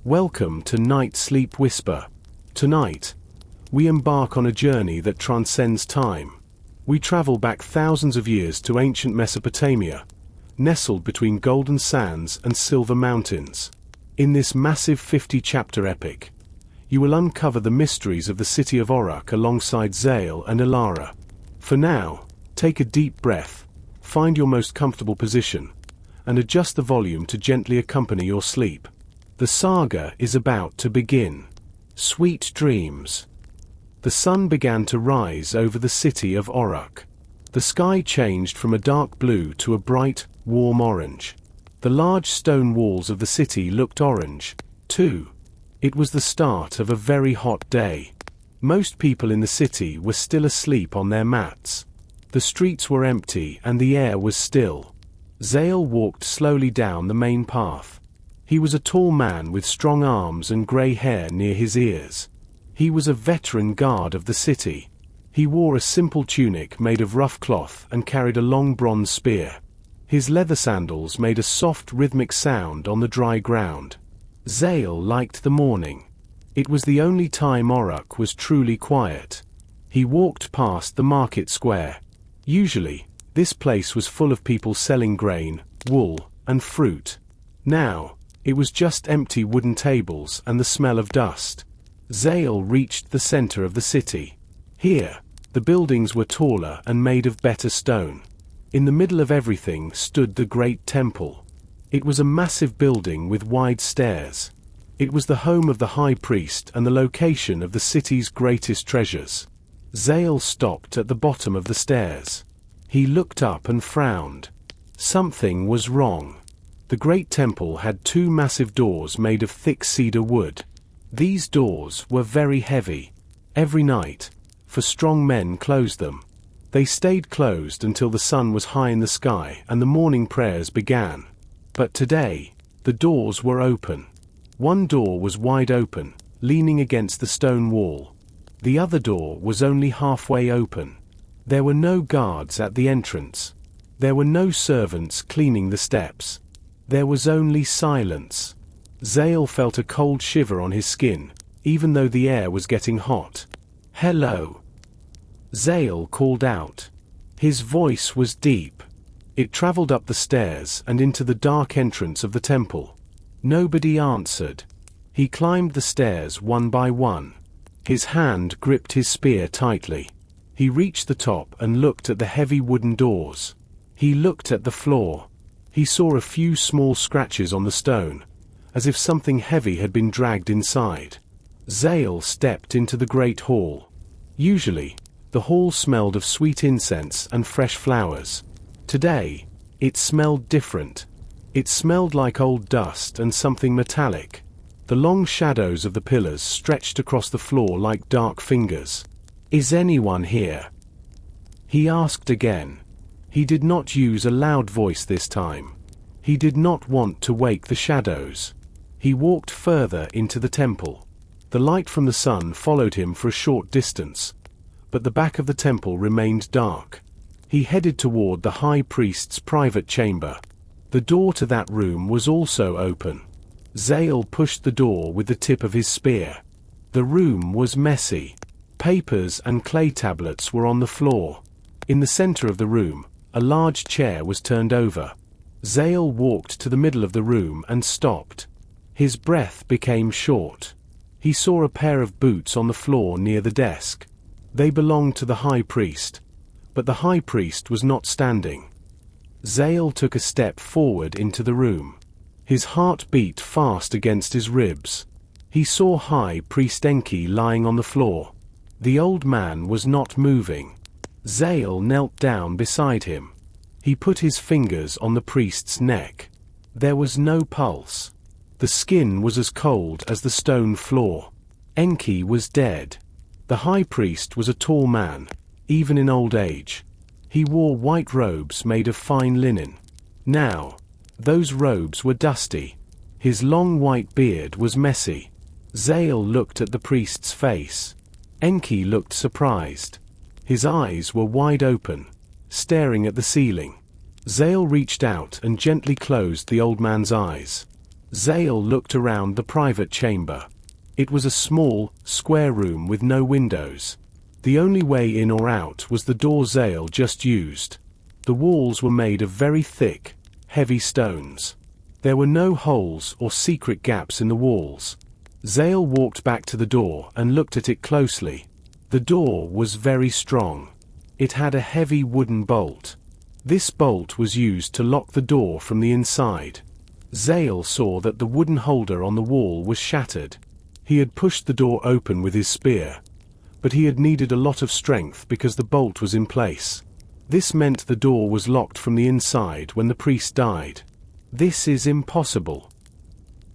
Welcome to NightSleepWhisper. Tonight, we embark on a journey that transcends time. We travel back thousands of years to ancient Mesopotamia, nestled between golden sands and silver mountains. In this massive 50-chapter epic, you will uncover the mysteries of the city of Uruk alongside Zale and Elara. For now, take a deep breath, find your most comfortable position, and adjust the volume to gently accompany your sleep. The saga is about to begin. Sweet dreams. The sun began to rise over the city of Uruk. The sky changed from a dark blue to a bright, warm orange. The large stone walls of the city looked orange, too. It was the start of a very hot day. Most people in the city were still asleep on their mats. The streets were empty and the air was still. Zale walked slowly down the main path. He was a tall man with strong arms and grey hair near his ears. He was a veteran guard of the city. He wore a simple tunic made of rough cloth and carried a long bronze spear. His leather sandals made a soft rhythmic sound on the dry ground. Zale liked the morning. It was the only time Uruk was truly quiet. He walked past the market square. Usually, this place was full of people selling grain, wool, and fruit. Now, it was just empty wooden tables and the smell of dust. Zale reached the center of the city. Here, the buildings were taller and made of better stone. In the middle of everything stood the great temple. It was a massive building with wide stairs. It was the home of the high priest and the location of the city's greatest treasures. Zale stopped at the bottom of the stairs. He looked up and frowned. Something was wrong. The great temple had two massive doors made of thick cedar wood. These doors were very heavy. Every night, for strong men closed them. They stayed closed until the sun was high in the sky and the morning prayers began. But today, the doors were open. One door was wide open, leaning against the stone wall. The other door was only halfway open. There were no guards at the entrance. There were no servants cleaning the steps. There was only silence. Zale felt a cold shiver on his skin, even though the air was getting hot. "Hello." Zale called out. His voice was deep. It traveled up the stairs and into the dark entrance of the temple. Nobody answered. He climbed the stairs one by one. His hand gripped his spear tightly. He reached the top and looked at the heavy wooden doors. He looked at the floor. He saw a few small scratches on the stone, as if something heavy had been dragged inside. Zale stepped into the great hall. Usually, the hall smelled of sweet incense and fresh flowers. Today, it smelled different. It smelled like old dust and something metallic. The long shadows of the pillars stretched across the floor like dark fingers. "Is anyone here?" he asked again. He did not use a loud voice this time. He did not want to wake the shadows. He walked further into the temple. The light from the sun followed him for a short distance, but the back of the temple remained dark. He headed toward the high priest's private chamber. The door to that room was also open. Zale pushed the door with the tip of his spear. The room was messy. Papers and clay tablets were on the floor. In the center of the room, a large chair was turned over. Zale walked to the middle of the room and stopped. His breath became short. He saw a pair of boots on the floor near the desk. They belonged to the high priest, but the high priest was not standing. Zale took a step forward into the room. His heart beat fast against his ribs. He saw High Priest Enki lying on the floor. The old man was not moving. Zale knelt down beside him. He put his fingers on the priest's neck. There was no pulse. The skin was as cold as the stone floor. Enki was dead. The high priest was a tall man, even in old age. He wore white robes made of fine linen. Now, those robes were dusty. His long white beard was messy. Zale looked at the priest's face. Enki looked surprised. His eyes were wide open, staring at the ceiling. Zale reached out and gently closed the old man's eyes. Zale looked around the private chamber. It was a small, square room with no windows. The only way in or out was the door Zale just used. The walls were made of very thick, heavy stones. There were no holes or secret gaps in the walls. Zale walked back to the door and looked at it closely. The door was very strong. It had a heavy wooden bolt. This bolt was used to lock the door from the inside. Zale saw that the wooden holder on the wall was shattered. He had pushed the door open with his spear, but he had needed a lot of strength because the bolt was in place. This meant the door was locked from the inside when the priest died. This is impossible.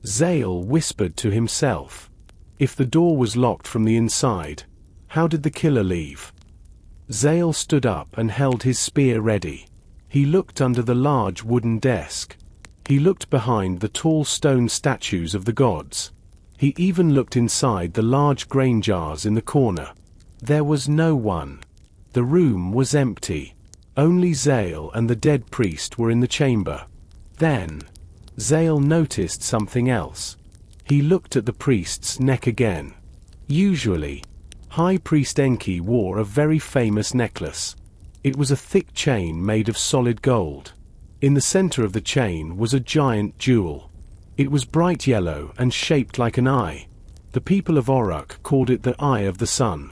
Zale whispered to himself. If the door was locked from the inside, how did the killer leave? Zale stood up and held his spear ready. He looked under the large wooden desk. He looked behind the tall stone statues of the gods. He even looked inside the large grain jars in the corner. There was no one. The room was empty. Only Zale and the dead priest were in the chamber. Then, Zale noticed something else. He looked at the priest's neck again. Usually, High Priest Enki wore a very famous necklace. It was a thick chain made of solid gold. In the center of the chain was a giant jewel. It was bright yellow and shaped like an eye. The people of Oruk called it the Eye of the Sun.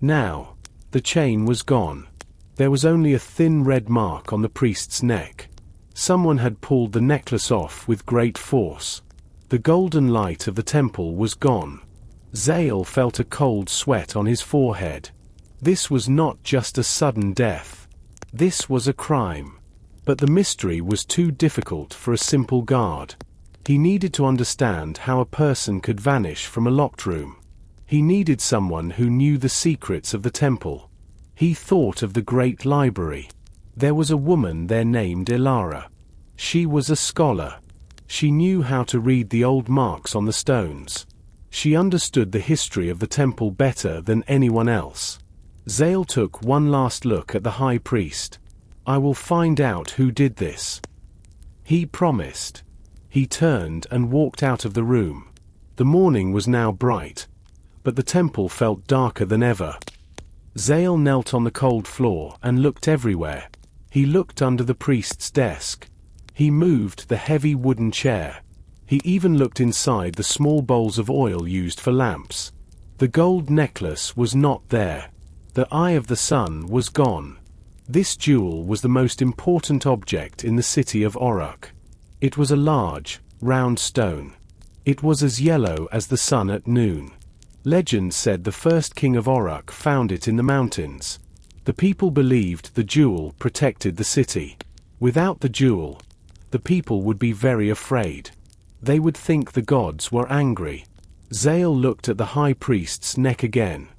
Now, the chain was gone. There was only a thin red mark on the priest's neck. Someone had pulled the necklace off with great force. The golden light of the temple was gone. Zale felt a cold sweat on his forehead. This was not just a sudden death. This was a crime. But the mystery was too difficult for a simple guard. He needed to understand how a person could vanish from a locked room. He needed someone who knew the secrets of the temple. He thought of the great library. There was a woman there named Elara. She was a scholar. She knew how to read the old marks on the stones. She understood the history of the temple better than anyone else. Zale took one last look at the high priest. I will find out who did this. He promised. He turned and walked out of the room. The morning was now bright, but the temple felt darker than ever. Zale knelt on the cold floor and looked everywhere. He looked under the priest's desk. He moved the heavy wooden chair. He even looked inside the small bowls of oil used for lamps. The gold necklace was not there. The Eye of the Sun was gone. This jewel was the most important object in the city of Oruk. It was a large, round stone. It was as yellow as the sun at noon. Legend said the first king of Oruk found it in the mountains. The people believed the jewel protected the city. Without the jewel, the people would be very afraid. They would think the gods were angry. Zale looked at the high priest's neck again.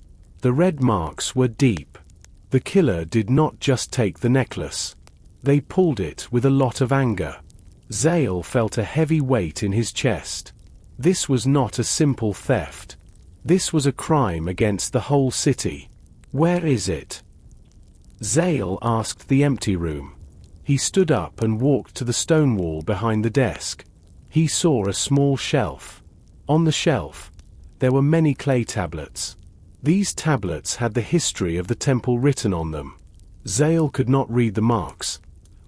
The red marks were deep. The killer did not just take the necklace. They pulled it with a lot of anger. Zale felt a heavy weight in his chest. This was not a simple theft. This was a crime against the whole city. Where is it? Zale asked the empty room. He stood up and walked to the stone wall behind the desk. He saw a small shelf. On the shelf, there were many clay tablets. These tablets had the history of the temple written on them. Zale could not read the marks,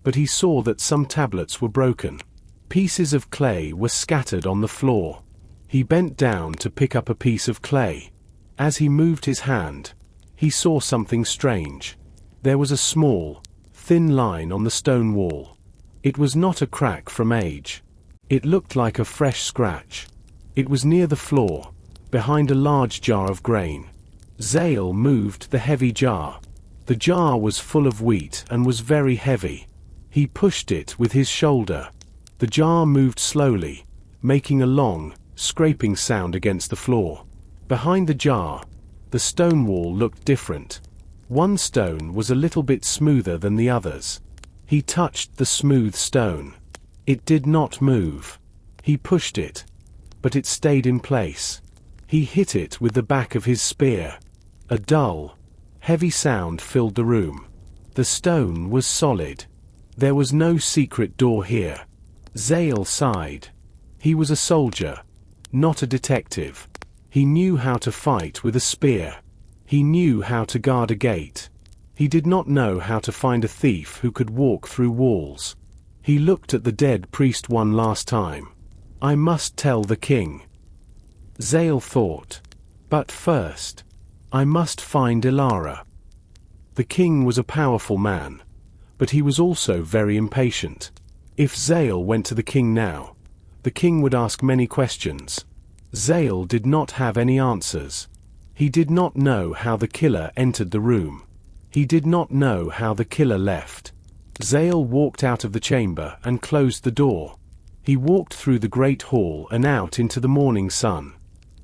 but he saw that some tablets were broken. Pieces of clay were scattered on the floor. He bent down to pick up a piece of clay. As he moved his hand, he saw something strange. There was a small, thin line on the stone wall. It was not a crack from age. It looked like a fresh scratch. It was near the floor, behind a large jar of grain. Zale moved the heavy jar. The jar was full of wheat and was very heavy. He pushed it with his shoulder. The jar moved slowly, making a long, scraping sound against the floor. Behind the jar, the stone wall looked different. One stone was a little bit smoother than the others. He touched the smooth stone. It did not move. He pushed it, but it stayed in place. He hit it with the back of his spear. A dull, heavy sound filled the room. The stone was solid. There was no secret door here. Zale sighed. He was a soldier, not a detective. He knew how to fight with a spear. He knew how to guard a gate. He did not know how to find a thief who could walk through walls. He looked at the dead priest one last time. I must tell the king. Zale thought. But first, I must find Elara. The king was a powerful man, but he was also very impatient. If Zale went to the king now, the king would ask many questions. Zale did not have any answers. He did not know how the killer entered the room. He did not know how the killer left. Zale walked out of the chamber and closed the door. He walked through the great hall and out into the morning sun.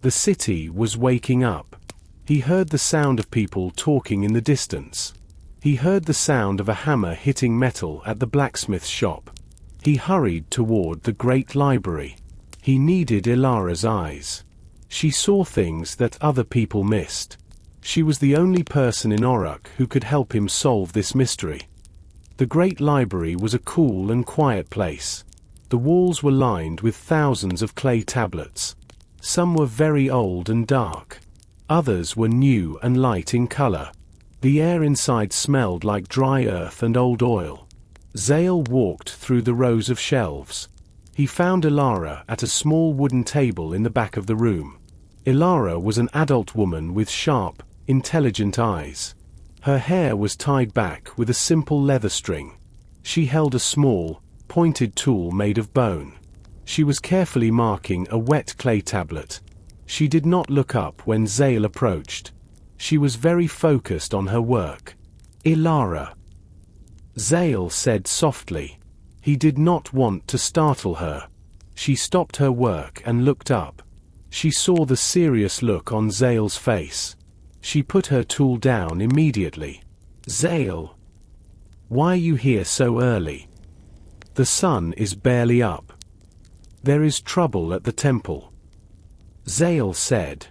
The city was waking up. He heard the sound of people talking in the distance. He heard the sound of a hammer hitting metal at the blacksmith's shop. He hurried toward the great library. He needed Elara's eyes. She saw things that other people missed. She was the only person in Orok who could help him solve this mystery. The great library was a cool and quiet place. The walls were lined with thousands of clay tablets. Some were very old and dark. Others were new and light in color. The air inside smelled like dry earth and old oil. Zale walked through the rows of shelves. He found Elara at a small wooden table in the back of the room. Elara was an adult woman with sharp, intelligent eyes. Her hair was tied back with a simple leather string. She held a small, pointed tool made of bone. She was carefully marking a wet clay tablet. She did not look up when Zale approached. She was very focused on her work. Elara, Zale said softly. He did not want to startle her. She stopped her work and looked up. She saw the serious look on Zale's face. She put her tool down immediately. Zale, why are you here so early? The sun is barely up. There is trouble at the temple. Zale said.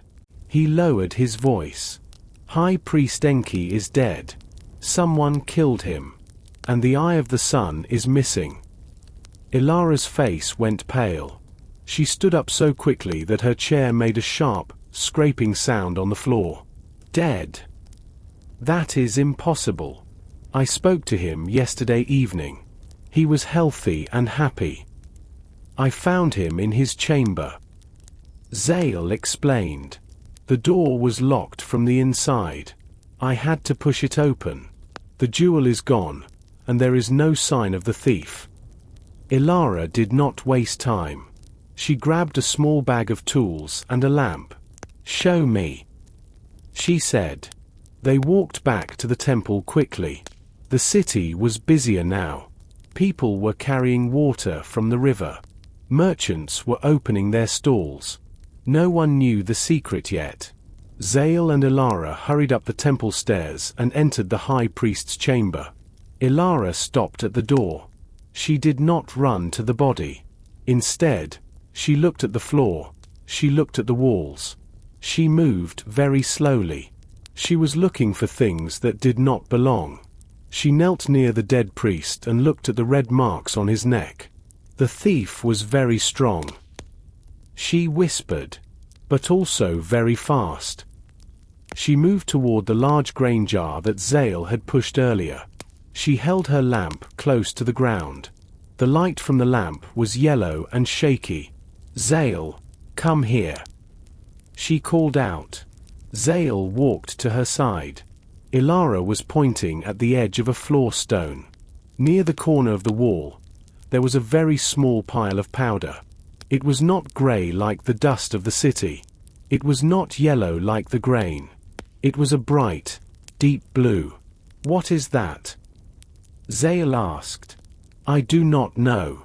He lowered his voice. High Priest Enki is dead. Someone killed him. And the eye of the sun is missing. Elara's face went pale. She stood up so quickly that her chair made a sharp, scraping sound on the floor. Dead? That is impossible. I spoke to him yesterday evening. He was healthy and happy. I found him in his chamber. Zale explained. The door was locked from the inside. I had to push it open. The jewel is gone, and there is no sign of the thief. Elara did not waste time. She grabbed a small bag of tools and a lamp. Show me, she said. They walked back to the temple quickly. The city was busier now. People were carrying water from the river. Merchants were opening their stalls. No one knew the secret yet. Zale and Elara hurried up the temple stairs and entered the high priest's chamber. Elara stopped at the door. She did not run to the body. Instead, she looked at the floor. She looked at the walls. She moved very slowly. She was looking for things that did not belong. She knelt near the dead priest and looked at the red marks on his neck. The thief was very strong. She whispered, but also very fast. She moved toward the large grain jar that Zale had pushed earlier. She held her lamp close to the ground. The light from the lamp was yellow and shaky. Zale, come here. She called out. Zale walked to her side. Elara was pointing at the edge of a floor stone. Near the corner of the wall, there was a very small pile of powder. It was not gray like the dust of the city. It was not yellow like the grain. It was a bright, deep blue. What is that? Zale asked. I do not know.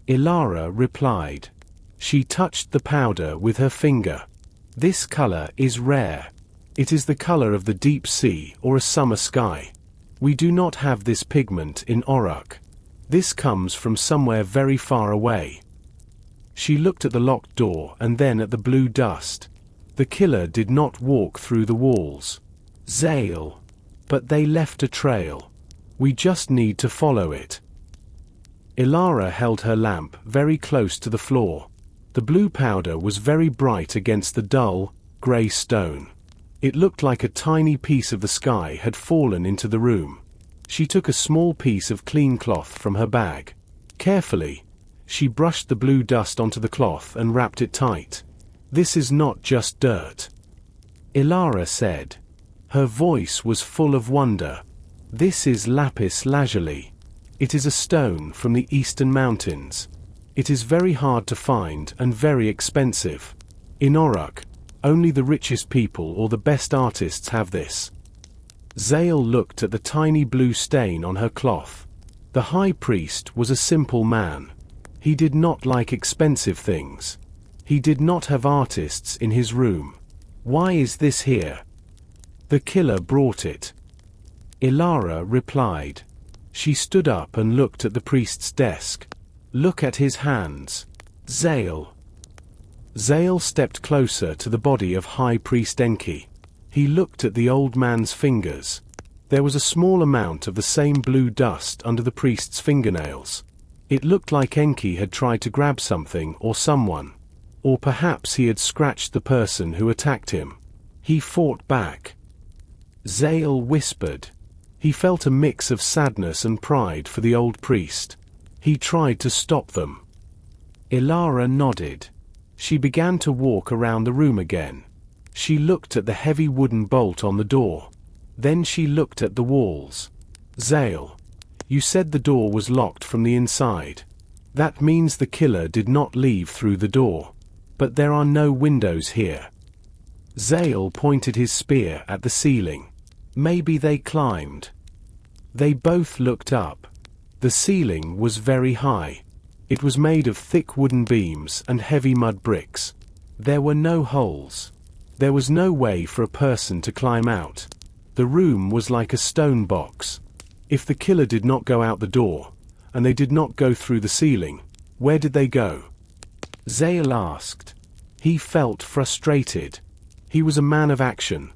Elara replied. She touched the powder with her finger. This color is rare. It is the color of the deep sea or a summer sky. We do not have this pigment in Orok. This comes from somewhere very far away. She looked at the locked door and then at the blue dust. The killer did not walk through the walls. Zale. But they left a trail. We just need to follow it. Elara held her lamp very close to the floor. The blue powder was very bright against the dull, grey stone. It looked like a tiny piece of the sky had fallen into the room. She took a small piece of clean cloth from her bag. Carefully, she brushed the blue dust onto the cloth and wrapped it tight. "This is not just dirt," Elara said. Her voice was full of wonder. "This is lapis lazuli. It is a stone from the eastern mountains. It is very hard to find and very expensive. In Uruk, only the richest people or the best artists have this." Zale looked at the tiny blue stain on her cloth. The high priest was a simple man. He did not like expensive things. He did not have artists in his room. "Why is this here?" "The killer brought it," Elara replied. She stood up and looked at the priest's desk. "Look at his hands, Zale." Zale stepped closer to the body of High Priest Enki. He looked at the old man's fingers. There was a small amount of the same blue dust under the priest's fingernails. It looked like Enki had tried to grab something or someone. Or perhaps he had scratched the person who attacked him. He fought back. Zale whispered. He felt a mix of sadness and pride for the old priest. He tried to stop them. Elara nodded. She began to walk around the room again. She looked at the heavy wooden bolt on the door. Then she looked at the walls. "Zale, you said the door was locked from the inside. That means the killer did not leave through the door. But there are no windows here." Zale pointed his spear at the ceiling. "Maybe they climbed." They both looked up. The ceiling was very high. It was made of thick wooden beams and heavy mud bricks. There were no holes. There was no way for a person to climb out. The room was like a stone box. If the killer did not go out the door, and they did not go through the ceiling, where did they go? Zale asked. He felt frustrated. He was a man of action,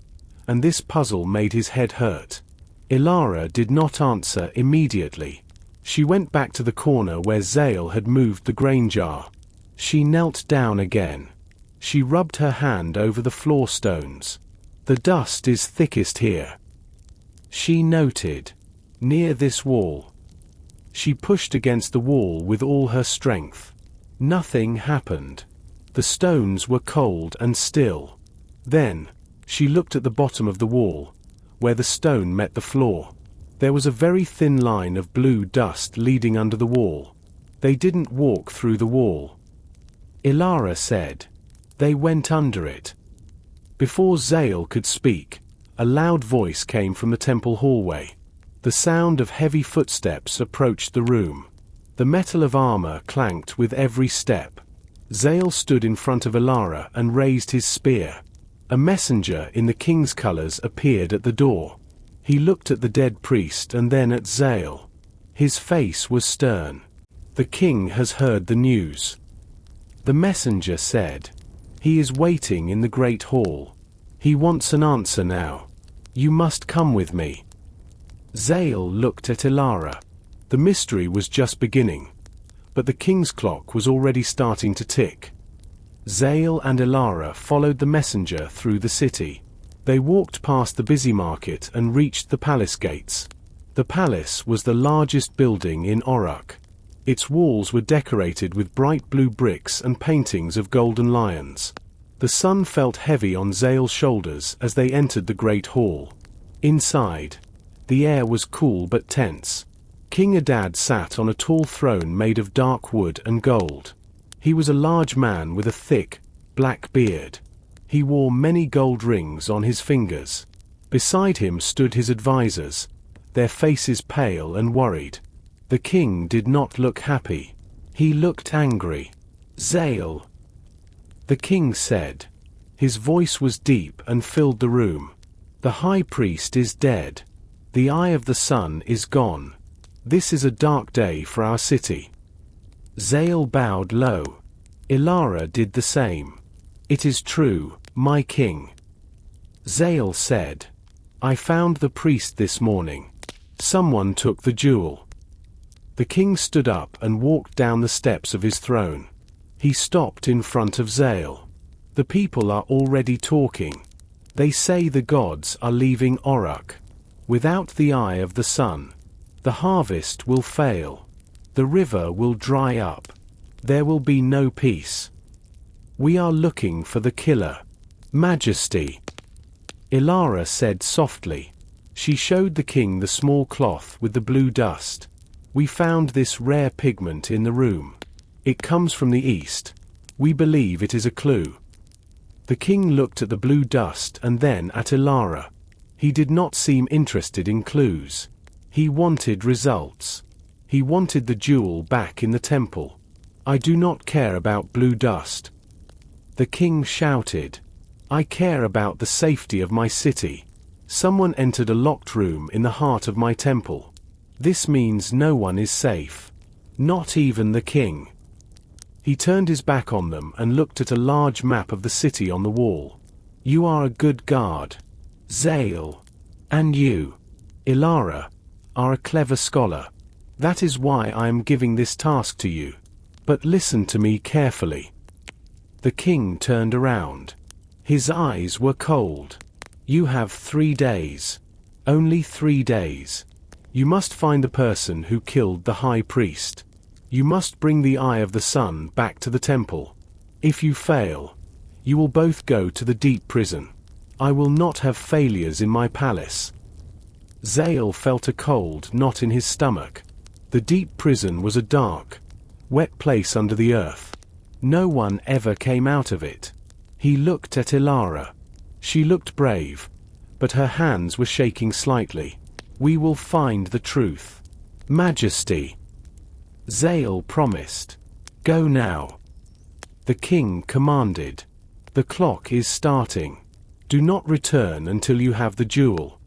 and this puzzle made his head hurt. Elara did not answer immediately. She went back to the corner where Zale had moved the grain jar. She knelt down again. She rubbed her hand over the floor stones. "The dust is thickest here," she noted. "Near this wall." She pushed against the wall with all her strength. Nothing happened. The stones were cold and still. Then, she looked at the bottom of the wall, where the stone met the floor. There was a very thin line of blue dust leading under the wall. They didn't walk through the wall, Elara said. They went under it. Before Zale could speak, a loud voice came from the temple hallway. The sound of heavy footsteps approached the room. The metal of armor clanked with every step. Zale stood in front of Elara and raised his spear. A messenger in the king's colors appeared at the door. He looked at the dead priest and then at Zale. His face was stern. "The king has heard the news," the messenger said. "He is waiting in the great hall. He wants an answer now. You must come with me." Zale looked at Elara. The mystery was just beginning, but the king's clock was already starting to tick. Zale and Elara followed the messenger through the city. They walked past the busy market and reached the palace gates. The palace was the largest building in Uruk. Its walls were decorated with bright blue bricks and paintings of golden lions. The sun felt heavy on Zale's shoulders as they entered the great hall. Inside, the air was cool but tense. King Adad sat on a tall throne made of dark wood and gold. He was a large man with a thick, black beard. He wore many gold rings on his fingers. Beside him stood his advisors, their faces pale and worried. The king did not look happy. He looked angry. "Zale," the king said. His voice was deep and filled the room. "The high priest is dead. The eye of the sun is gone. This is a dark day for our city." Zale bowed low. Elara did the same. "It is true, my king," Zale said. "I found the priest this morning. Someone took the jewel." The king stood up and walked down the steps of his throne. He stopped in front of Zale. The people are already talking. They say the gods are leaving Oruk. Without the eye of the sun, the harvest will fail. The river will dry up. There will be no peace. We are looking for the killer. Majesty. Elara said softly. She showed the king the small cloth with the blue dust. We found this rare pigment in the room. It comes from the east. We believe it is a clue. The king looked at the blue dust and then at Elara. He did not seem interested in clues. He wanted results. He wanted the jewel back in the temple. I do not care about blue dust. The king shouted. I care about the safety of my city. Someone entered a locked room in the heart of my temple. This means no one is safe. Not even the king. He turned his back on them and looked at a large map of the city on the wall. You are a good guard, Zale. And you, Elara, are a clever scholar. That is why I am giving this task to you. But listen to me carefully. The king turned around. His eyes were cold. You have 3 days. Only 3 days. You must find the person who killed the high priest. You must bring the eye of the sun back to the temple. If you fail, you will both go to the deep prison. I will not have failures in my palace. Zale felt a cold knot in his stomach. The deep prison was a dark, wet place under the earth. No one ever came out of it. He looked at Elara. She looked brave, but her hands were shaking slightly. We will find the truth. Majesty. Zale promised. Go now. The king commanded. The clock is starting. Do not return until you have the jewel.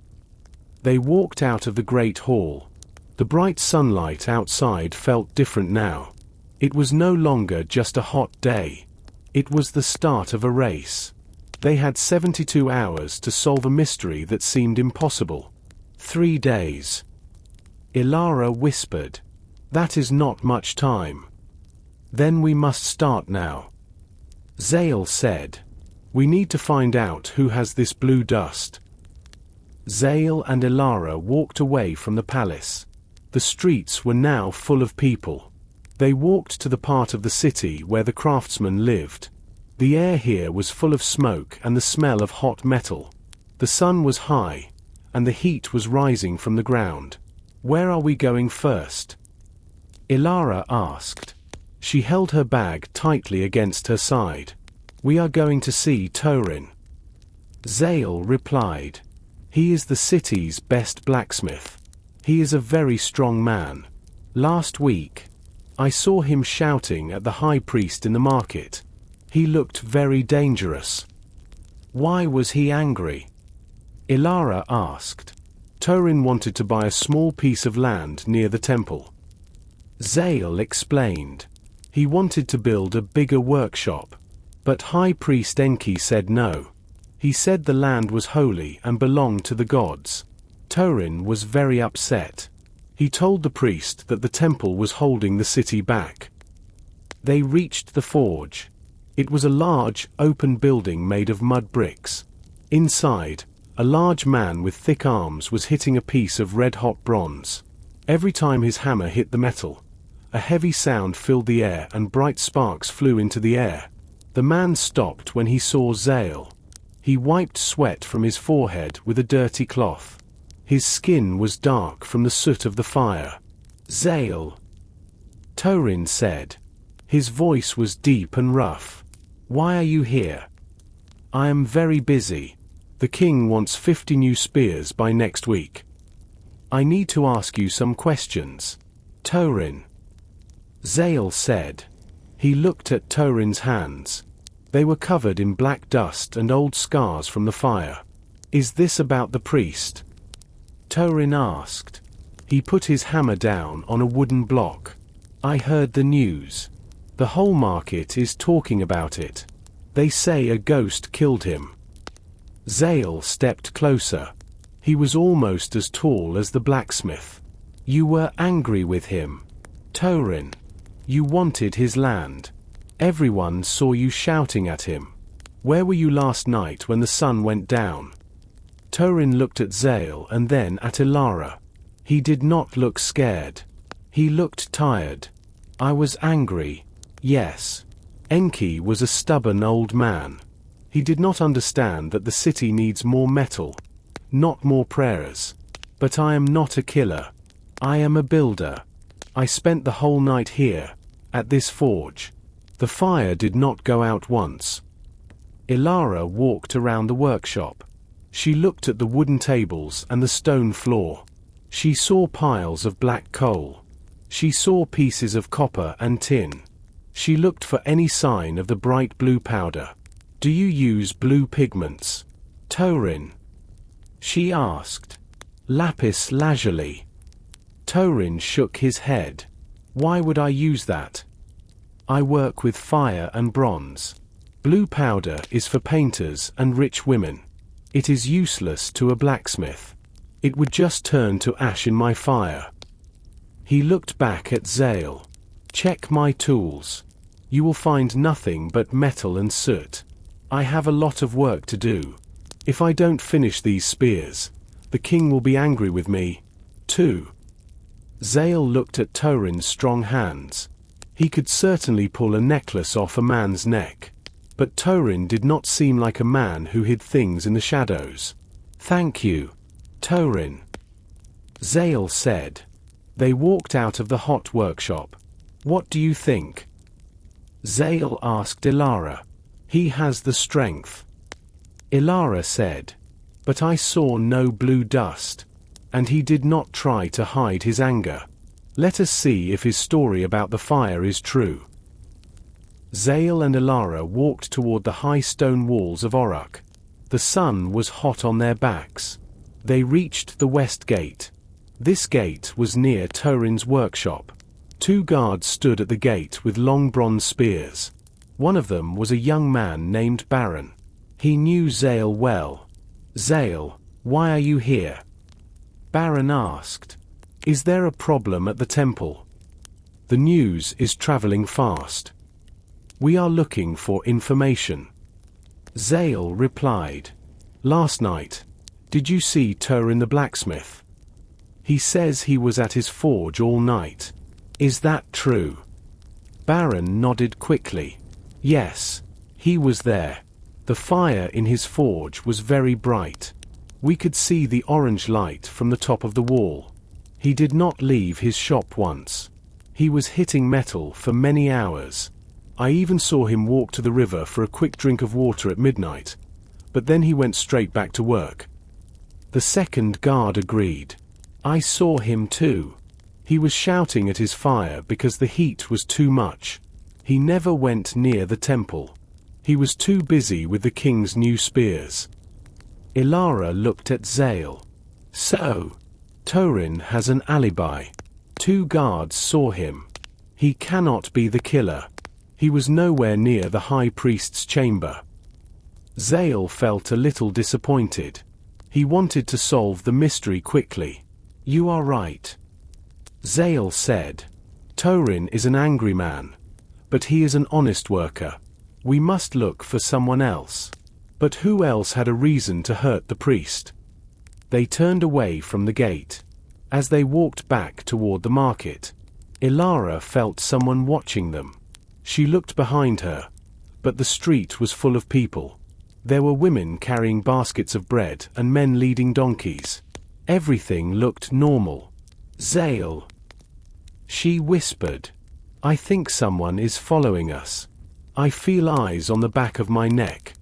They walked out of the great hall. The bright sunlight outside felt different now. It was no longer just a hot day. It was the start of a race. They had 72 hours to solve a mystery that seemed impossible. 3 days. Elara whispered. That is not much time. Then we must start now. Zale said. We need to find out who has this blue dust. Zale and Elara walked away from the palace. The streets were now full of people. They walked to the part of the city where the craftsmen lived. The air here was full of smoke and the smell of hot metal. The sun was high, and the heat was rising from the ground. Where are we going first? Elara asked. She held her bag tightly against her side. We are going to see Torin. Zale replied. He is the city's best blacksmith. He is a very strong man. Last week, I saw him shouting at the high priest in the market. He looked very dangerous. Why was he angry? Elara asked. Torin wanted to buy a small piece of land near the temple. Zale explained. He wanted to build a bigger workshop. But High Priest Enki said no. He said the land was holy and belonged to the gods. Torin was very upset. He told the priest that the temple was holding the city back. They reached the forge. It was a large, open building made of mud bricks. Inside, a large man with thick arms was hitting a piece of red-hot bronze. Every time his hammer hit the metal, a heavy sound filled the air and bright sparks flew into the air. The man stopped when he saw Zale. He wiped sweat from his forehead with a dirty cloth. His skin was dark from the soot of the fire. Zale, Torin said. His voice was deep and rough. Why are you here? I am very busy. The king wants 50 new spears by next week. I need to ask you some questions. Torin. Zale said. He looked at Torin's hands. They were covered in black dust and old scars from the fire. Is this about the priest? Torin asked. He put his hammer down on a wooden block. I heard the news. The whole market is talking about it. They say a ghost killed him. Zale stepped closer. He was almost as tall as the blacksmith. You were angry with him. Torin. You wanted his land. Everyone saw you shouting at him. Where were you last night when the sun went down? Torin looked at Zale and then at Elara. He did not look scared. He looked tired. I was angry. Yes. Enki was a stubborn old man. He did not understand that the city needs more metal, not more prayers. But I am not a killer. I am a builder. I spent the whole night here, at this forge. The fire did not go out once. Elara walked around the workshop. She looked at the wooden tables and the stone floor. She saw piles of black coal. She saw pieces of copper and tin. She looked for any sign of the bright blue powder. Do you use blue pigments, Torin? She asked. Lapis lazuli. Torin shook his head. Why would I use that? I work with fire and bronze. Blue powder is for painters and rich women. It is useless to a blacksmith. It would just turn to ash in my fire. He looked back at Zale. Check my tools. You will find nothing but metal and soot. I have a lot of work to do. If I don't finish these spears, the king will be angry with me, too. Zale looked at Torin's strong hands. He could certainly pull a necklace off a man's neck. But Torin did not seem like a man who hid things in the shadows. Thank you, Torin, Zale said. They walked out of the hot workshop. What do you think? Zale asked Elara. He has the strength. Elara said. But I saw no blue dust. And he did not try to hide his anger. Let us see if his story about the fire is true. Zale and Elara walked toward the high stone walls of Oruk. The sun was hot on their backs. They reached the west gate. This gate was near Torin's workshop. 2 guards stood at the gate with long bronze spears. One of them was a young man named Baron. He knew Zale well. Zale, why are you here? Baron asked. Is there a problem at the temple? The news is traveling fast. We are looking for information. Zale replied. Last night, did you see Torin the blacksmith? He says he was at his forge all night. Is that true? Baron nodded quickly. Yes, he was there. The fire in his forge was very bright. We could see the orange light from the top of the wall. He did not leave his shop once. He was hitting metal for many hours. I even saw him walk to the river for a quick drink of water at midnight. But then he went straight back to work. The second guard agreed. I saw him too. He was shouting at his fire because the heat was too much. He never went near the temple. He was too busy with the king's new spears. Elara looked at Zale. So, Torin has an alibi. 2 guards saw him. He cannot be the killer. He was nowhere near the high priest's chamber. Zale felt a little disappointed. He wanted to solve the mystery quickly. You are right, Zale said. Torin is an angry man. But he is an honest worker. We must look for someone else. But who else had a reason to hurt the priest? They turned away from the gate. As they walked back toward the market, Elara felt someone watching them. She looked behind her, but the street was full of people. There were women carrying baskets of bread and men leading donkeys. Everything looked normal. Zale. She whispered. I think someone is following us. I feel eyes on the back of my neck.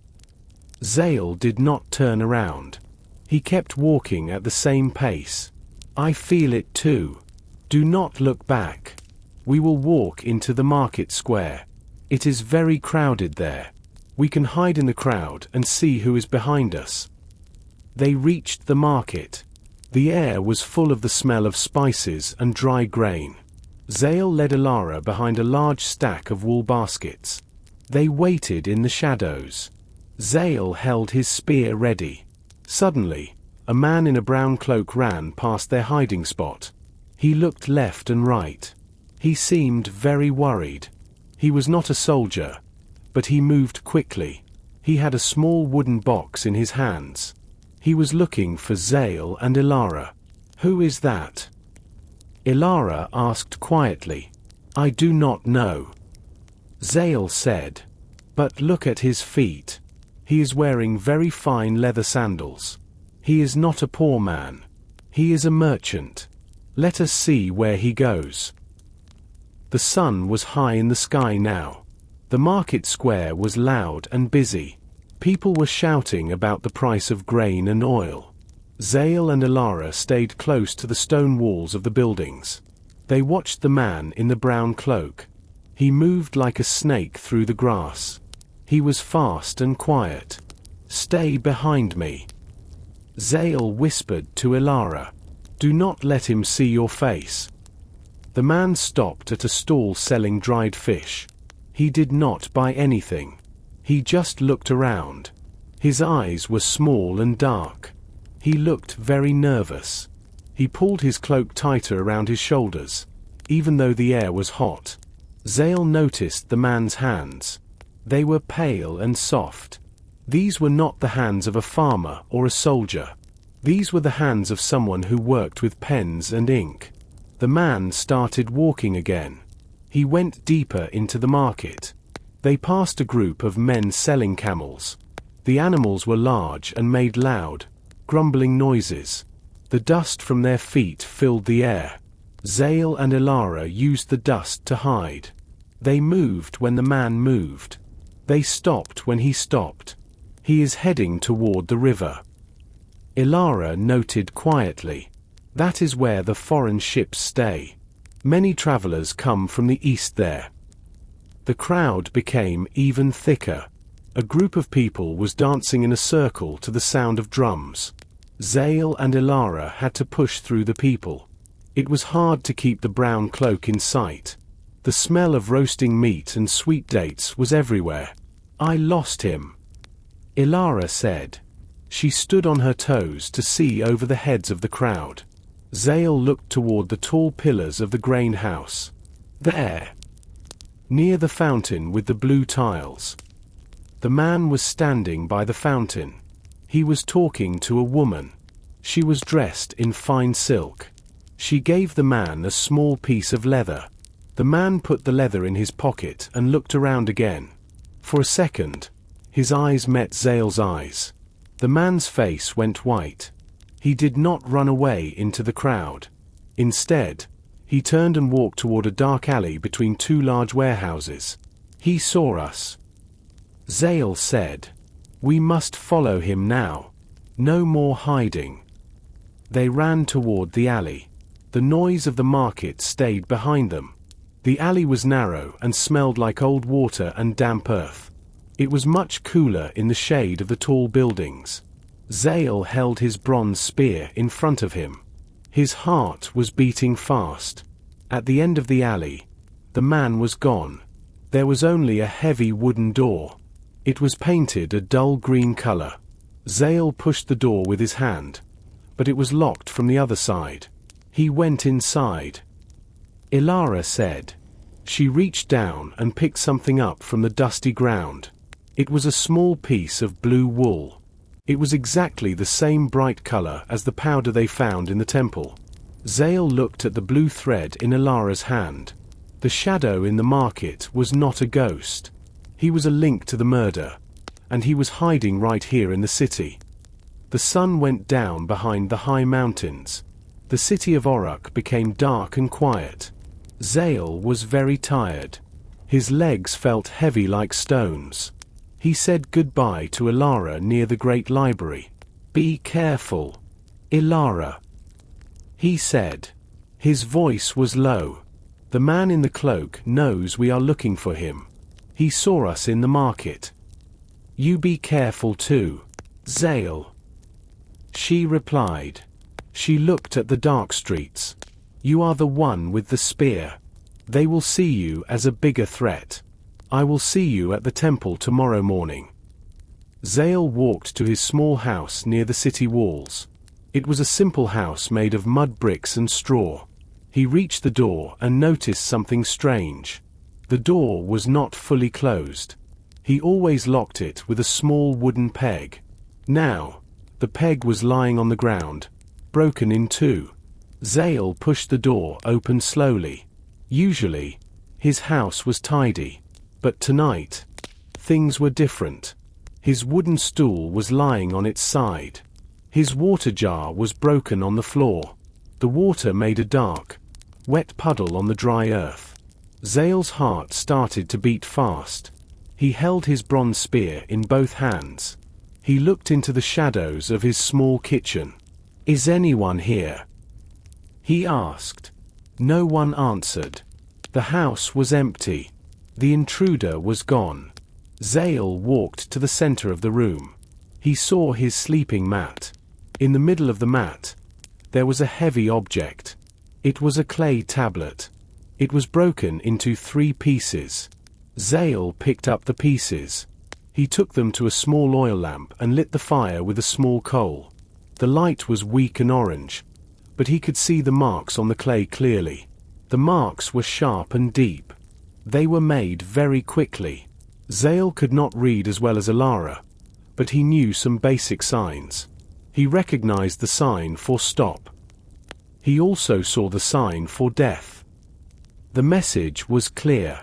Zale did not turn around. He kept walking at the same pace. I feel it too. Do not look back. We will walk into the market square. It is very crowded there. We can hide in the crowd and see who is behind us. They reached the market. The air was full of the smell of spices and dry grain. Zale led Elara behind a large stack of wool baskets. They waited in the shadows. Zale held his spear ready. Suddenly, a man in a brown cloak ran past their hiding spot. He looked left and right. He seemed very worried. He was not a soldier, but he moved quickly. He had a small wooden box in his hands. He was looking for Zale and Elara. "Who is that?" Elara asked quietly. "I do not know," Zale said. "But look at his feet. He is wearing very fine leather sandals. He is not a poor man. He is a merchant. Let us see where he goes." The sun was high in the sky now. The market square was loud and busy. People were shouting about the price of grain and oil. Zale and Elara stayed close to the stone walls of the buildings. They watched the man in the brown cloak. He moved like a snake through the grass. He was fast and quiet. "Stay behind me," Zale whispered to Elara. "Do not let him see your face." The man stopped at a stall selling dried fish. He did not buy anything. He just looked around. His eyes were small and dark. He looked very nervous. He pulled his cloak tighter around his shoulders, even though the air was hot. Zale noticed the man's hands. They were pale and soft. These were not the hands of a farmer or a soldier. These were the hands of someone who worked with pens and ink. The man started walking again. He went deeper into the market. They passed a group of men selling camels. The animals were large and made loud, grumbling noises. The dust from their feet filled the air. Zale and Elara used the dust to hide. They moved when the man moved. They stopped when he stopped. He is heading toward the river. Elara noted quietly. That is where the foreign ships stay. Many travelers come from the east there. The crowd became even thicker. A group of people was dancing in a circle to the sound of drums. Zale and Elara had to push through the people. It was hard to keep the brown cloak in sight. The smell of roasting meat and sweet dates was everywhere. "I lost him," Elara said. She stood on her toes to see over the heads of the crowd. Zale looked toward the tall pillars of the grain house. There, near the fountain with the blue tiles. The man was standing by the fountain. He was talking to a woman. She was dressed in fine silk. She gave the man a small piece of leather. The man put the leather in his pocket and looked around again. For a second, his eyes met Zale's eyes. The man's face went white. He did not run away into the crowd. Instead, he turned and walked toward a dark alley between two large warehouses. "He saw us," Zale said. "We must follow him now. No more hiding." They ran toward the alley. The noise of the market stayed behind them. The alley was narrow and smelled like old water and damp earth. It was much cooler in the shade of the tall buildings. Zale held his bronze spear in front of him. His heart was beating fast. At the end of the alley, the man was gone. There was only a heavy wooden door. It was painted a dull green color. Zale pushed the door with his hand, but it was locked from the other side. He went inside. Elara said. She reached down and picked something up from the dusty ground. It was a small piece of blue wool. It was exactly the same bright color as the powder they found in the temple. Zale looked at the blue thread in Elara's hand. The shadow in the market was not a ghost. He was a link to the murder, and he was hiding right here in the city. The sun went down behind the high mountains. The city of Uruk became dark and quiet. Zale was very tired. His legs felt heavy like stones. He said goodbye to Elara near the great library. "Be careful, Elara," he said. His voice was low. "The man in the cloak knows we are looking for him. He saw us in the market. You be careful too, Zale," she replied. She looked at the dark streets. "You are the one with the spear. They will see you as a bigger threat. I will see you at the temple tomorrow morning." Zale walked to his small house near the city walls. It was a simple house made of mud bricks and straw. He reached the door and noticed something strange. The door was not fully closed. He always locked it with a small wooden peg. Now, the peg was lying on the ground, broken in two. Zale pushed the door open slowly. Usually, his house was tidy. But tonight, things were different. His wooden stool was lying on its side. His water jar was broken on the floor. The water made a dark, wet puddle on the dry earth. Zale's heart started to beat fast. He held his bronze spear in both hands. He looked into the shadows of his small kitchen. "Is anyone here?" he asked. No one answered. The house was empty. The intruder was gone. Zale walked to the center of the room. He saw his sleeping mat. In the middle of the mat, there was a heavy object. It was a clay tablet. It was broken into 3 pieces. Zale picked up the pieces. He took them to a small oil lamp and lit the fire with a small coal. The light was weak and orange, but he could see the marks on the clay clearly. The marks were sharp and deep. They were made very quickly. Zale could not read as well as Elara, but he knew some basic signs. He recognized the sign for stop. He also saw the sign for death. The message was clear.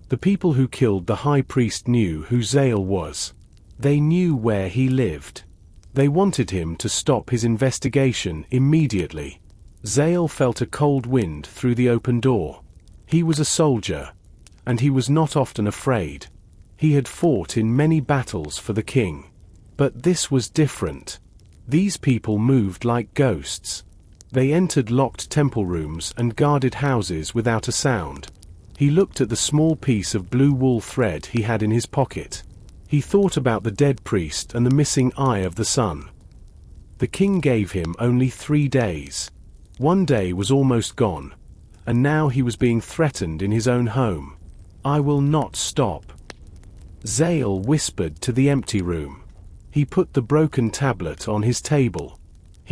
The people who killed the high priest knew who Zale was. They knew where he lived. They wanted him to stop his investigation immediately. Zale felt a cold wind through the open door. He was a soldier, and he was not often afraid. He had fought in many battles for the king. But this was different. These people moved like ghosts. They entered locked temple rooms and guarded houses without a sound. He looked at the small piece of blue wool thread he had in his pocket. He thought about the dead priest and the missing eye of the sun. The king gave him only 3 days. 1 day was almost gone, and now he was being threatened in his own home. "I will not stop." Zale whispered to the empty room. He put the broken tablet on his table.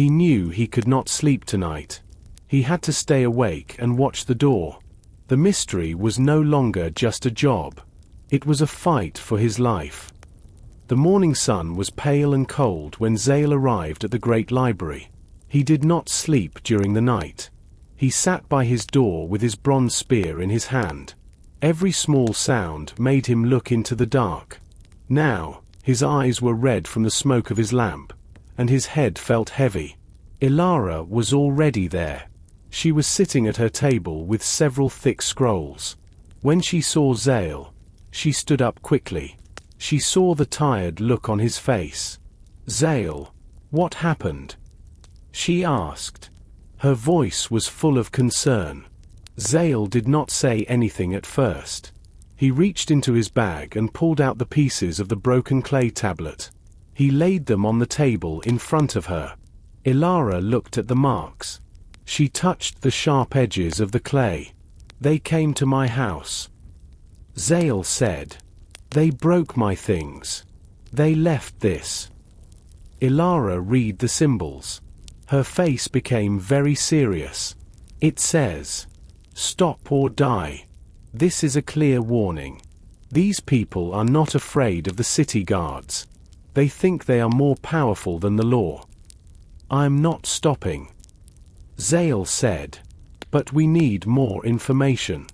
He knew he could not sleep tonight. He had to stay awake and watch the door. The mystery was no longer just a job. It was a fight for his life. The morning sun was pale and cold when Zale arrived at the great library. He did not sleep during the night. He sat by his door with his bronze spear in his hand. Every small sound made him look into the dark. Now, his eyes were red from the smoke of his lamp, and his head felt heavy. Elara was already there. She was sitting at her table with several thick scrolls. When she saw Zale, she stood up quickly. She saw the tired look on his face. "Zale, what happened?" she asked. Her voice was full of concern. Zale did not say anything at first. He reached into his bag and pulled out the pieces of the broken clay tablet. He laid them on the table in front of her. Elara looked at the marks. She touched the sharp edges of the clay. "They came to my house," Zale said. "They broke my things. They left this." Elara read the symbols. Her face became very serious. "It says, 'Stop or die.' This is a clear warning. These people are not afraid of the city guards. They think they are more powerful than the law." "I'm not stopping," Zale said. "But we need more information.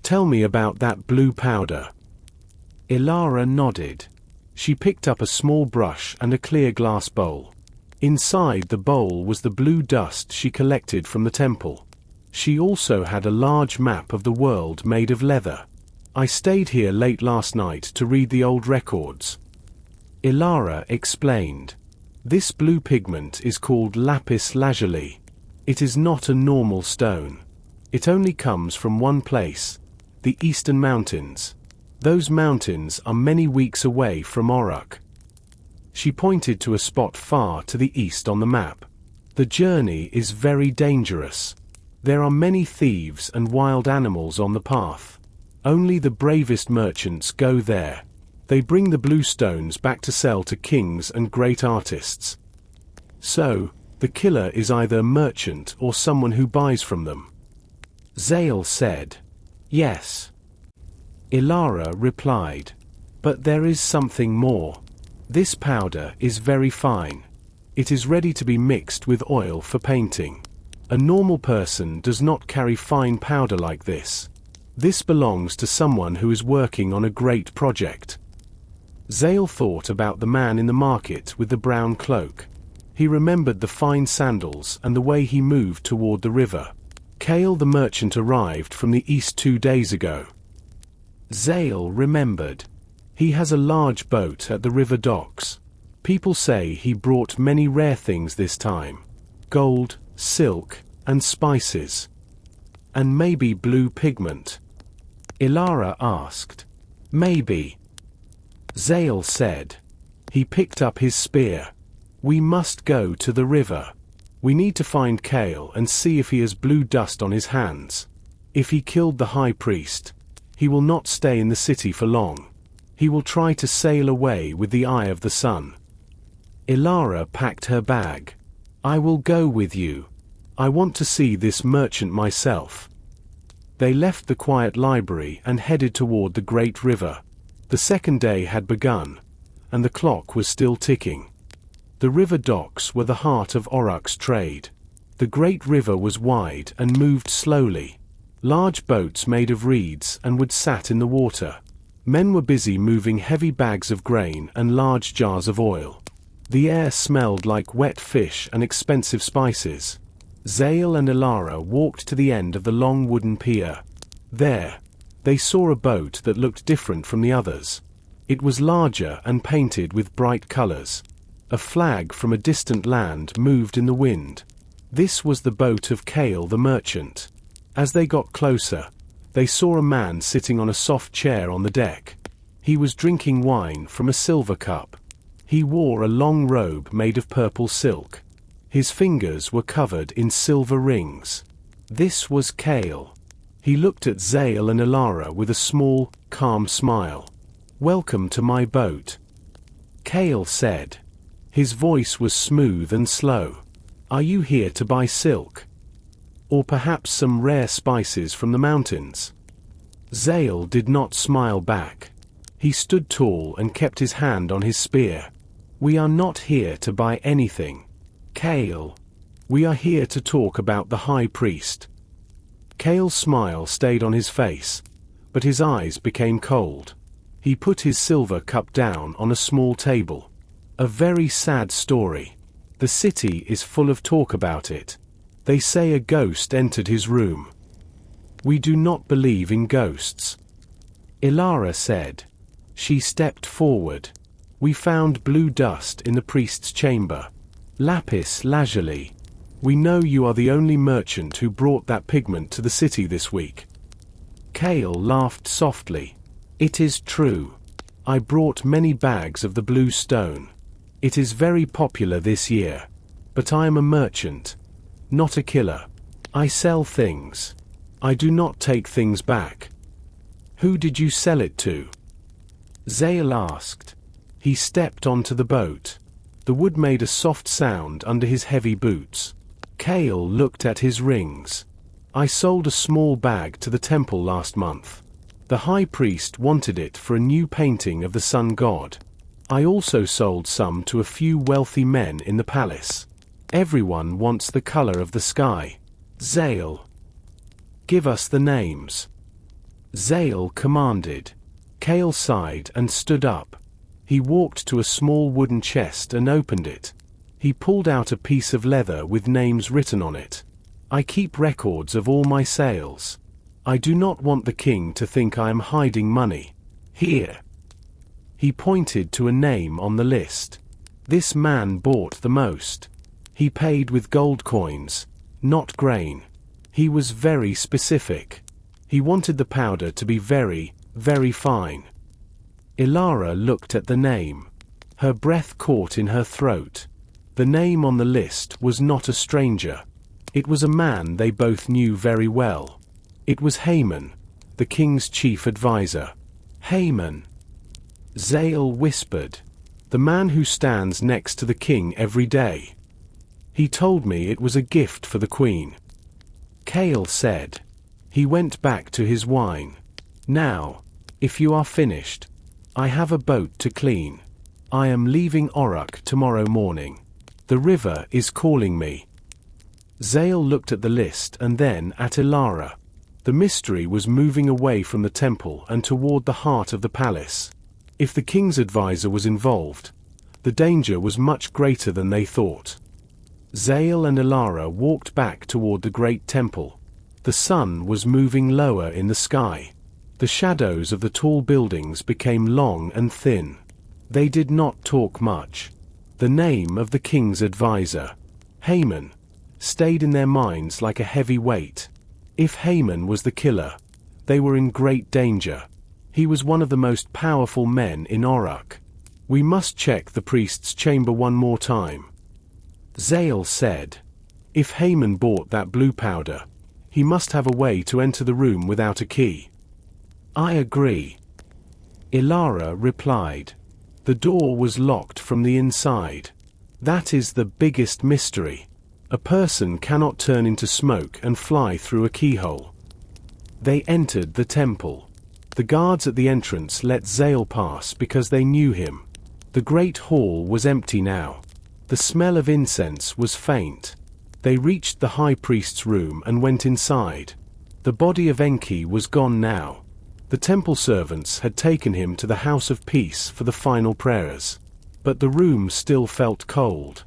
Tell me about that blue powder." Elara nodded. She picked up a small brush and a clear glass bowl. Inside the bowl was the blue dust she collected from the temple. She also had a large map of the world made of leather. "I stayed here late last night to read the old records," Elara explained. "This blue pigment is called lapis lazuli. It is not a normal stone. It only comes from one place, the Eastern Mountains. Those mountains are many weeks away from Oruk." She pointed to a spot far to the east on the map. "The journey is very dangerous. There are many thieves and wild animals on the path. Only the bravest merchants go there. They bring the blue stones back to sell to kings and great artists. So, the killer is either a merchant or someone who buys from them." Zale said, "Yes." Elara replied. But there is something more. This powder is very fine. It is ready to be mixed with oil for painting. A normal person does not carry fine powder like this. This belongs to someone who is working on a great project. Zale thought about the man in the market with the brown cloak. He remembered the fine sandals and the way he moved toward the river. Kale the merchant arrived from the east 2 days ago. Zale remembered. He has a large boat at the river docks. People say he brought many rare things this time. Gold, silk, and spices. And maybe blue pigment. Elara asked. Maybe. Zale said. He picked up his spear. We must go to the river. We need to find Kale and see if he has blue dust on his hands. If he killed the high priest, he will not stay in the city for long. He will try to sail away with the eye of the sun. Elara packed her bag. I will go with you. I want to see this merchant myself. They left the quiet library and headed toward the great river. The second day had begun, and the clock was still ticking. The river docks were the heart of Oruk's trade. The great river was wide and moved slowly. Large boats made of reeds and wood sat in the water. Men were busy moving heavy bags of grain and large jars of oil. The air smelled like wet fish and expensive spices. Zale and Elara walked to the end of the long wooden pier. There, they saw a boat that looked different from the others. It was larger and painted with bright colors. A flag from a distant land moved in the wind. This was the boat of Kale the merchant. As they got closer, they saw a man sitting on a soft chair on the deck. He was drinking wine from a silver cup. He wore a long robe made of purple silk. His fingers were covered in silver rings. This was Kale. He looked at Zale and Elara with a small, calm smile. Welcome to my boat, Kale said. His voice was smooth and slow. Are you here to buy silk? Or perhaps some rare spices from the mountains? Zale did not smile back. He stood tall and kept his hand on his spear. We are not here to buy anything, Kale. We are here to talk about the high priest. Kale's smile stayed on his face, but his eyes became cold. He put his silver cup down on a small table. A very sad story. The city is full of talk about it. They say a ghost entered his room. We do not believe in ghosts, Elara said. She stepped forward. We found blue dust in the priest's chamber. Lapis lazuli. We know you are the only merchant who brought that pigment to the city this week. Kale laughed softly. It is true. I brought many bags of the blue stone. It is very popular this year. But I am a merchant, not a killer. I sell things. I do not take things back. Who did you sell it to? Zale asked. He stepped onto the boat. The wood made a soft sound under his heavy boots. Kale looked at his rings. I sold a small bag to the temple last month. The high priest wanted it for a new painting of the sun god. I also sold some to a few wealthy men in the palace. Everyone wants the color of the sky. Zale. Give us the names. Zale commanded. Kale sighed and stood up. He walked to a small wooden chest and opened it. He pulled out a piece of leather with names written on it. I keep records of all my sales. I do not want the king to think I am hiding money. Here. He pointed to a name on the list. This man bought the most. He paid with gold coins, not grain. He was very specific. He wanted the powder to be very, very fine. Elara looked at the name. Her breath caught in her throat. The name on the list was not a stranger. It was a man they both knew very well. It was Haman, the king's chief advisor. Haman. Zale whispered. The man who stands next to the king every day. He told me it was a gift for the queen. Kale said. He went back to his wine. Now, If you are finished, I have a boat to clean. I am leaving Oruk tomorrow morning. The river is calling me. Zale looked at the list and then at Elara. The mystery was moving away from the temple and toward the heart of the palace. If the king's advisor was involved, the danger was much greater than they thought. Zale and Elara walked back toward the great temple. The sun was moving lower in the sky. The shadows of the tall buildings became long and thin. They did not talk much. The name of the king's advisor, Haman, stayed in their minds like a heavy weight. If Haman was the killer, they were in great danger. He was one of the most powerful men in Oruk. We must check the priest's chamber one more time. Zale said. If Haman bought that blue powder, he must have a way to enter the room without a key. I agree. Elara replied. The door was locked from the inside. That is the biggest mystery. A person cannot turn into smoke and fly through a keyhole. They entered the temple. The guards at the entrance let Zale pass because they knew him. The great hall was empty now. The smell of incense was faint. They reached the high priest's room and went inside. The body of Enki was gone now. The temple servants had taken him to the house of peace for the final prayers. But the room still felt cold.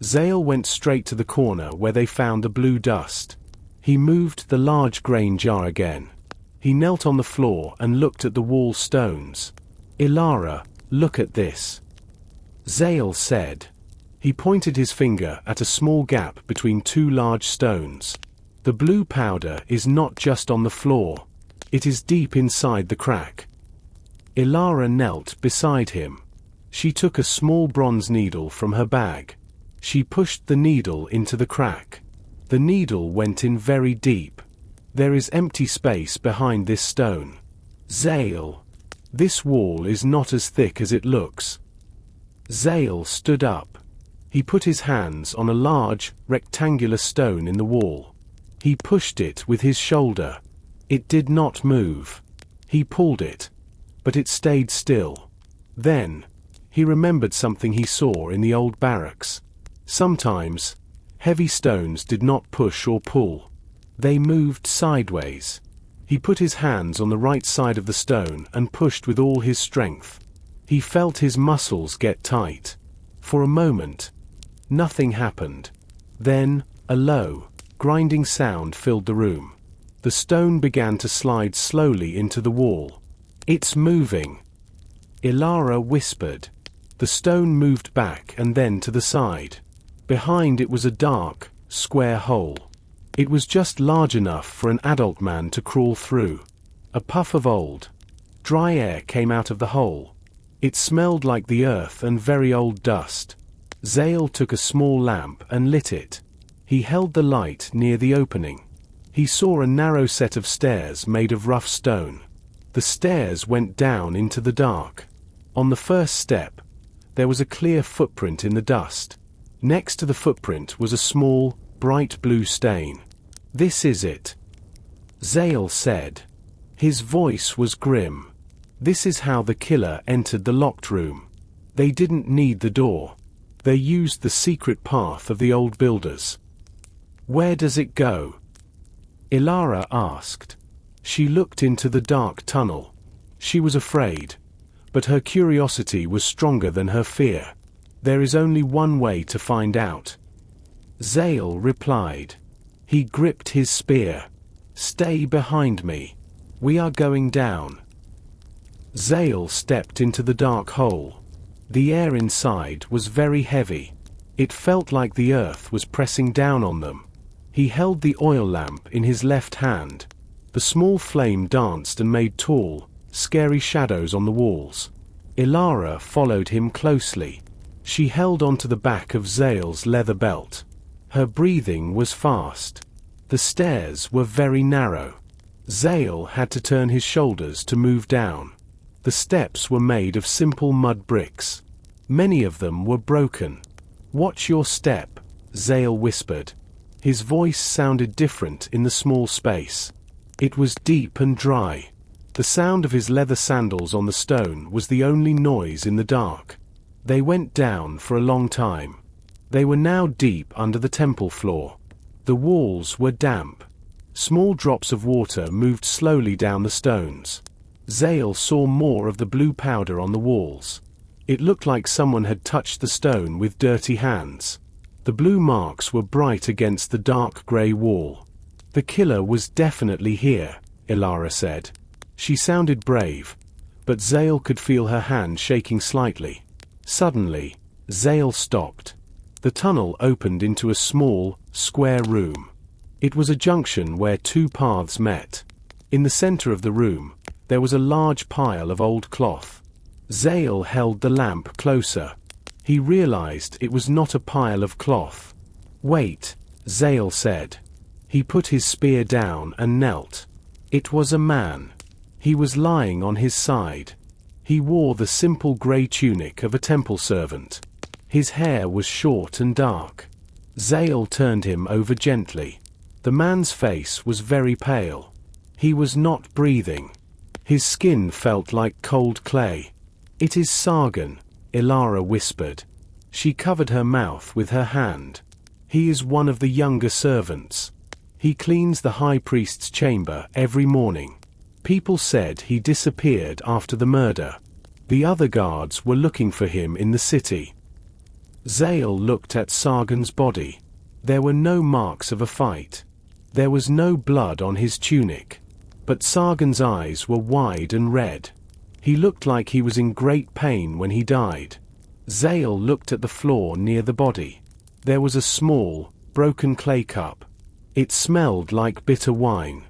Zale went straight to the corner where they found the blue dust. He moved the large grain jar again. He knelt on the floor and looked at the wall stones. Elara, look at this. Zale said. He pointed his finger at a small gap between two large stones. The blue powder is not just on the floor. It is deep inside the crack. Elara knelt beside him. She took a small bronze needle from her bag. She pushed the needle into the crack. The needle went in very deep. There is empty space behind this stone. Zale. This wall is not as thick as it looks. Zale stood up. He put his hands on a large, rectangular stone in the wall. He pushed it with his shoulder. It did not move. He pulled it, but it stayed still. Then, he remembered something he saw in the old barracks. Sometimes, heavy stones did not push or pull. They moved sideways. He put his hands on the right side of the stone and pushed with all his strength. He felt his muscles get tight. For a moment, nothing happened. Then, a low, grinding sound filled the room. The stone began to slide slowly into the wall. It's moving. Elara whispered. The stone moved back and then to the side. Behind it was a dark, square hole. It was just large enough for an adult man to crawl through. A puff of old, dry air came out of the hole. It smelled like the earth and very old dust. Zale took a small lamp and lit it. He held the light near the opening. He saw a narrow set of stairs made of rough stone. The stairs went down into the dark. On the first step, there was a clear footprint in the dust. Next to the footprint was a small, bright blue stain. This is it, Zale said. His voice was grim. This is how the killer entered the locked room. They didn't need the door. They used the secret path of the old builders. Where does it go? Elara asked. She looked into the dark tunnel. She was afraid, but her curiosity was stronger than her fear. There is only one way to find out. Zale replied. He gripped his spear. Stay behind me. We are going down. Zale stepped into the dark hole. The air inside was very heavy. It felt like the earth was pressing down on them. He held the oil lamp in his left hand. The small flame danced and made tall, scary shadows on the walls. Elara followed him closely. She held onto the back of Zale's leather belt. Her breathing was fast. The stairs were very narrow. Zale had to turn his shoulders to move down. The steps were made of simple mud bricks. Many of them were broken. Watch your step, Zale whispered. His voice sounded different in the small space. It was deep and dry. The sound of his leather sandals on the stone was the only noise in the dark. They went down for a long time. They were now deep under the temple floor. The walls were damp. Small drops of water moved slowly down the stones. Zale saw more of the blue powder on the walls. It looked like someone had touched the stone with dirty hands. The blue marks were bright against the dark grey wall. The killer was definitely here, Elara said. She sounded brave, but Zale could feel her hand shaking slightly. Suddenly, Zale stopped. The tunnel opened into a small, square room. It was a junction where two paths met. In the center of the room, there was a large pile of old cloth. Zale held the lamp closer. He realized it was not a pile of cloth. "Wait," Zale said. He put his spear down and knelt. It was a man. He was lying on his side. He wore the simple grey tunic of a temple servant. His hair was short and dark. Zale turned him over gently. The man's face was very pale. He was not breathing. His skin felt like cold clay. "It is Sargon," Elara whispered. She covered her mouth with her hand. "He is one of the younger servants. He cleans the high priest's chamber every morning. People said he disappeared after the murder. The other guards were looking for him in the city." Zale looked at Sargon's body. There were no marks of a fight. There was no blood on his tunic. But Sargon's eyes were wide and red. He looked like he was in great pain when he died. Zale looked at the floor near the body. There was a small, broken clay cup. It smelled like bitter wine.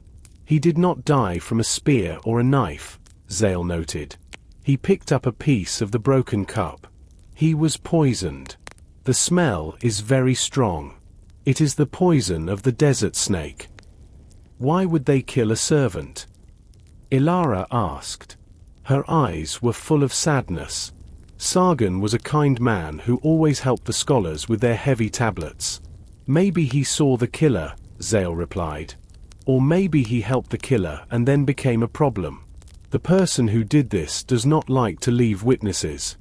He did not die from a spear or a knife, Zale noted. He picked up a piece of the broken cup. He was poisoned. The smell is very strong. It is the poison of the desert snake. Why would they kill a servant? Elara asked. Her eyes were full of sadness. Sargon was a kind man who always helped the scholars with their heavy tablets. Maybe he saw the killer, Zale replied. Or maybe he helped the killer and then became a problem. The person who did this does not like to leave witnesses.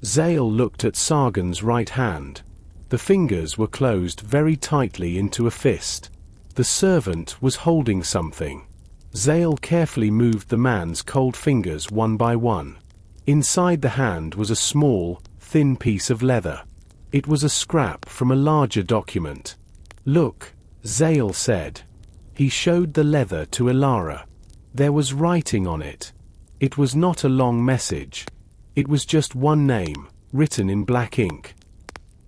Zale looked at Sargon's right hand. The fingers were closed very tightly into a fist. The servant was holding something. Zale carefully moved the man's cold fingers one by one. Inside the hand was a small, thin piece of leather. It was a scrap from a larger document. "Look," Zale said. He showed the leather to Elara. There was writing on it. It was not a long message. It was just one name, written in black ink.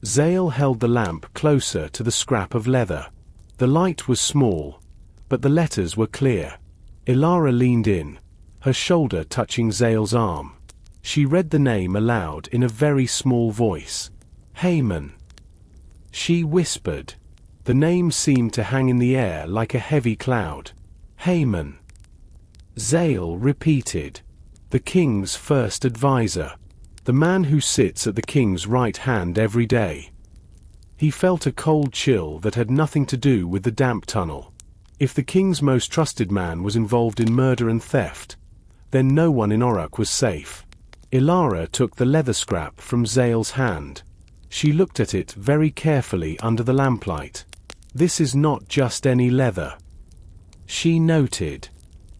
Zale held the lamp closer to the scrap of leather. The light was small, but the letters were clear. Elara leaned in, her shoulder touching Zale's arm. She read the name aloud in a very small voice. Haman. She whispered. The name seemed to hang in the air like a heavy cloud. Haman. Zale repeated. The king's first advisor. The man who sits at the king's right hand every day. He felt a cold chill that had nothing to do with the damp tunnel. If the king's most trusted man was involved in murder and theft, then no one in Uruk was safe. Elara took the leather scrap from Zale's hand. She looked at it very carefully under the lamplight. This is not just any leather. She noted.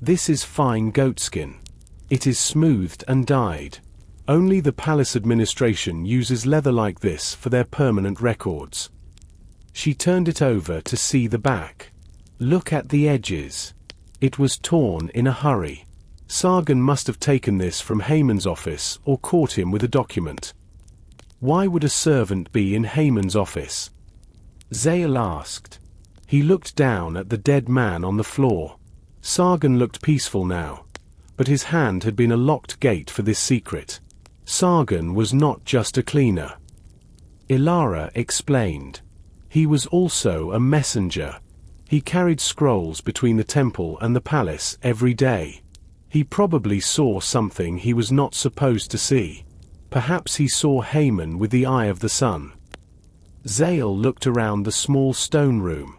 This is fine goatskin. It is smoothed and dyed. Only the palace administration uses leather like this for their permanent records. She turned it over to see the back. Look at the edges. It was torn in a hurry. Sargon must have taken this from Haman's office or caught him with a document. Why would a servant be in Haman's office? Zale asked. He looked down at the dead man on the floor. Sargon looked peaceful now, but his hand had been a locked gate for this secret. Sargon was not just a cleaner. Elara explained. He was also a messenger. He carried scrolls between the temple and the palace every day. He probably saw something he was not supposed to see. Perhaps he saw Haman with the eye of the sun. Zale looked around the small stone room.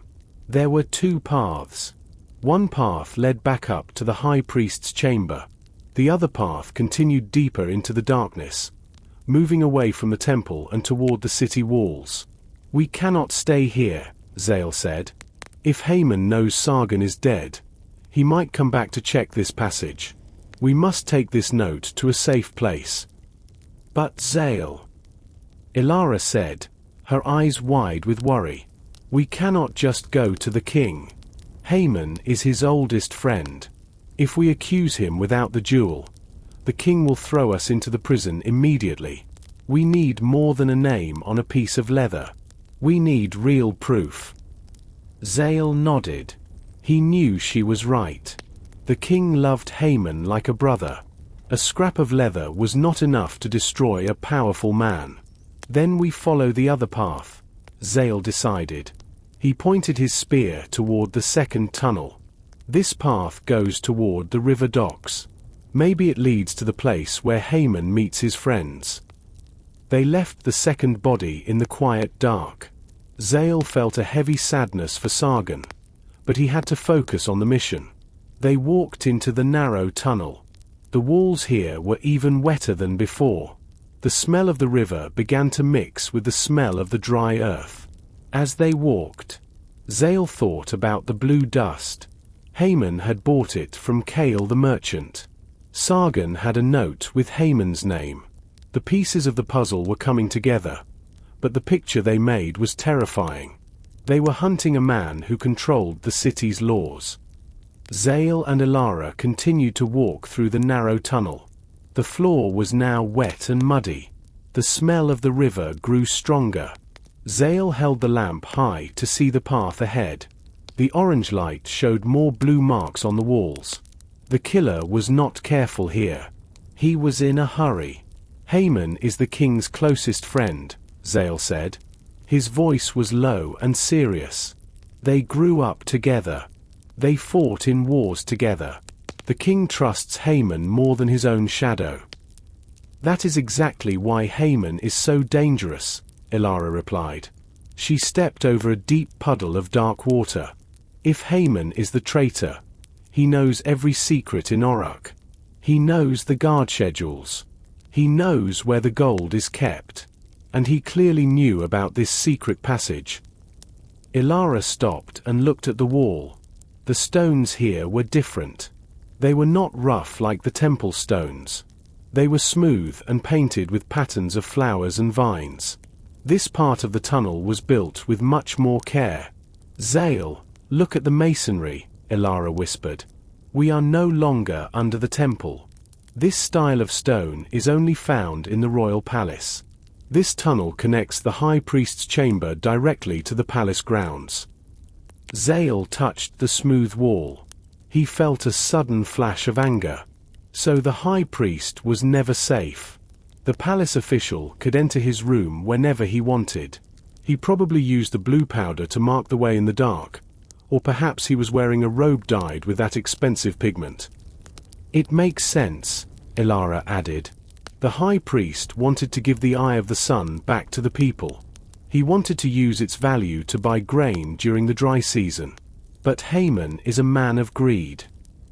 There were two paths. One path led back up to the high priest's chamber. The other path continued deeper into the darkness, moving away from the temple and toward the city walls. "We cannot stay here," Zale said. "If Haman knows Sargon is dead, he might come back to check this passage. We must take this note to a safe place." "But Zale," Elara said, her eyes wide with worry, "we cannot just go to the king. Haman is his oldest friend. If we accuse him without the jewel, the king will throw us into the prison immediately. We need more than a name on a piece of leather. We need real proof." Zale nodded. He knew she was right. The king loved Haman like a brother. A scrap of leather was not enough to destroy a powerful man. "Then we follow the other path," Zale decided. He pointed his spear toward the second tunnel. "This path goes toward the river docks. Maybe it leads to the place where Haman meets his friends." They left the second body in the quiet dark. Zale felt a heavy sadness for Sargon, but he had to focus on the mission. They walked into the narrow tunnel. The walls here were even wetter than before. The smell of the river began to mix with the smell of the dry earth. As they walked, Zale thought about the blue dust. Haman had bought it from Kale the merchant. Sargon had a note with Haman's name. The pieces of the puzzle were coming together, but the picture they made was terrifying. They were hunting a man who controlled the city's laws. Zale and Elara continued to walk through the narrow tunnel. The floor was now wet and muddy. The smell of the river grew stronger. Zale held the lamp high to see the path ahead. The orange light showed more blue marks on the walls. The killer was not careful here. He was in a hurry. "Haman is the king's closest friend," Zale said. His voice was low and serious. "They grew up together. They fought in wars together. The king trusts Haman more than his own shadow." "That is exactly why Haman is so dangerous," Elara replied. She stepped over a deep puddle of dark water. "If Haman is the traitor, he knows every secret in Oruk. He knows the guard schedules. He knows where the gold is kept. And he clearly knew about this secret passage." Elara stopped and looked at the wall. The stones here were different. They were not rough like the temple stones. They were smooth and painted with patterns of flowers and vines. This part of the tunnel was built with much more care. "Zale, look at the masonry," Elara whispered. "We are no longer under the temple. This style of stone is only found in the royal palace. This tunnel connects the high priest's chamber directly to the palace grounds." Zale touched the smooth wall. He felt a sudden flash of anger. So the high priest was never safe. The palace official could enter his room whenever he wanted. He probably used the blue powder to mark the way in the dark, or perhaps he was wearing a robe dyed with that expensive pigment. "It makes sense," Elara added. The high priest wanted to give the eye of the sun back to the people. He wanted to use its value to buy grain during the dry season. But Haman is a man of greed.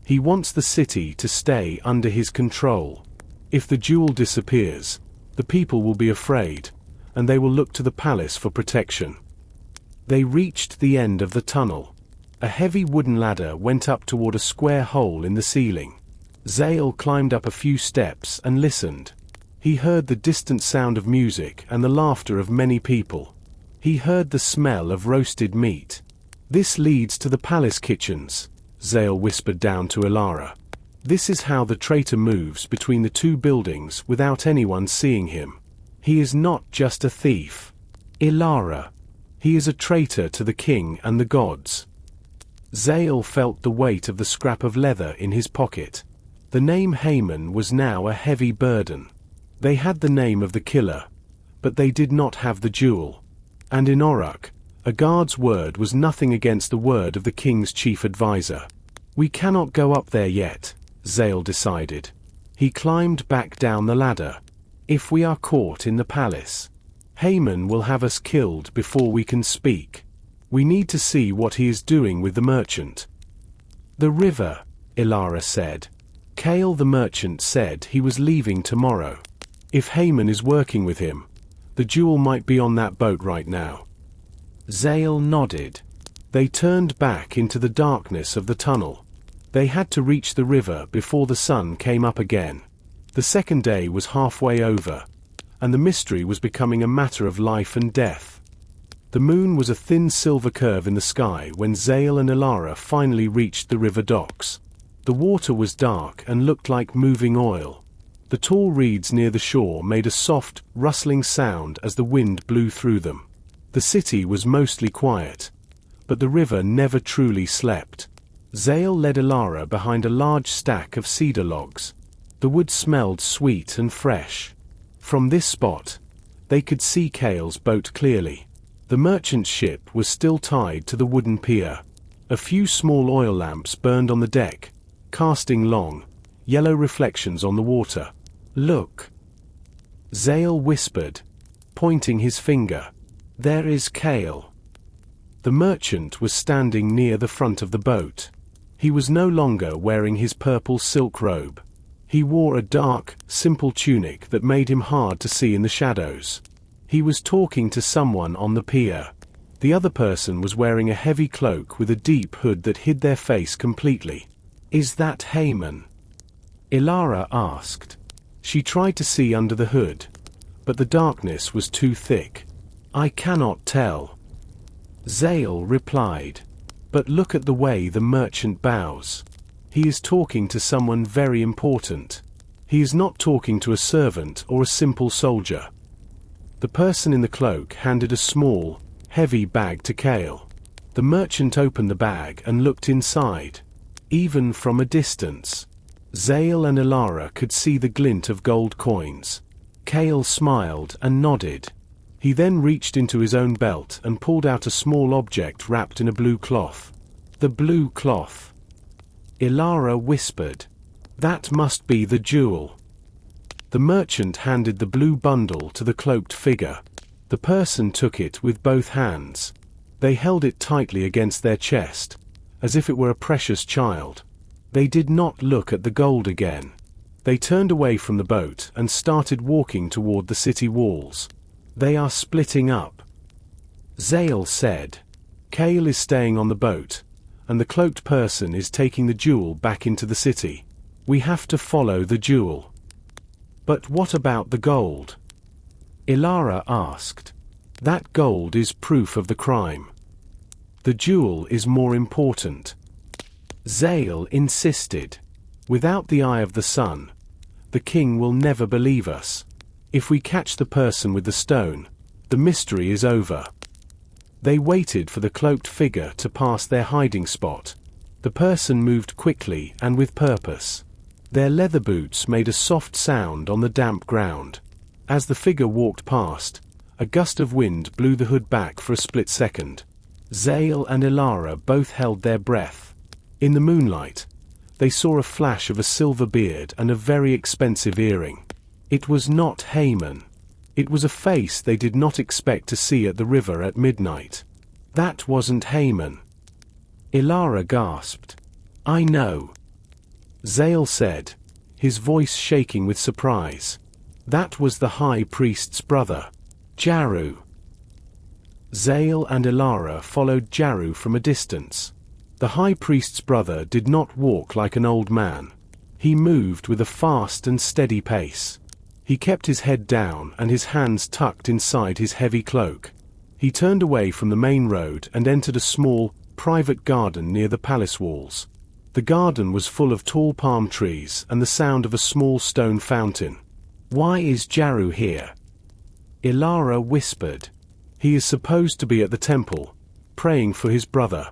He wants the city to stay under his control. If the jewel disappears, the people will be afraid, and they will look to the palace for protection. They reached the end of the tunnel. A heavy wooden ladder went up toward a square hole in the ceiling. Zale climbed up a few steps and listened. He heard the distant sound of music and the laughter of many people. He heard the smell of roasted meat. "This leads to the palace kitchens," Zale whispered down to Elara. "This is how the traitor moves between the two buildings without anyone seeing him. He is not just a thief, Elara. He is a traitor to the king and the gods." Zale felt the weight of the scrap of leather in his pocket. The name Haman was now a heavy burden. They had the name of the killer, but they did not have the jewel. And in Oruk, a guard's word was nothing against the word of the king's chief advisor. "We cannot go up there yet," Zale decided. He climbed back down the ladder. "If we are caught in the palace, Haman will have us killed before we can speak. We need to see what he is doing with the merchant." The river, Elara said. Kale the merchant said he was leaving tomorrow. If Haman is working with him, the jewel might be on that boat right now. Zale nodded. They turned back into the darkness of the tunnel. They had to reach the river before the sun came up again. The second day was halfway over, and the mystery was becoming a matter of life and death. The moon was a thin silver curve in the sky when Zale and Elara finally reached the river docks. The water was dark and looked like moving oil. The tall reeds near the shore made a soft, rustling sound as the wind blew through them. The city was mostly quiet, but the river never truly slept. Zale led Elara behind a large stack of cedar logs. The wood smelled sweet and fresh. From this spot, they could see Kale's boat clearly. The merchant ship was still tied to the wooden pier. A few small oil lamps burned on the deck, casting long, yellow reflections on the water. "Look," Zale whispered, pointing his finger. "There is Kale." The merchant was standing near the front of the boat. He was no longer wearing his purple silk robe. He wore a dark, simple tunic that made him hard to see in the shadows. He was talking to someone on the pier. The other person was wearing a heavy cloak with a deep hood that hid their face completely. "Is that Haman?" Elara asked. She tried to see under the hood, but the darkness was too thick. "I cannot tell," Zale replied. "But look at the way the merchant bows. He is talking to someone very important. He is not talking to a servant or a simple soldier." The person in the cloak handed a small, heavy bag to Kale. The merchant opened the bag and looked inside. Even from a distance, Zale and Elara could see the glint of gold coins. Kale smiled and nodded. He then reached into his own belt and pulled out a small object wrapped in a blue cloth. "The blue cloth," Elara whispered. "That must be the jewel." The merchant handed the blue bundle to the cloaked figure. The person took it with both hands. They held it tightly against their chest, as if it were a precious child. They did not look at the gold again. They turned away from the boat and started walking toward the city walls. "They are splitting up," Zale said. "Kale is staying on the boat, and the cloaked person is taking the jewel back into the city. We have to follow the jewel." "But what about the gold?" Elara asked. "That gold is proof of the crime. The jewel is more important," Zale insisted. "Without the eye of the sun, the king will never believe us. If we catch the person with the stone, the mystery is over." They waited for the cloaked figure to pass their hiding spot. The person moved quickly and with purpose. Their leather boots made a soft sound on the damp ground. As the figure walked past, a gust of wind blew the hood back for a split second. Zale and Elara both held their breath. In the moonlight, they saw a flash of a silver beard and a very expensive earring. It was not Haman. It was a face they did not expect to see at the river at midnight. "That wasn't Haman," Elara gasped. "I know," Zale said, his voice shaking with surprise. "That was the high priest's brother, Jaru." Zale and Elara followed Jaru from a distance. The high priest's brother did not walk like an old man. He moved with a fast and steady pace. He kept his head down and his hands tucked inside his heavy cloak. He turned away from the main road and entered a small, private garden near the palace walls. The garden was full of tall palm trees and the sound of a small stone fountain. "Why is Jaru here?" Elara whispered. "He is supposed to be at the temple, praying for his brother."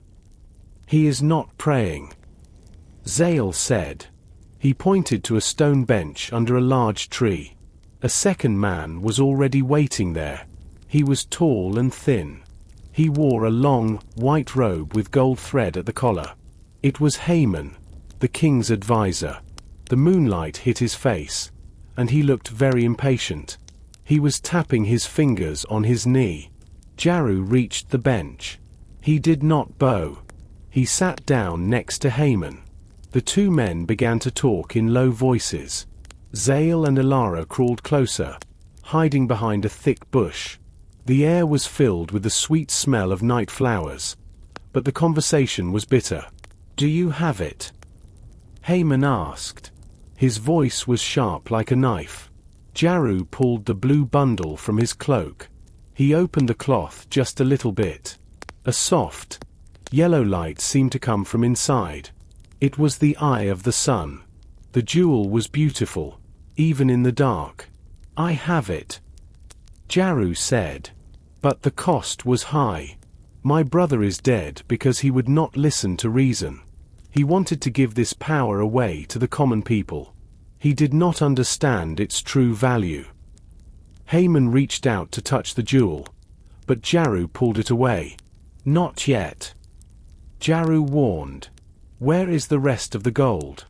"He is not praying," Zale said. He pointed to a stone bench under a large tree. A second man was already waiting there. He was tall and thin. He wore a long, white robe with gold thread at the collar. It was Haman, the king's advisor. The moonlight hit his face, and he looked very impatient. He was tapping his fingers on his knee. Jaru reached the bench. He did not bow. He sat down next to Haman. The two men began to talk in low voices. Zale and Elara crawled closer, hiding behind a thick bush. The air was filled with the sweet smell of night flowers, but the conversation was bitter. "Do you have it?" Haman asked. His voice was sharp like a knife. Jaru pulled the blue bundle from his cloak. He opened the cloth just a little bit. A soft, yellow light seemed to come from inside. It was the eye of the sun. The jewel was beautiful, even in the dark. "I have it," Jaru said. "But the cost was high. My brother is dead because he would not listen to reason. He wanted to give this power away to the common people. He did not understand its true value." Haman reached out to touch the jewel, but Jaru pulled it away. "Not yet," Jaru warned. "Where is the rest of the gold?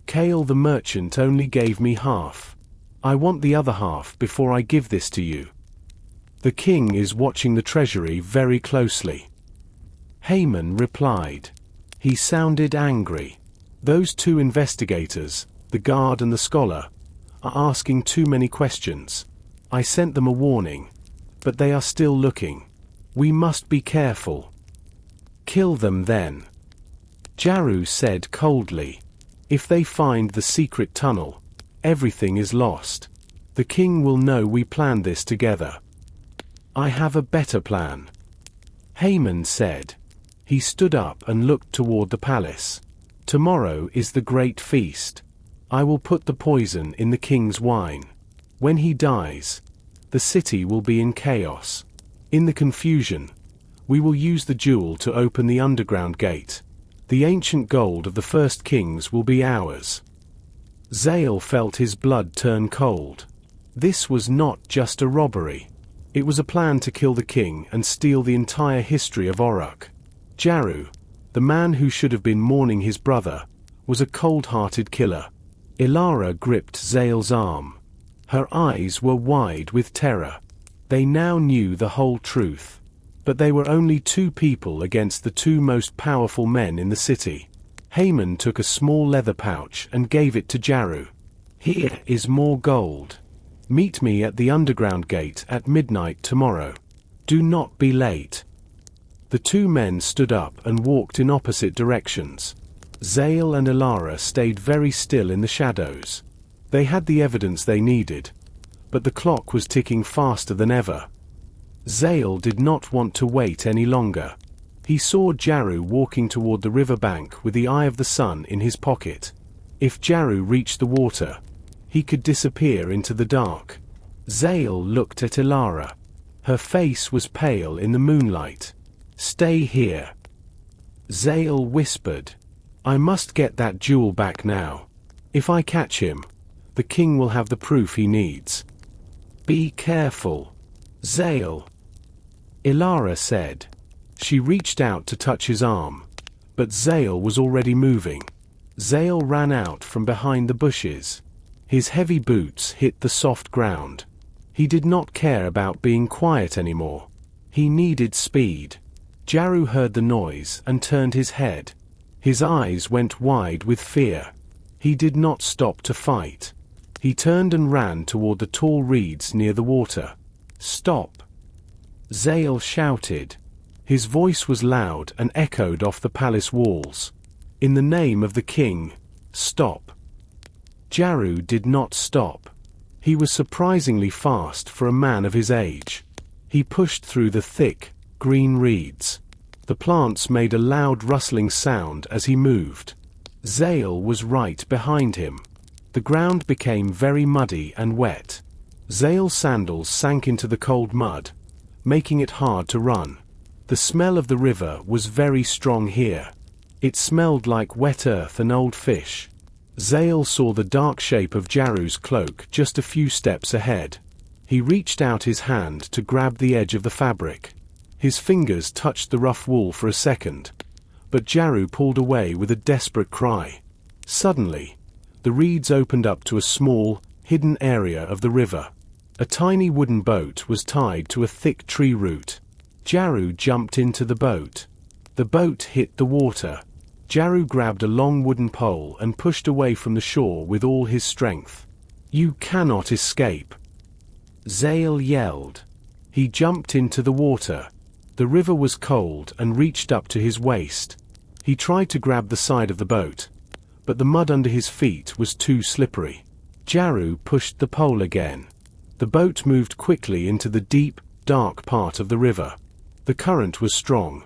Kale the merchant only gave me half. I want the other half before I give this to you. The king is watching the treasury very closely." Haman replied. He sounded angry. "Those two investigators, the guard and the scholar, are asking too many questions. I sent them a warning, but they are still looking. We must be careful." "Kill them then," Jaru said coldly. "If they find the secret tunnel, everything is lost. The king will know we planned this together." "I have a better plan," Haman said. He stood up and looked toward the palace. "Tomorrow is the great feast. I will put the poison in the king's wine. When he dies, the city will be in chaos. In the confusion, we will use the jewel to open the underground gate. The ancient gold of the first kings will be ours." Zale felt his blood turn cold. This was not just a robbery. It was a plan to kill the king and steal the entire history of Oruk. Jaru, the man who should have been mourning his brother, was a cold-hearted killer. Elara gripped Zale's arm. Her eyes were wide with terror. They now knew the whole truth. But they were only two people against the two most powerful men in the city. Haman took a small leather pouch and gave it to Jaru. "Here is more gold. Meet me at the underground gate at midnight tomorrow. Do not be late." The two men stood up and walked in opposite directions. Zale and Elara stayed very still in the shadows. They had the evidence they needed, but the clock was ticking faster than ever. Zale did not want to wait any longer. He saw Jaru walking toward the river bank with the eye of the sun in his pocket. If Jaru reached the water, he could disappear into the dark. Zale looked at Elara. Her face was pale in the moonlight. "Stay here," Zale whispered. "I must get that jewel back now. If I catch him, the king will have the proof he needs." "Be careful, Zale," Elara said. She reached out to touch his arm, but Zale was already moving. Zale ran out from behind the bushes. His heavy boots hit the soft ground. He did not care about being quiet anymore. He needed speed. Jaru heard the noise and turned his head. His eyes went wide with fear. He did not stop to fight. He turned and ran toward the tall reeds near the water. "Stop!" Zale shouted. His voice was loud and echoed off the palace walls. "In the name of the king, stop!" Jaru did not stop. He was surprisingly fast for a man of his age. He pushed through the thick, green reeds. The plants made a loud rustling sound as he moved. Zale was right behind him. The ground became very muddy and wet. Zale's sandals sank into the cold mud, making it hard to run. The smell of the river was very strong here. It smelled like wet earth and old fish. Zale saw the dark shape of Jaru's cloak just a few steps ahead. He reached out his hand to grab the edge of the fabric. His fingers touched the rough wool for a second, but Jaru pulled away with a desperate cry. Suddenly, the reeds opened up to a small, hidden area of the river. A tiny wooden boat was tied to a thick tree root. Jaru jumped into the boat. The boat hit the water. Jaru grabbed a long wooden pole and pushed away from the shore with all his strength. "You cannot escape!" Zale yelled. He jumped into the water. The river was cold and reached up to his waist. He tried to grab the side of the boat, but the mud under his feet was too slippery. Jaru pushed the pole again. The boat moved quickly into the deep, dark part of the river. The current was strong,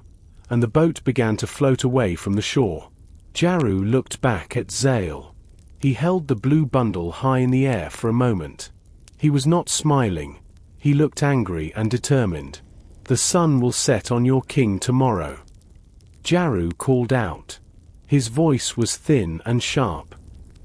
and the boat began to float away from the shore. Jaru looked back at Zale. He held the blue bundle high in the air for a moment. He was not smiling. He looked angry and determined. "The sun will set on your king tomorrow," Jaru called out. His voice was thin and sharp.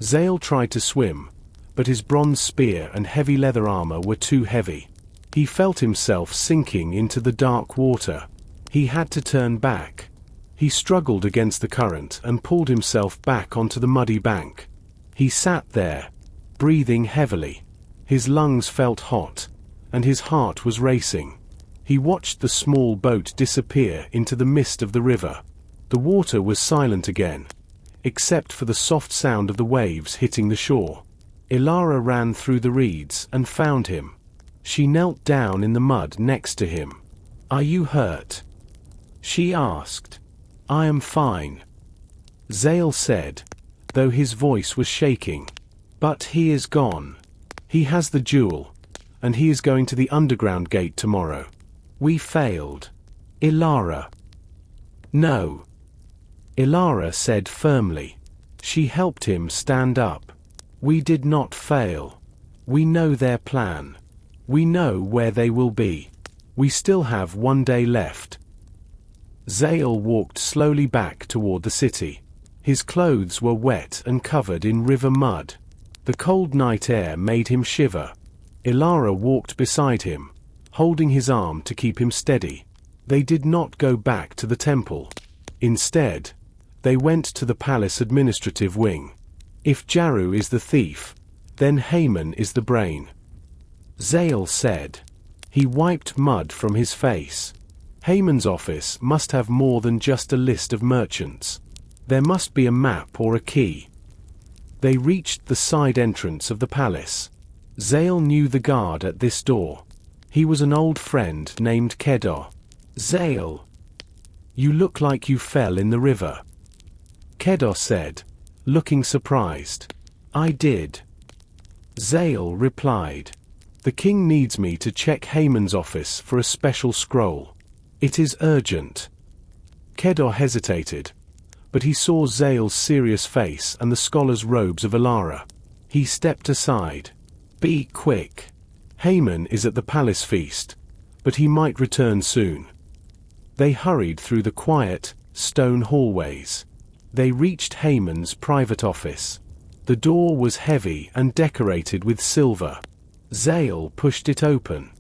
Zale tried to swim, but his bronze spear and heavy leather armor were too heavy. He felt himself sinking into the dark water. He had to turn back. He struggled against the current and pulled himself back onto the muddy bank. He sat there, breathing heavily. His lungs felt hot, and his heart was racing. He watched the small boat disappear into the mist of the river. The water was silent again, except for the soft sound of the waves hitting the shore. Elara ran through the reeds and found him. She knelt down in the mud next to him. "Are you hurt?" she asked. "I am fine," Zale said, though his voice was shaking. "But he is gone. He has the jewel, and he is going to the underground gate tomorrow. We failed." "Elara." "No," Elara said firmly. She helped him stand up. "We did not fail. We know their plan. We know where they will be. We still have one day left." Zale walked slowly back toward the city. His clothes were wet and covered in river mud. The cold night air made him shiver. Elara walked beside him, holding his arm to keep him steady. They did not go back to the temple. Instead, they went to the palace administrative wing. "If Jaru is the thief, then Haman is the brain," Zale said. He wiped mud from his face. Haman's office must have more than just a list of merchants. There must be a map or a key. They reached the side entrance of the palace. Zale knew the guard at this door. He was an old friend named Kedar. "Zale, you look like you fell in the river," Kedar said, looking surprised. "I did," Zale replied. "The king needs me to check Haman's office for a special scroll. It is urgent." Kedar hesitated, but he saw Zale's serious face and the scholar's robes of Elara. He stepped aside. "Be quick. Haman is at the palace feast, but he might return soon." They hurried through the quiet, stone hallways. They reached Haman's private office. The door was heavy and decorated with silver. Zale pushed it open.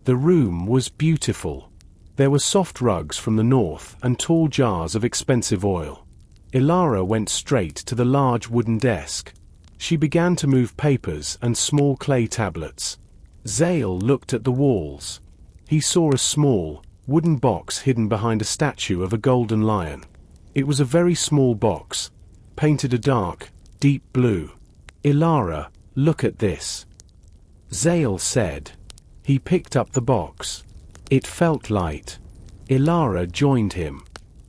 The room was beautiful. There were soft rugs from the north and tall jars of expensive oil. Elara went straight to the large wooden desk. She began to move papers and small clay tablets. Zale looked at the walls. He saw a small, wooden box hidden behind a statue of a golden lion. It was a very small box, painted a dark, deep blue. "Elara, look at this," Zale said. He picked up the box. It felt light. Elara joined him.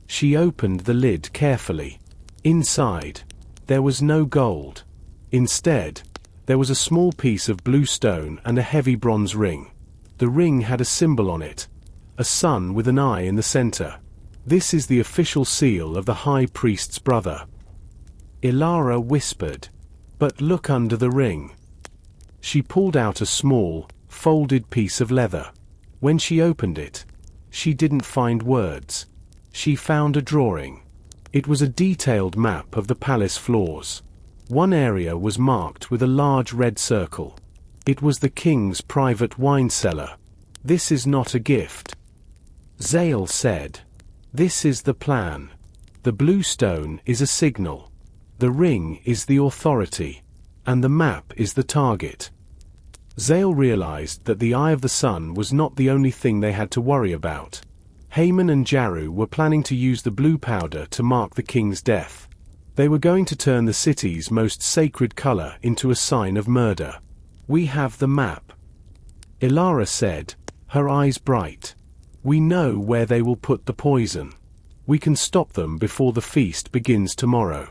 She opened the lid carefully. Inside, there was no gold. Instead, there was a small piece of blue stone and a heavy bronze ring. The ring had a symbol on it, a sun with an eye in the center. "This is the official seal of the high priest's brother," Elara whispered. "But look under the ring." She pulled out a small, folded piece of leather. When she opened it, she didn't find words. She found a drawing. It was a detailed map of the palace floors. One area was marked with a large red circle. It was the king's private wine cellar. "This is not a gift," Zale said. "This is the plan. The blue stone is a signal. The ring is the authority. And the map is the target." Zale realized that the Eye of the Sun was not the only thing they had to worry about. Haman and Jaru were planning to use the blue powder to mark the king's death. They were going to turn the city's most sacred color into a sign of murder. "We have the map," Elara said, her eyes bright. "We know where they will put the poison. We can stop them before the feast begins tomorrow."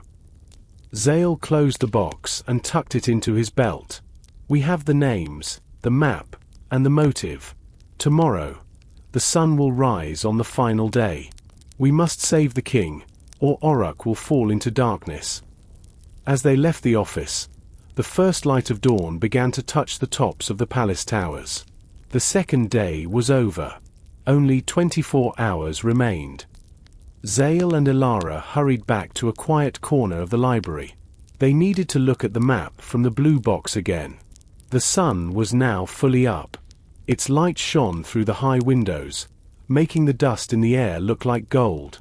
Zale closed the box and tucked it into his belt. "We have the names, the map, and the motive. Tomorrow, the sun will rise on the final day. We must save the king, or Oruk will fall into darkness." As they left the office, the first light of dawn began to touch the tops of the palace towers. The second day was over. Only 24 hours remained. Zale and Elara hurried back to a quiet corner of the library. They needed to look at the map from the blue box again. The sun was now fully up. Its light shone through the high windows, making the dust in the air look like gold.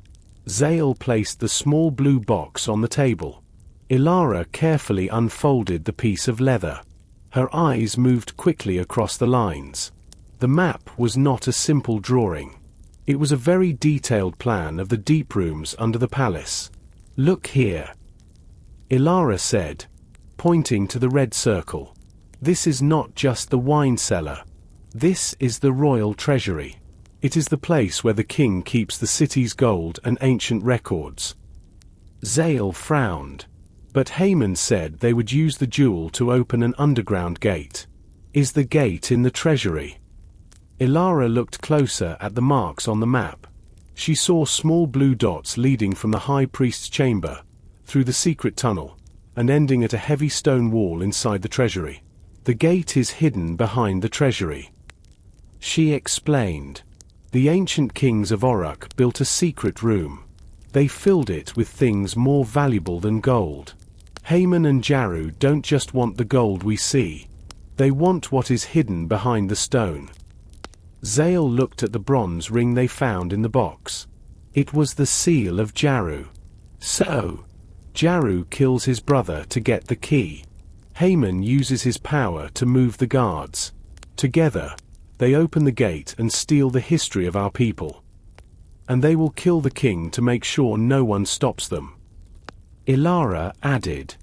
Zale placed the small blue box on the table. Elara carefully unfolded the piece of leather. Her eyes moved quickly across the lines. The map was not a simple drawing. It was a very detailed plan of the deep rooms under the palace. "Look here," Elara said, pointing to the red circle. "This is not just the wine cellar. This is the royal treasury. It is the place where the king keeps the city's gold and ancient records." Zale frowned, but Haman said they would use the jewel to open an underground gate. "Is the gate in the treasury?" Elara looked closer at the marks on the map. She saw small blue dots leading from the high priest's chamber, through the secret tunnel, and ending at a heavy stone wall inside the treasury. "The gate is hidden behind the treasury," she explained. "The ancient kings of Oruk built a secret room. They filled it with things more valuable than gold. Haman and Jaru don't just want the gold we see. They want what is hidden behind the stone." Zale looked at the bronze ring they found in the box. It was the seal of Jaru. So, Jaru kills his brother to get the key. Haman uses his power to move the guards. Together, they open the gate and steal the history of our people. And they will kill the king to make sure no one stops them. Elara added,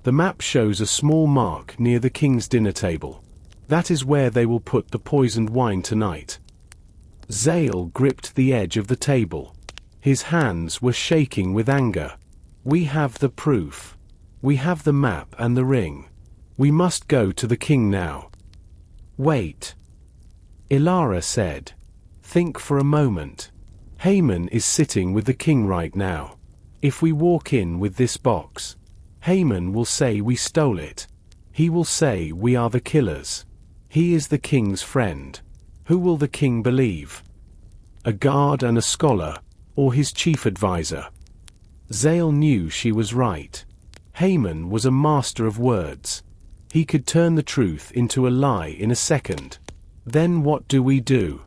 "The map shows a small mark near the king's dinner table. That is where they will put the poisoned wine tonight." Zale gripped the edge of the table. His hands were shaking with anger. "We have the proof. We have the map and the ring. We must go to the king now." "Wait," Elara said. "Think for a moment. Haman is sitting with the king right now. If we walk in with this box, Haman will say we stole it. He will say we are the killers. He is the king's friend. Who will the king believe? A guard and a scholar, or his chief advisor?" Zale knew she was right. Haman was a master of words. He could turn the truth into a lie in a second. "Then what do we do?"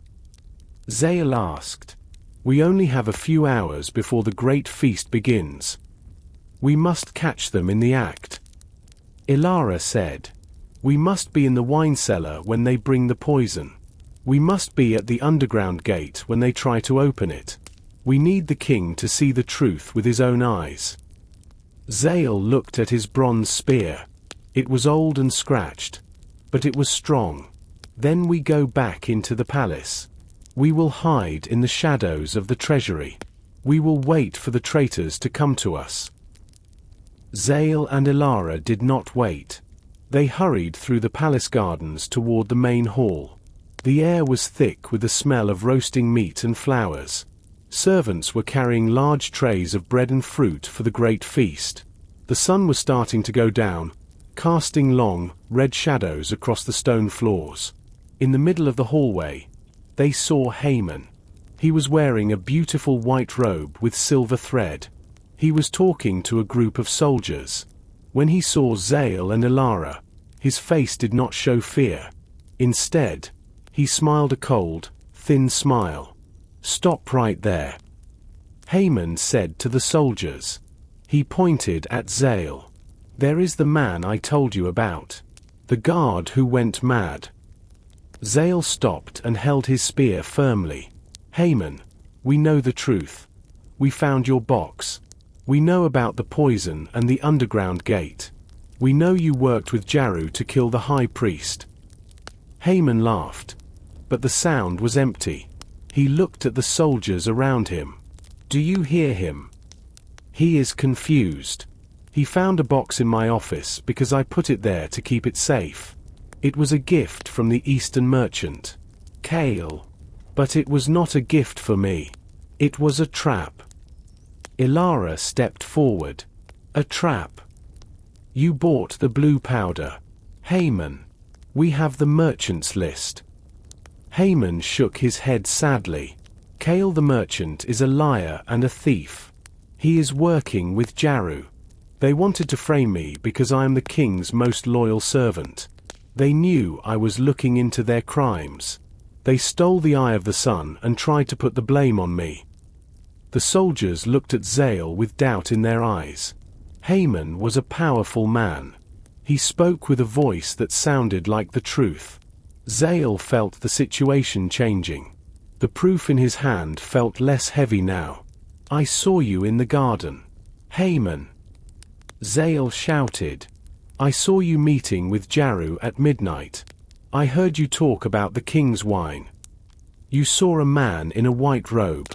Zale asked. "We only have a few hours before the great feast begins. We must catch them in the act." Elara said, "We must be in the wine cellar when they bring the poison. We must be at the underground gate when they try to open it. We need the king to see the truth with his own eyes." Zale looked at his bronze spear. It was old and scratched, but it was strong. "Then we go back into the palace. We will hide in the shadows of the treasury. We will wait for the traitors to come to us." Zale and Elara did not wait. They hurried through the palace gardens toward the main hall. The air was thick with the smell of roasting meat and flowers. Servants were carrying large trays of bread and fruit for the great feast. The sun was starting to go down, casting long, red shadows across the stone floors. In the middle of the hallway, they saw Haman. He was wearing a beautiful white robe with silver thread. He was talking to a group of soldiers. When he saw Zale and Elara, his face did not show fear. Instead, he smiled a cold, thin smile. "Stop right there," Haman said to the soldiers. He pointed at Zale. "There is the man I told you about. The guard who went mad." Zale stopped and held his spear firmly. "Haman, We know the truth. We found your box. We know about the poison and the underground gate. We know you worked with Jaru to kill the high priest." Haman laughed. But the sound was empty. He looked at the soldiers around him. "Do you hear him? He is confused. He found a box in my office because I put it there to keep it safe. It was a gift from the Eastern merchant, Kale. But it was not a gift for me. It was a trap." Elara stepped forward. "A trap? You bought the blue powder. Haman. We have the merchant's list." Haman shook his head sadly. "Kale the merchant is a liar and a thief. He is working with Jaru. They wanted to frame me because I am the king's most loyal servant. They knew I was looking into their crimes. They stole the eye of the sun and tried to put the blame on me." The soldiers looked at Zale with doubt in their eyes. Haman was a powerful man. He spoke with a voice that sounded like the truth. Zale felt the situation changing. The proof in his hand felt less heavy now. "I saw you in the garden, Haman," Zale shouted. "I saw you meeting with Jaru at midnight. I heard you talk about the king's wine. You saw a man in a white robe."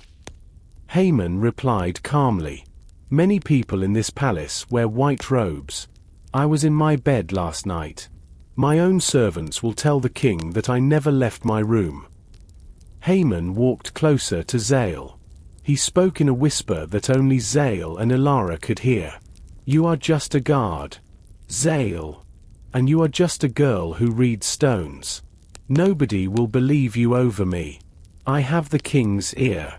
Haman replied calmly. "Many people in this palace wear white robes. I was in my bed last night. My own servants will tell the king that I never left my room." Haman walked closer to Zale. He spoke in a whisper that only Zale and Elara could hear. "You are just a guard, Zale. And you are just a girl who reads stones. Nobody will believe you over me. I have the king's ear.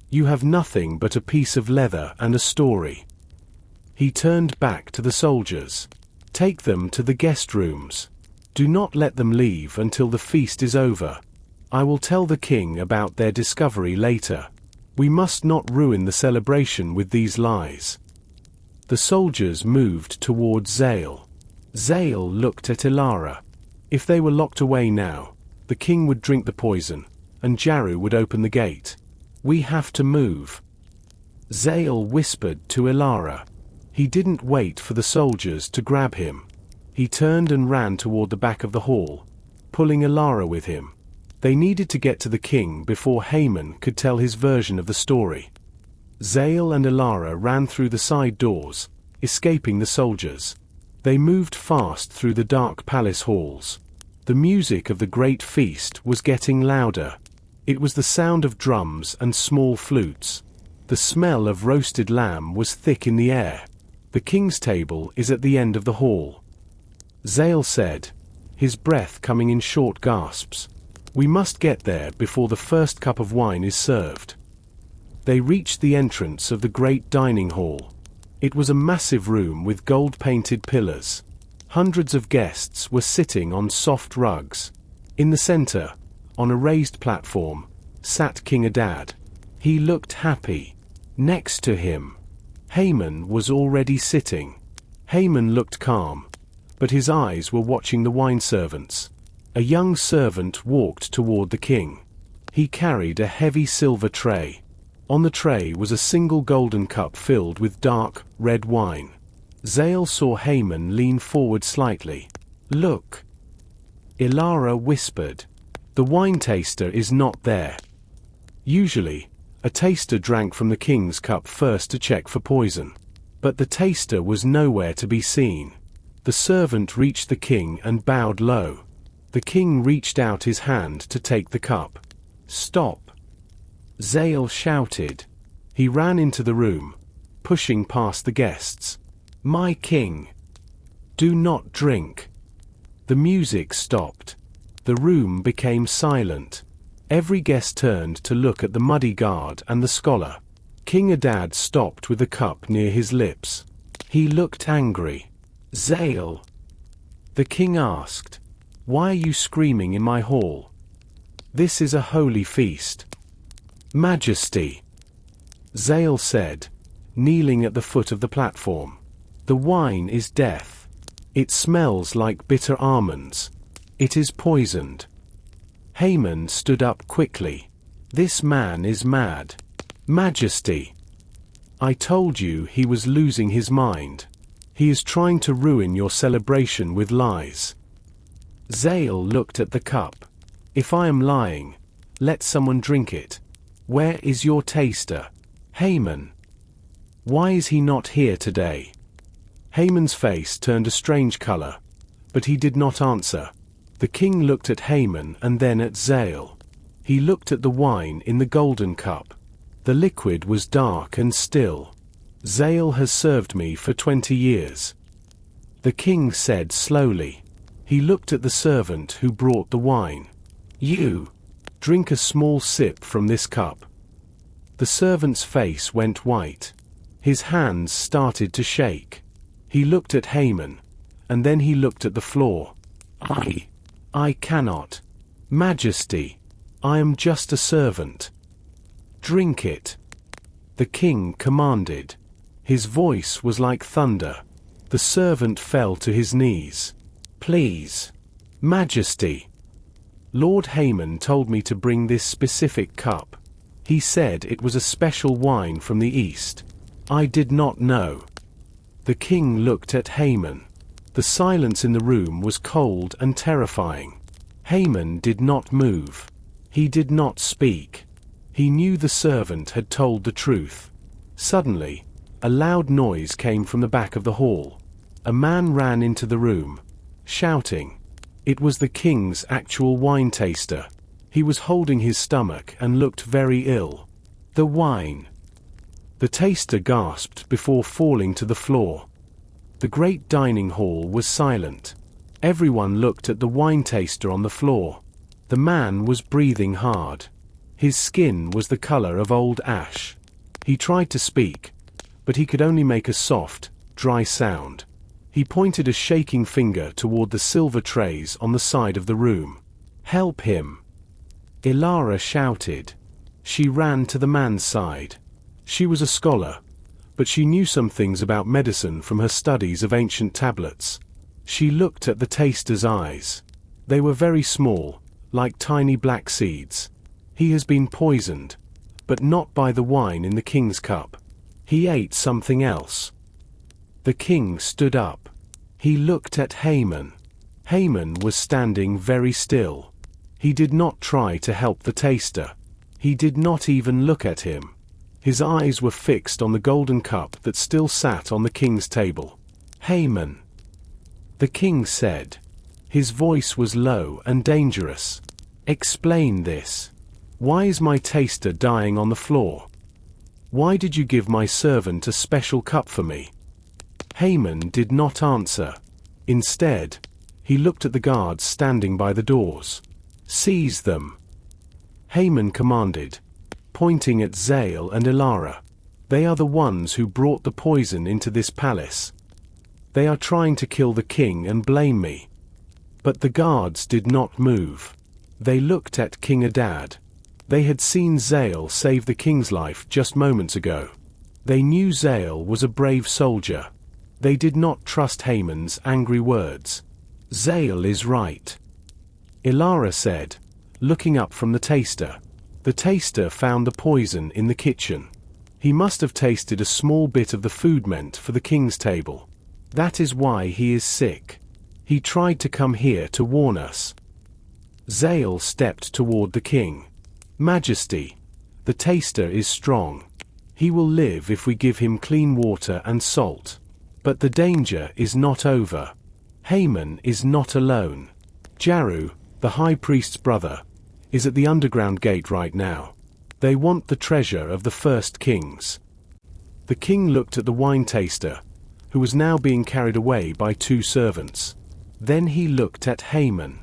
You have nothing but a piece of leather and a story." He turned back to the soldiers. "Take them to the guest rooms. Do not let them leave until the feast is over. I will tell the king about their discovery later. We must not ruin the celebration with these lies." The soldiers moved toward Zale. Zale looked at Elara. If they were locked away now, the king would drink the poison, and Jaru would open the gate. "We have to move," Zale whispered to Elara. He didn't wait for the soldiers to grab him. He turned and ran toward the back of the hall, pulling Elara with him. They needed to get to the king before Haman could tell his version of the story. Zale and Elara ran through the side doors, escaping the soldiers. They moved fast through the dark palace halls. The music of the great feast was getting louder. It was the sound of drums and small flutes. The smell of roasted lamb was thick in the air. "The king's table is at the end of the hall," Zale said, his breath coming in short gasps. "We must get there before the first cup of wine is served." They reached the entrance of the great dining hall. It was a massive room with gold-painted pillars. Hundreds of guests were sitting on soft rugs. In the center, on a raised platform, sat King Adad. He looked happy. Next to him, Haman was already sitting. Haman looked calm, but his eyes were watching the wine servants. A young servant walked toward the king. He carried a heavy silver tray. On the tray was a single golden cup filled with dark, red wine. Zale saw Haman lean forward slightly. "Look," Elara whispered. "The wine taster is not there." Usually, a taster drank from the king's cup first to check for poison. But the taster was nowhere to be seen. The servant reached the king and bowed low. The king reached out his hand to take the cup. "Stop!" Zale shouted. He ran into the room, pushing past the guests. "My king! Do not drink!" The music stopped. The room became silent. Every guest turned to look at the muddy guard and the scholar. King Adad stopped with the cup near his lips. He looked angry. "Zale," the king asked, "why are you screaming in my hall? This is a holy feast." "Majesty," Zale said, kneeling at the foot of the platform. "The wine is death. It smells like bitter almonds. It is poisoned." Haman stood up quickly. "This man is mad. Majesty, I told you he was losing his mind. He is trying to ruin your celebration with lies. Zale looked at the cup. If I am lying, let someone drink it. Where is your taster? Haman. Why is he not here today? Haman's face turned a strange color, but he did not answer. The king looked at Haman and then at Zale. He looked at the wine in the golden cup. The liquid was dark and still. Zale has served me for 20 years. The king said slowly. He looked at the servant who brought the wine. You, drink a small sip from this cup. The servant's face went white. His hands started to shake. He looked at Haman, and then he looked at the floor. I cannot. Majesty, I am just a servant. Drink it. The king commanded. His voice was like thunder. The servant fell to his knees. Please. Majesty. Lord Haman told me to bring this specific cup. He said it was a special wine from the east. I did not know. The king looked at Haman. The silence in the room was cold and terrifying. Haman did not move. He did not speak. He knew the servant had told the truth. Suddenly, a loud noise came from the back of the hall. A man ran into the room, shouting. It was the king's actual wine taster. He was holding his stomach and looked very ill. The wine. The taster gasped before falling to the floor. The great dining hall was silent. Everyone looked at the wine taster on the floor. The man was breathing hard. His skin was the color of old ash. He tried to speak, but he could only make a soft, dry sound. He pointed a shaking finger toward the silver trays on the side of the room. Help him! Elara shouted. She ran to the man's side. She was a scholar, but she knew some things about medicine from her studies of ancient tablets. She looked at the taster's eyes. They were very small, like tiny black seeds. He has been poisoned, but not by the wine in the king's cup. He ate something else. The king stood up. He looked at Haman. Haman was standing very still. He did not try to help the taster. He did not even look at him. His eyes were fixed on the golden cup that still sat on the king's table. Haman. The king said. His voice was low and dangerous. Explain this. Why is my taster dying on the floor? Why did you give my servant a special cup for me? Haman did not answer. Instead, he looked at the guards standing by the doors. Seize them. Haman commanded, pointing at Zale and Elara. They are the ones who brought the poison into this palace. They are trying to kill the king and blame me. But the guards did not move. They looked at King Adad. They had seen Zale save the king's life just moments ago. They knew Zale was a brave soldier. They did not trust Haman's angry words. Zale is right, Elara said, looking up from the taster. The taster found the poison in the kitchen. He must have tasted a small bit of the food meant for the king's table. That is why he is sick. He tried to come here to warn us. Zale stepped toward the king. Majesty, the taster is strong. He will live if we give him clean water and salt. But the danger is not over. Haman is not alone. Jaru, the high priest's brother, is at the underground gate right now. They want the treasure of the first kings. The king looked at the wine taster, who was now being carried away by two servants. Then he looked at Haman.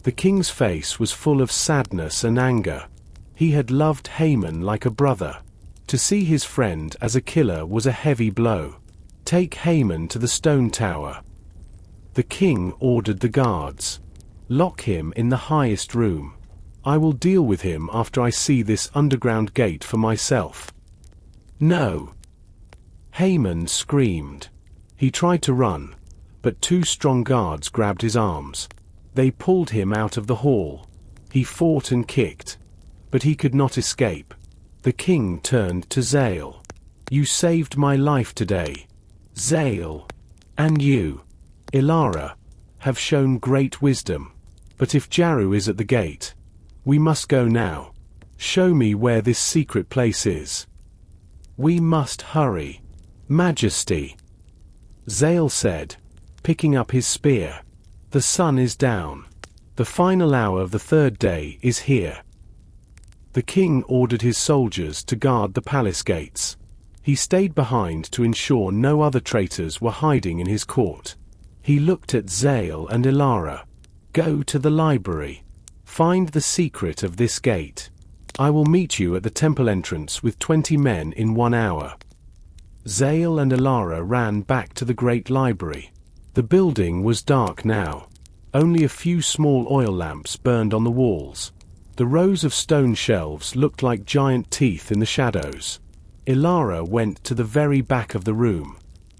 The king's face was full of sadness and anger. He had loved Haman like a brother. To see his friend as a killer was a heavy blow. Take Haman to the stone tower. The king ordered the guards. Lock him in the highest room. I will deal with him after I see this underground gate for myself. No! Haman screamed. He tried to run, but two strong guards grabbed his arms. They pulled him out of the hall. He fought and kicked, but he could not escape. The king turned to Zale. "You saved my life today, Zale. And you, Elara, have shown great wisdom. But if Jaru is at the gate, we must go now. Show me where this secret place is." "We must hurry, Majesty," Zale said, picking up his spear. "The sun is down. The final hour of the third day is here." The king ordered his soldiers to guard the palace gates. He stayed behind to ensure no other traitors were hiding in his court. He looked at Zale and Elara. "Go to the library. Find the secret of this gate. I will meet you at the temple entrance with 20 men in 1 hour." Zale and Elara ran back to the great library. The building was dark now. Only a few small oil lamps burned on the walls. The rows of stone shelves looked like giant teeth in the shadows. Elara went to the very back of the room.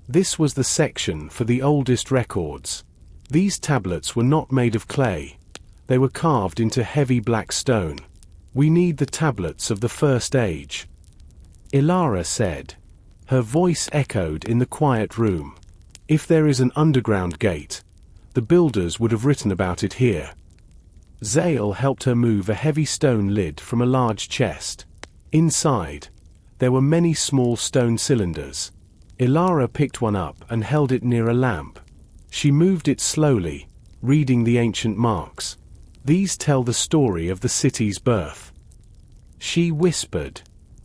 This was the section for the oldest records. These tablets were not made of clay. They were carved into heavy black stone. "We need the tablets of the First Age," Elara said. Her voice echoed in the quiet room. "If there is an underground gate, the builders would have written about it here." Zale helped her move a heavy stone lid from a large chest. Inside, there were many small stone cylinders. Elara picked one up and held it near a lamp. She moved it slowly, reading the ancient marks. "These tell the story of the city's birth," she whispered.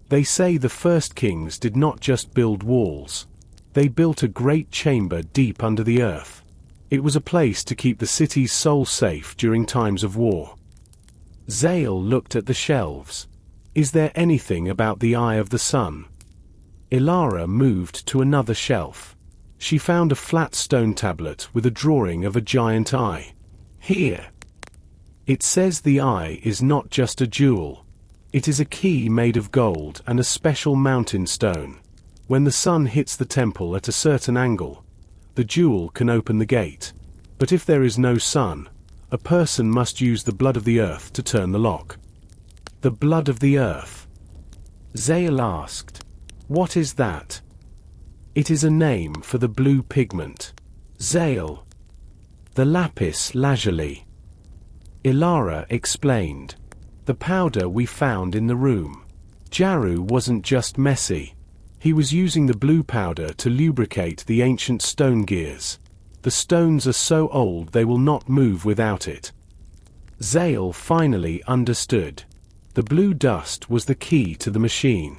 "They say the first kings did not just build walls. They built a great chamber deep under the earth. It was a place to keep the city's soul safe during times of war." Zale looked at the shelves. "Is there anything about the Eye of the Sun?" Elara moved to another shelf. She found a flat stone tablet with a drawing of a giant eye. "Here. It says the eye is not just a jewel. It is a key made of gold and a special mountain stone. When the sun hits the temple at a certain angle, the jewel can open the gate. But if there is no sun, a person must use the blood of the earth to turn the lock." "The blood of the earth?" Zale asked. "What is that?" "It is a name for the blue pigment, Zale. The lapis lazuli," Elara explained. "The powder we found in the room. Jaru wasn't just messy. He was using the blue powder to lubricate the ancient stone gears. The stones are so old they will not move without it." Zale finally understood. The blue dust was the key to the machine.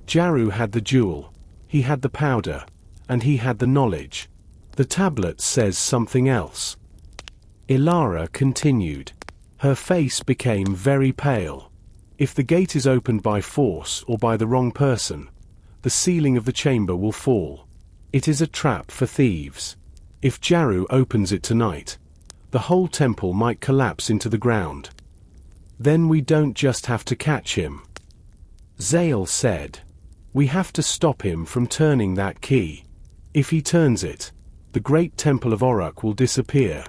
Jaru had the jewel, he had the powder, and he had the knowledge. "The tablet says something else," Elara continued. Her face became very pale. "If the gate is opened by force or by the wrong person, the ceiling of the chamber will fall. It is a trap for thieves. If Jaru opens it tonight, the whole temple might collapse into the ground. Then we don't just have to catch him," Zale said. "We have to stop him from turning that key. If he turns it, the great temple of Oruk will disappear,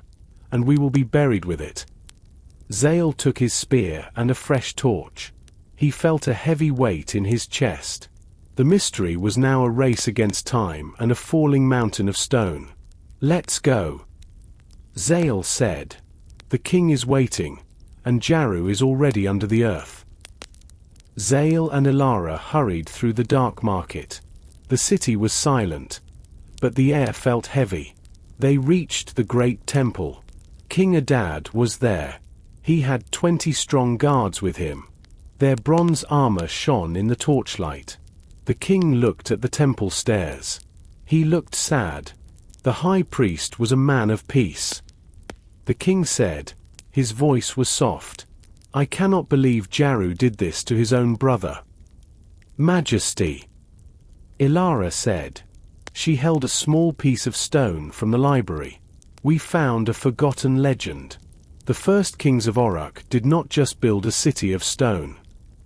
and we will be buried with it." Zale took his spear and a fresh torch. He felt a heavy weight in his chest. The mystery was now a race against time and a falling mountain of stone. "Let's go," Zale said. "The king is waiting, and Jaru is already under the earth." Zale and Elara hurried through the dark market. The city was silent, but the air felt heavy. They reached the great temple. King Adad was there. He had 20 strong guards with him. Their bronze armor shone in the torchlight. The king looked at the temple stairs. He looked sad. The high priest was a man of peace. The king said, his voice was soft, "I cannot believe Jaru did this to his own brother." "Majesty," Elara said. She held a small piece of stone from the library. "We found a forgotten legend. The first kings of Oruk did not just build a city of stone.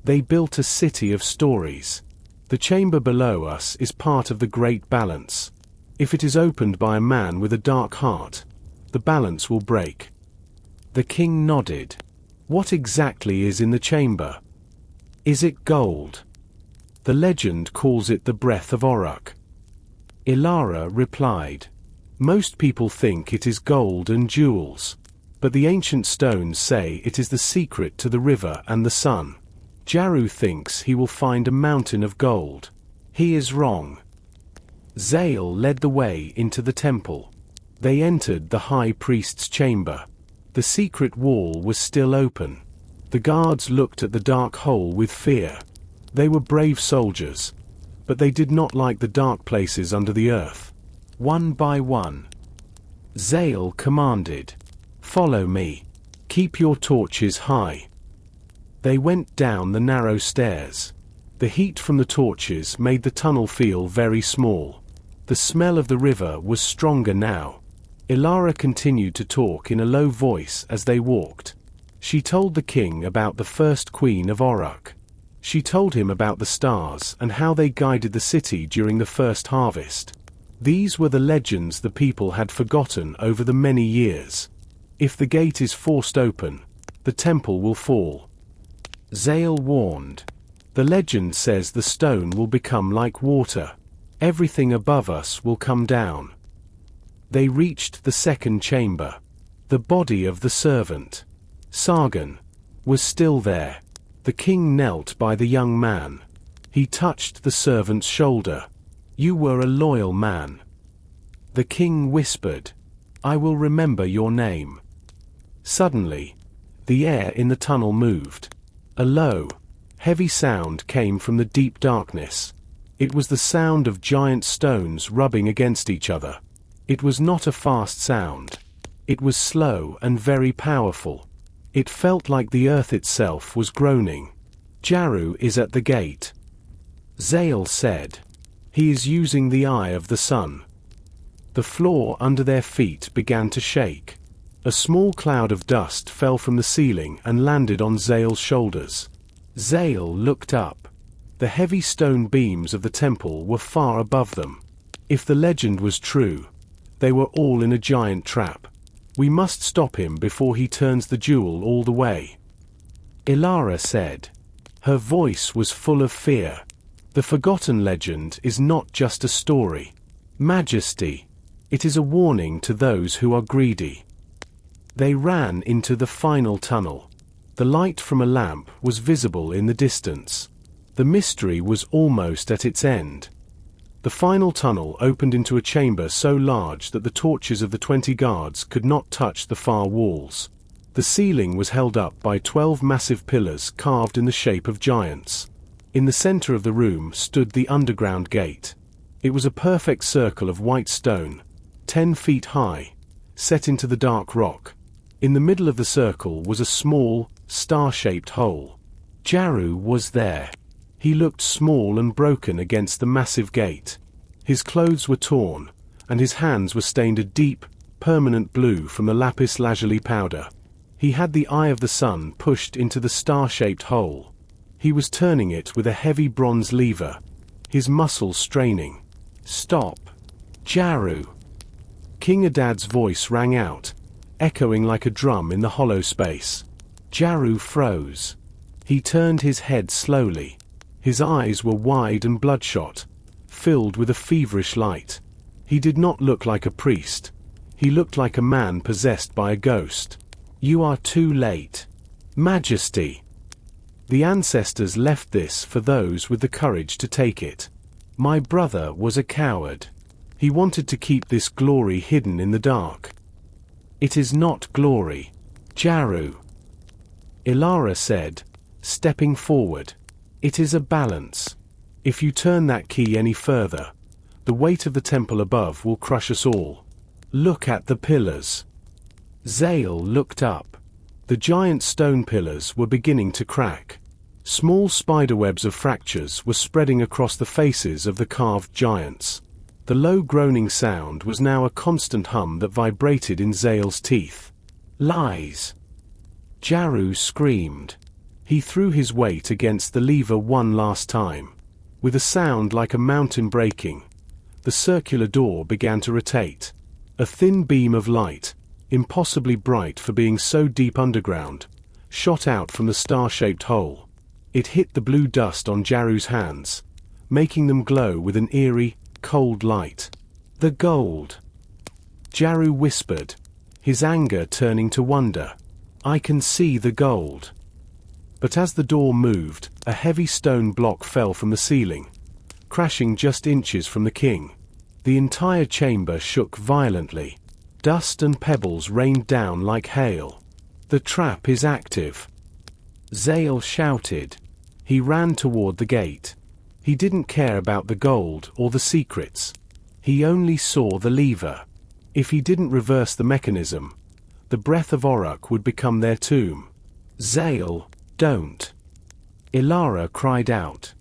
They built a city of stories. The chamber below us is part of the great balance. If it is opened by a man with a dark heart, the balance will break." The king nodded. "What exactly is in the chamber?" "Is it gold?" The legend calls it the breath of Oruk. Elara replied, "Most people think it is gold and jewels, but the ancient stones say it is the secret to the river and the sun. Jaru thinks he will find a mountain of gold. He is wrong." Zale led the way into the temple. They entered the high priest's chamber. The secret wall was still open. The guards looked at the dark hole with fear. They were brave soldiers, but they did not like the dark places under the earth. One by one, Zale commanded, "Follow me. Keep your torches high." They went down the narrow stairs. The heat from the torches made the tunnel feel very small. The smell of the river was stronger now. Elara continued to talk in a low voice as they walked. She told the king about the first queen of Oruk. She told him about the stars and how they guided the city during the first harvest. These were the legends the people had forgotten over the many years. If the gate is forced open, the temple will fall. Zale warned, "The legend says the stone will become like water. Everything above us will come down." They reached the second chamber. The body of the servant, Sargon, was still there. The king knelt by the young man. He touched the servant's shoulder. "You were a loyal man." The king whispered, "I will remember your name." Suddenly, the air in the tunnel moved. A low, heavy sound came from the deep darkness. It was the sound of giant stones rubbing against each other. It was not a fast sound. It was slow and very powerful. It felt like the earth itself was groaning. "Jaru is at the gate," Zale said. "He is using the eye of the sun." The floor under their feet began to shake. A small cloud of dust fell from the ceiling and landed on Zale's shoulders. Zale looked up. The heavy stone beams of the temple were far above them. If the legend was true, they were all in a giant trap. "We must stop him before he turns the jewel all the way," Elara said. Her voice was full of fear. "The forgotten legend is not just a story, Majesty. It is a warning to those who are greedy." They ran into the final tunnel. The light from a lamp was visible in the distance. The mystery was almost at its end. The final tunnel opened into a chamber so large that the torches of the 20 guards could not touch the far walls. The ceiling was held up by 12 massive pillars carved in the shape of giants. In the center of the room stood the underground gate. It was a perfect circle of white stone, 10 feet high, set into the dark rock. In the middle of the circle was a small, star-shaped hole. Jaru was there. He looked small and broken against the massive gate. His clothes were torn, and his hands were stained a deep, permanent blue from the lapis lazuli powder. He had the eye of the sun pushed into the star-shaped hole. He was turning it with a heavy bronze lever, his muscles straining. "Stop, Jaru!" King Adad's voice rang out, echoing like a drum in the hollow space. Jaru froze. He turned his head slowly. His eyes were wide and bloodshot, filled with a feverish light. He did not look like a priest. He looked like a man possessed by a ghost. "You are too late, Majesty." The ancestors left this for those with the courage to take it. My brother was a coward. He wanted to keep this glory hidden in the dark. "It is not glory, Jaru," Elara said, stepping forward. "It is a balance. If you turn that key any further, the weight of the temple above will crush us all. Look at the pillars." Zale looked up. The giant stone pillars were beginning to crack. Small spiderwebs of fractures were spreading across the faces of the carved giants. The low groaning sound was now a constant hum that vibrated in Zale's teeth. "Lies!" Jaru screamed. He threw his weight against the lever one last time. With a sound like a mountain breaking, the circular door began to rotate. A thin beam of light, impossibly bright for being so deep underground, shot out from the star-shaped hole. It hit the blue dust on Jaru's hands, making them glow with an eerie, cold light. "The gold," Jaru whispered, his anger turning to wonder. "I can see the gold." But as the door moved, a heavy stone block fell from the ceiling, crashing just inches from the king. The entire chamber shook violently. Dust and pebbles rained down like hail. "The trap is active," Zale shouted. He ran toward the gate. He didn't care about the gold or the secrets. He only saw the lever. If he didn't reverse the mechanism, the breath of Orruk would become their tomb. "Zale, don't!" Elara cried out.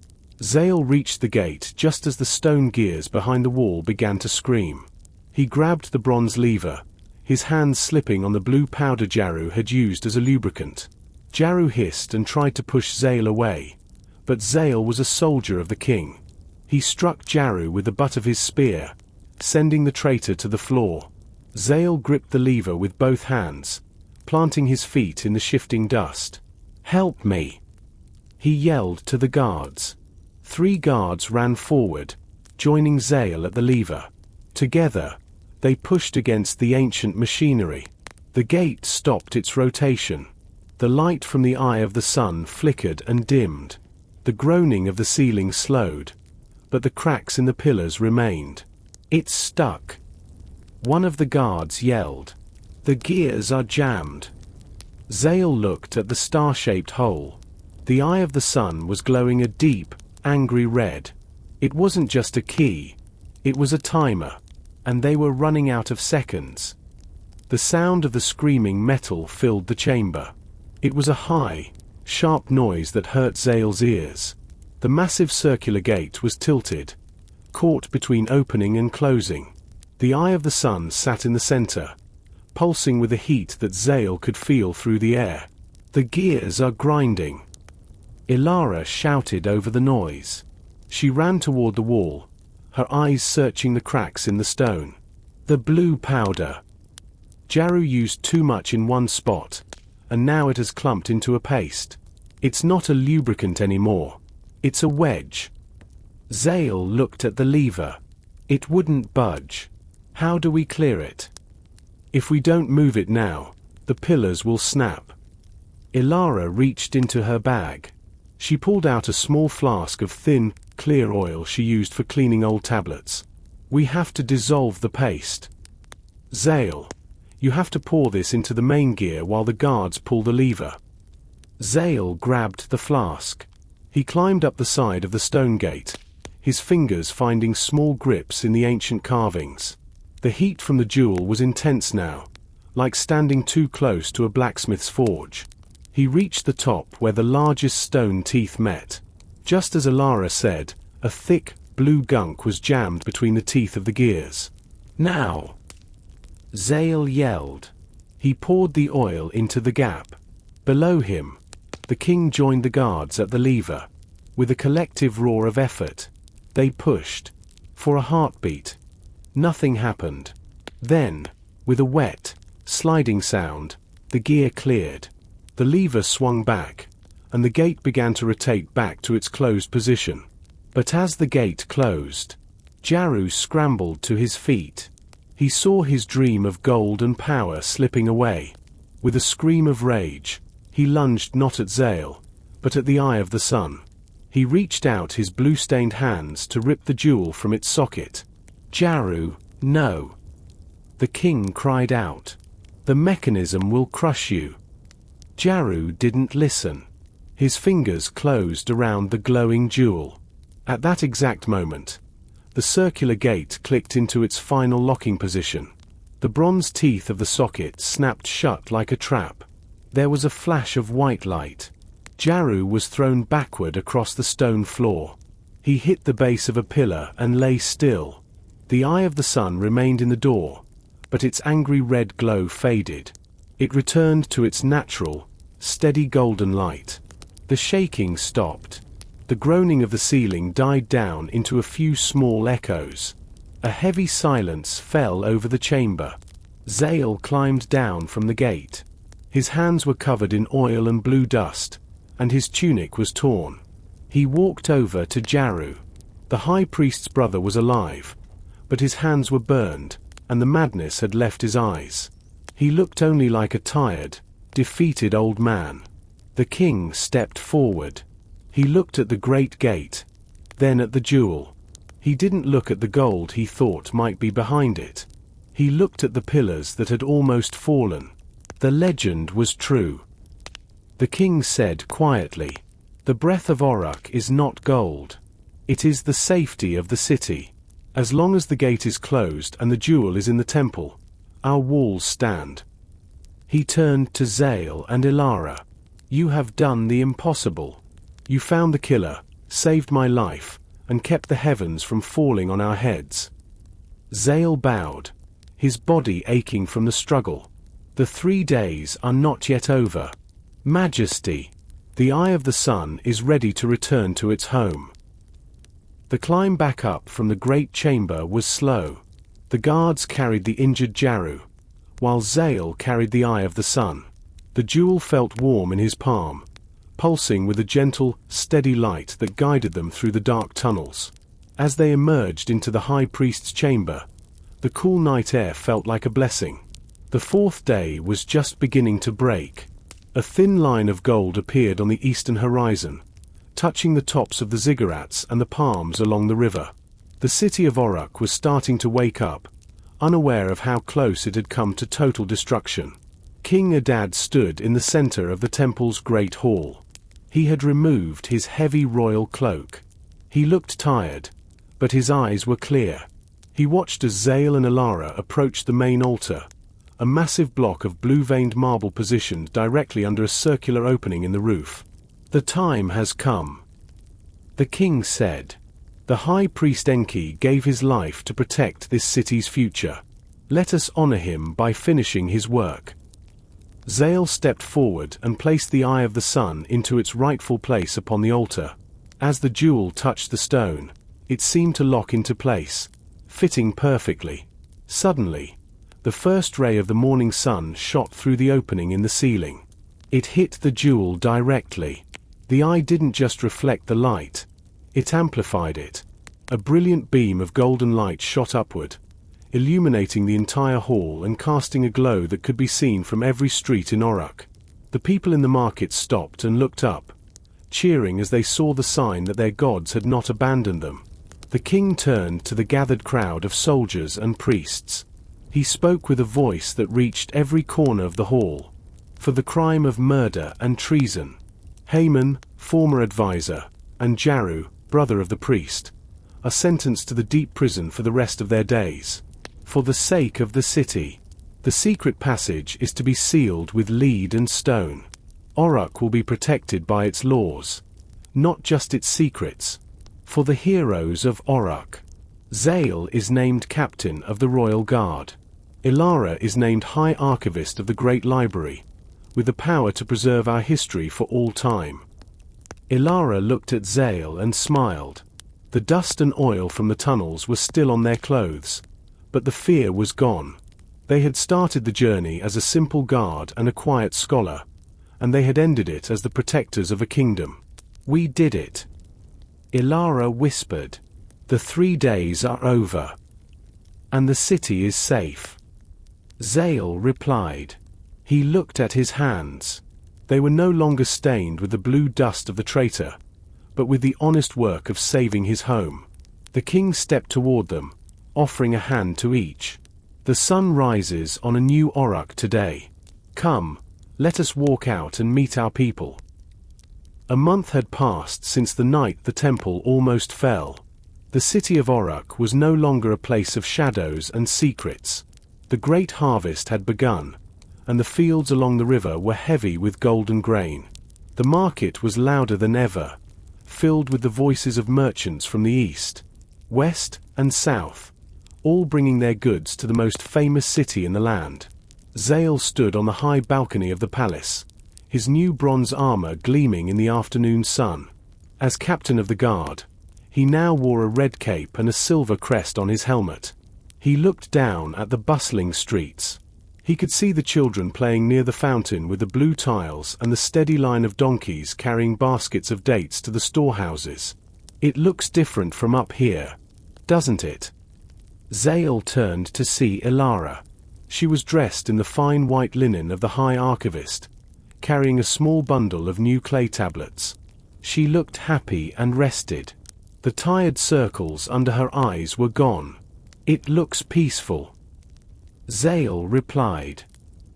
Zale reached the gate just as the stone gears behind the wall began to scream. He grabbed the bronze lever, his hands slipping on the blue powder Jaru had used as a lubricant. Jaru hissed and tried to push Zale away, but Zale was a soldier of the king. He struck Jaru with the butt of his spear, sending the traitor to the floor. Zale gripped the lever with both hands, planting his feet in the shifting dust. "Help me!" he yelled to the guards. 3 guards ran forward, joining Zale at the lever. Together, they pushed against the ancient machinery. The gate stopped its rotation. The light from the eye of the sun flickered and dimmed. The groaning of the ceiling slowed, but the cracks in the pillars remained. "It's stuck," one of the guards yelled. "The gears are jammed." Zale looked at the star-shaped hole. The eye of the sun was glowing a deep, angry red. It wasn't just a key, it was a timer, and they were running out of seconds. The sound of the screaming metal filled the chamber. It was a high, sharp noise that hurt Zale's ears. The massive circular gate was tilted, caught between opening and closing. The eye of the sun sat in the center, pulsing with a heat that Zale could feel through the air. "The gears are grinding," Elara shouted over the noise. She ran toward the wall, her eyes searching the cracks in the stone. "The blue powder." Jaru used too much in one spot, and now it has clumped into a paste. It's not a lubricant anymore. It's a wedge. Zale looked at the lever. It wouldn't budge. "How do we clear it?" "If we don't move it now, the pillars will snap." Elara reached into her bag. She pulled out a small flask of thin, clear oil she used for cleaning old tablets. "We have to dissolve the paste. Zale, you have to pour this into the main gear while the guards pull the lever." Zale grabbed the flask. He climbed up the side of the stone gate, his fingers finding small grips in the ancient carvings. The heat from the jewel was intense now, like standing too close to a blacksmith's forge. He reached the top where the largest stone teeth met. Just as Elara said, a thick, blue gunk was jammed between the teeth of the gears. "Now!" Zale yelled. He poured the oil into the gap. Below him, the king joined the guards at the lever. With a collective roar of effort, they pushed. For a heartbeat, nothing happened. Then, with a wet, sliding sound, the gear cleared. The lever swung back, and the gate began to rotate back to its closed position. But as the gate closed, Jaru scrambled to his feet. He saw his dream of gold and power slipping away. With a scream of rage, he lunged not at Zale, but at the eye of the sun. He reached out his blue-stained hands to rip the jewel from its socket. "Jaru, no!" the king cried out. "The mechanism will crush you." Jaru didn't listen. His fingers closed around the glowing jewel. At that exact moment, the circular gate clicked into its final locking position. The bronze teeth of the socket snapped shut like a trap. There was a flash of white light. Jaru was thrown backward across the stone floor. He hit the base of a pillar and lay still. The eye of the sun remained in the door, but its angry red glow faded. It returned to its natural, steady golden light. The shaking stopped. The groaning of the ceiling died down into a few small echoes. A heavy silence fell over the chamber. Zale climbed down from the gate. His hands were covered in oil and blue dust, and his tunic was torn. He walked over to Jaru. The high priest's brother was alive, but his hands were burned, and the madness had left his eyes. He looked only like a tired, defeated old man. The king stepped forward. He looked at the great gate, then at the jewel. He didn't look at the gold he thought might be behind it. He looked at the pillars that had almost fallen. The legend was true. The king said quietly, "The breath of Oruk is not gold. It is the safety of the city. As long as the gate is closed and the jewel is in the temple, our walls stand." He turned to Zale and Elara. "You have done the impossible. You found the killer, saved my life, and kept the heavens from falling on our heads." Zale bowed, his body aching from the struggle. "The 3 days are not yet over. Majesty, the Eye of the Sun is ready to return to its home." The climb back up from the great chamber was slow. The guards carried the injured Jaru, while Zale carried the Eye of the Sun. The jewel felt warm in his palm, pulsing with a gentle, steady light that guided them through the dark tunnels. As they emerged into the high priest's chamber, the cool night air felt like a blessing. The 4th day was just beginning to break. A thin line of gold appeared on the eastern horizon, touching the tops of the ziggurats and the palms along the river. The city of Oruk was starting to wake up, unaware of how close it had come to total destruction. King Adad stood in the center of the temple's great hall. He had removed his heavy royal cloak. He looked tired, but his eyes were clear. He watched as Zale and Elara approached the main altar, a massive block of blue-veined marble positioned directly under a circular opening in the roof. "The time has come," the king said. "The high priest Enki gave his life to protect this city's future. Let us honor him by finishing his work." Zale stepped forward and placed the Eye of the Sun into its rightful place upon the altar. As the jewel touched the stone, it seemed to lock into place, fitting perfectly. Suddenly, the first ray of the morning sun shot through the opening in the ceiling. It hit the jewel directly. The eye didn't just reflect the light, it amplified it. A brilliant beam of golden light shot upward, illuminating the entire hall and casting a glow that could be seen from every street in Oruk. The people in the market stopped and looked up, cheering as they saw the sign that their gods had not abandoned them. The king turned to the gathered crowd of soldiers and priests. He spoke with a voice that reached every corner of the hall. For the crime of murder and treason, Haman, former advisor, and Jaru, brother of the priest, are sentenced to the deep prison for the rest of their days. For the sake of the city, the secret passage is to be sealed with lead and stone. Oruk will be protected by its laws, not just its secrets. For the heroes of Oruk, Zale is named captain of the royal guard. Elara is named high archivist of the great library, with the power to preserve our history for all time. Elara looked at Zale and smiled. The dust and oil from the tunnels was still on their clothes, but the fear was gone. They had started the journey as a simple guard and a quiet scholar, and they had ended it as the protectors of a kingdom. "We did it," Elara whispered. "The 3 days are over, and the city is safe." Zale replied. He looked at his hands. They were no longer stained with the blue dust of the traitor, but with the honest work of saving his home. The king stepped toward them, offering a hand to each. "The sun rises on a new Oruk today. Come, let us walk out and meet our people." A month had passed since the night the temple almost fell. The city of Oruk was no longer a place of shadows and secrets. The great harvest had begun, and the fields along the river were heavy with golden grain. The market was louder than ever, filled with the voices of merchants from the east, west, and south, all bringing their goods to the most famous city in the land. Zale stood on the high balcony of the palace, his new bronze armor gleaming in the afternoon sun. As captain of the guard, he now wore a red cape and a silver crest on his helmet. He looked down at the bustling streets. He could see the children playing near the fountain with the blue tiles and the steady line of donkeys carrying baskets of dates to the storehouses. It looks different from up here, doesn't it? Zale turned to see Elara. She was dressed in the fine white linen of the High Archivist, carrying a small bundle of new clay tablets. She looked happy and rested. The tired circles under her eyes were gone. It looks peaceful. Zale replied.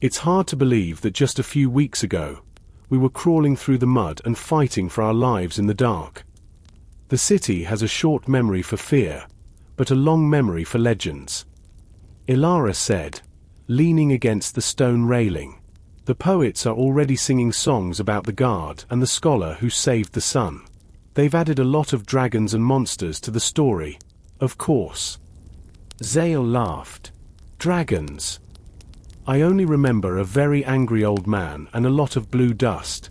It's hard to believe that just a few weeks ago, we were crawling through the mud and fighting for our lives in the dark. The city has a short memory for fear, but a long memory for legends. Elara said, leaning against the stone railing. The poets are already singing songs about the guard and the scholar who saved the sun. They've added a lot of dragons and monsters to the story, of course. Zale laughed. Dragons. I only remember a very angry old man and a lot of blue dust.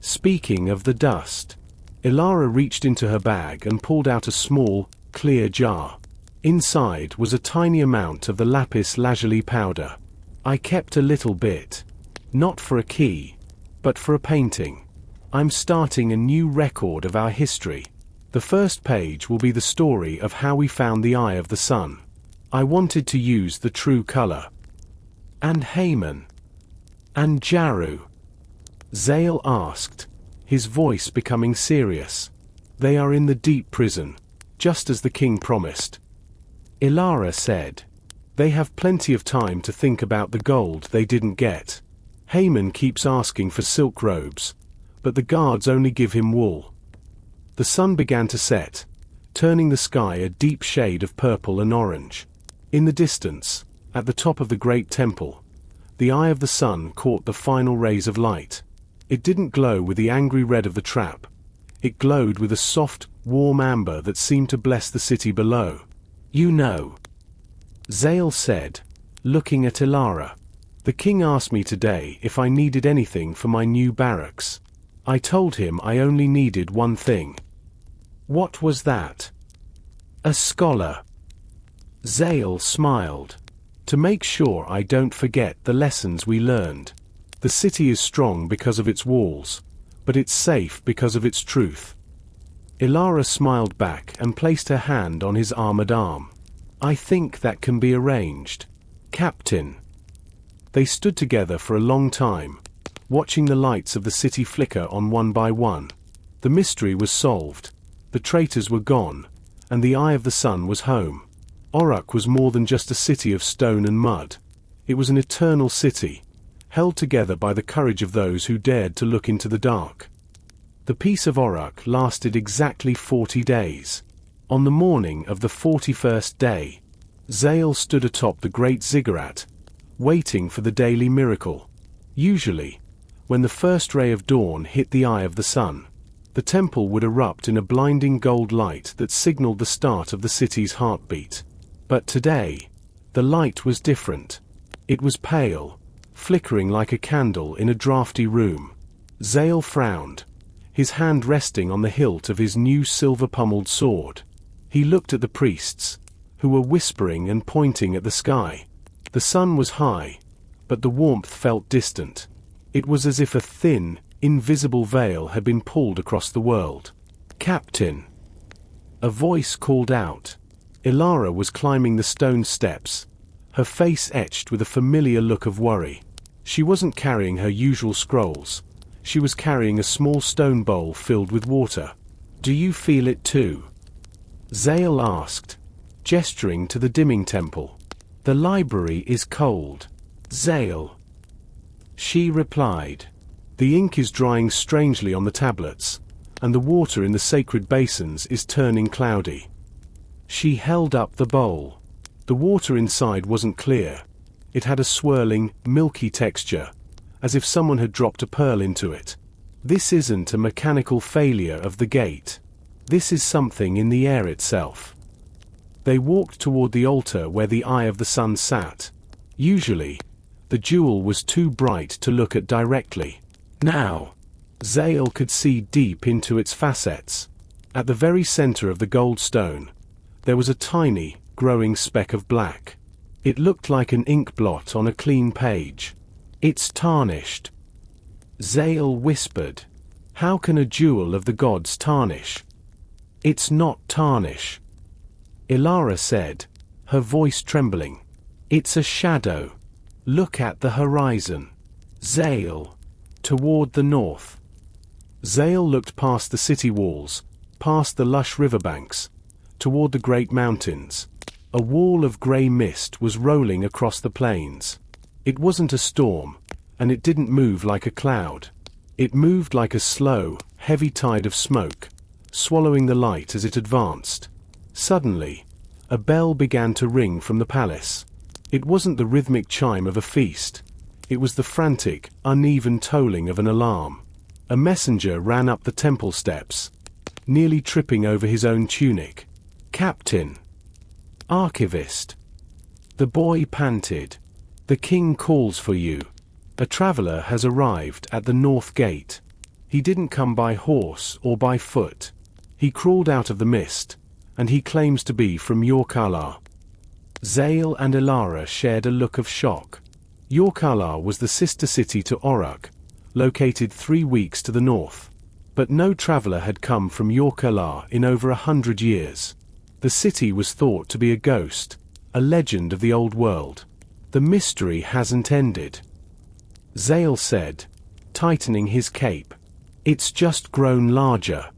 Speaking of the dust, Elara reached into her bag and pulled out a small, clear jar. Inside was a tiny amount of the lapis lazuli powder. I kept a little bit. Not for a key, but for a painting. I'm starting a new record of our history. The first page will be the story of how we found the eye of the sun. I wanted to use the true color. And Haman? And Jaru? Zale asked, his voice becoming serious. They are in the deep prison, just as the king promised. Elara said. They have plenty of time to think about the gold they didn't get. Haman keeps asking for silk robes, but the guards only give him wool. The sun began to set, turning the sky a deep shade of purple and orange. In the distance, at the top of the great temple, the eye of the sun caught the final rays of light. It didn't glow with the angry red of the trap. It glowed with a soft, warm amber that seemed to bless the city below. You know, Zale said, looking at Elara. The king asked me today if I needed anything for my new barracks. I told him I only needed one thing. What was that? A scholar. Zale smiled. To make sure I don't forget the lessons we learned. The city is strong because of its walls, but it's safe because of its truth. Elara smiled back and placed her hand on his armored arm. I think that can be arranged. Captain. They stood together for a long time, watching the lights of the city flicker on one by one. The mystery was solved. The traitors were gone, and the eye of the sun was home. Oruk was more than just a city of stone and mud. It was an eternal city, held together by the courage of those who dared to look into the dark. The peace of Oruk lasted exactly 40 days. On the morning of the 41st day, Zale stood atop the great ziggurat, waiting for the daily miracle. Usually, when the first ray of dawn hit the eye of the sun, the temple would erupt in a blinding gold light that signaled the start of the city's heartbeat. But today, the light was different. It was pale, flickering like a candle in a drafty room. Zale frowned, his hand resting on the hilt of his new silver-pummeled sword. He looked at the priests, who were whispering and pointing at the sky. The sun was high, but the warmth felt distant. It was as if a thin, invisible veil had been pulled across the world. Captain! A voice called out. Elara was climbing the stone steps, her face etched with a familiar look of worry. She wasn't carrying her usual scrolls. She was carrying a small stone bowl filled with water. Do you feel it too? Zale asked, gesturing to the dimming temple. The library is cold. Zale. She replied. The ink is drying strangely on the tablets, and the water in the sacred basins is turning cloudy. She held up the bowl. The water inside wasn't clear. It had a swirling, milky texture, as if someone had dropped a pearl into it. This isn't a mechanical failure of the gate. This is something in the air itself. They walked toward the altar where the eye of the sun sat. Usually, the jewel was too bright to look at directly. Now, Zale could see deep into its facets. At the very center of the gold stone, there was a tiny, growing speck of black. It looked like an ink blot on a clean page. It's tarnished. Zale whispered. How can a jewel of the gods tarnish? It's not tarnish, Elara said, her voice trembling. It's a shadow. Look at the horizon. Zale. Toward the north. Zale looked past the city walls, past the lush riverbanks, toward the great mountains. A wall of grey mist was rolling across the plains. It wasn't a storm, and it didn't move like a cloud. It moved like a slow, heavy tide of smoke, swallowing the light as it advanced. Suddenly, a bell began to ring from the palace. It wasn't the rhythmic chime of a feast. It was the frantic, uneven tolling of an alarm. A messenger ran up the temple steps, nearly tripping over his own tunic. "Captain! Archivist!" The boy panted. "The king calls for you. A traveler has arrived at the north gate. He didn't come by horse or by foot. He crawled out of the mist, and he claims to be from Yorkala." Zale and Elara shared a look of shock. Yorkala was the sister city to Oruk, located 3 weeks to the north. But no traveler had come from Yorkala in over 100 years. The city was thought to be a ghost, a legend of the old world. The mystery hasn't ended, Zale said, tightening his cape. It's just grown larger.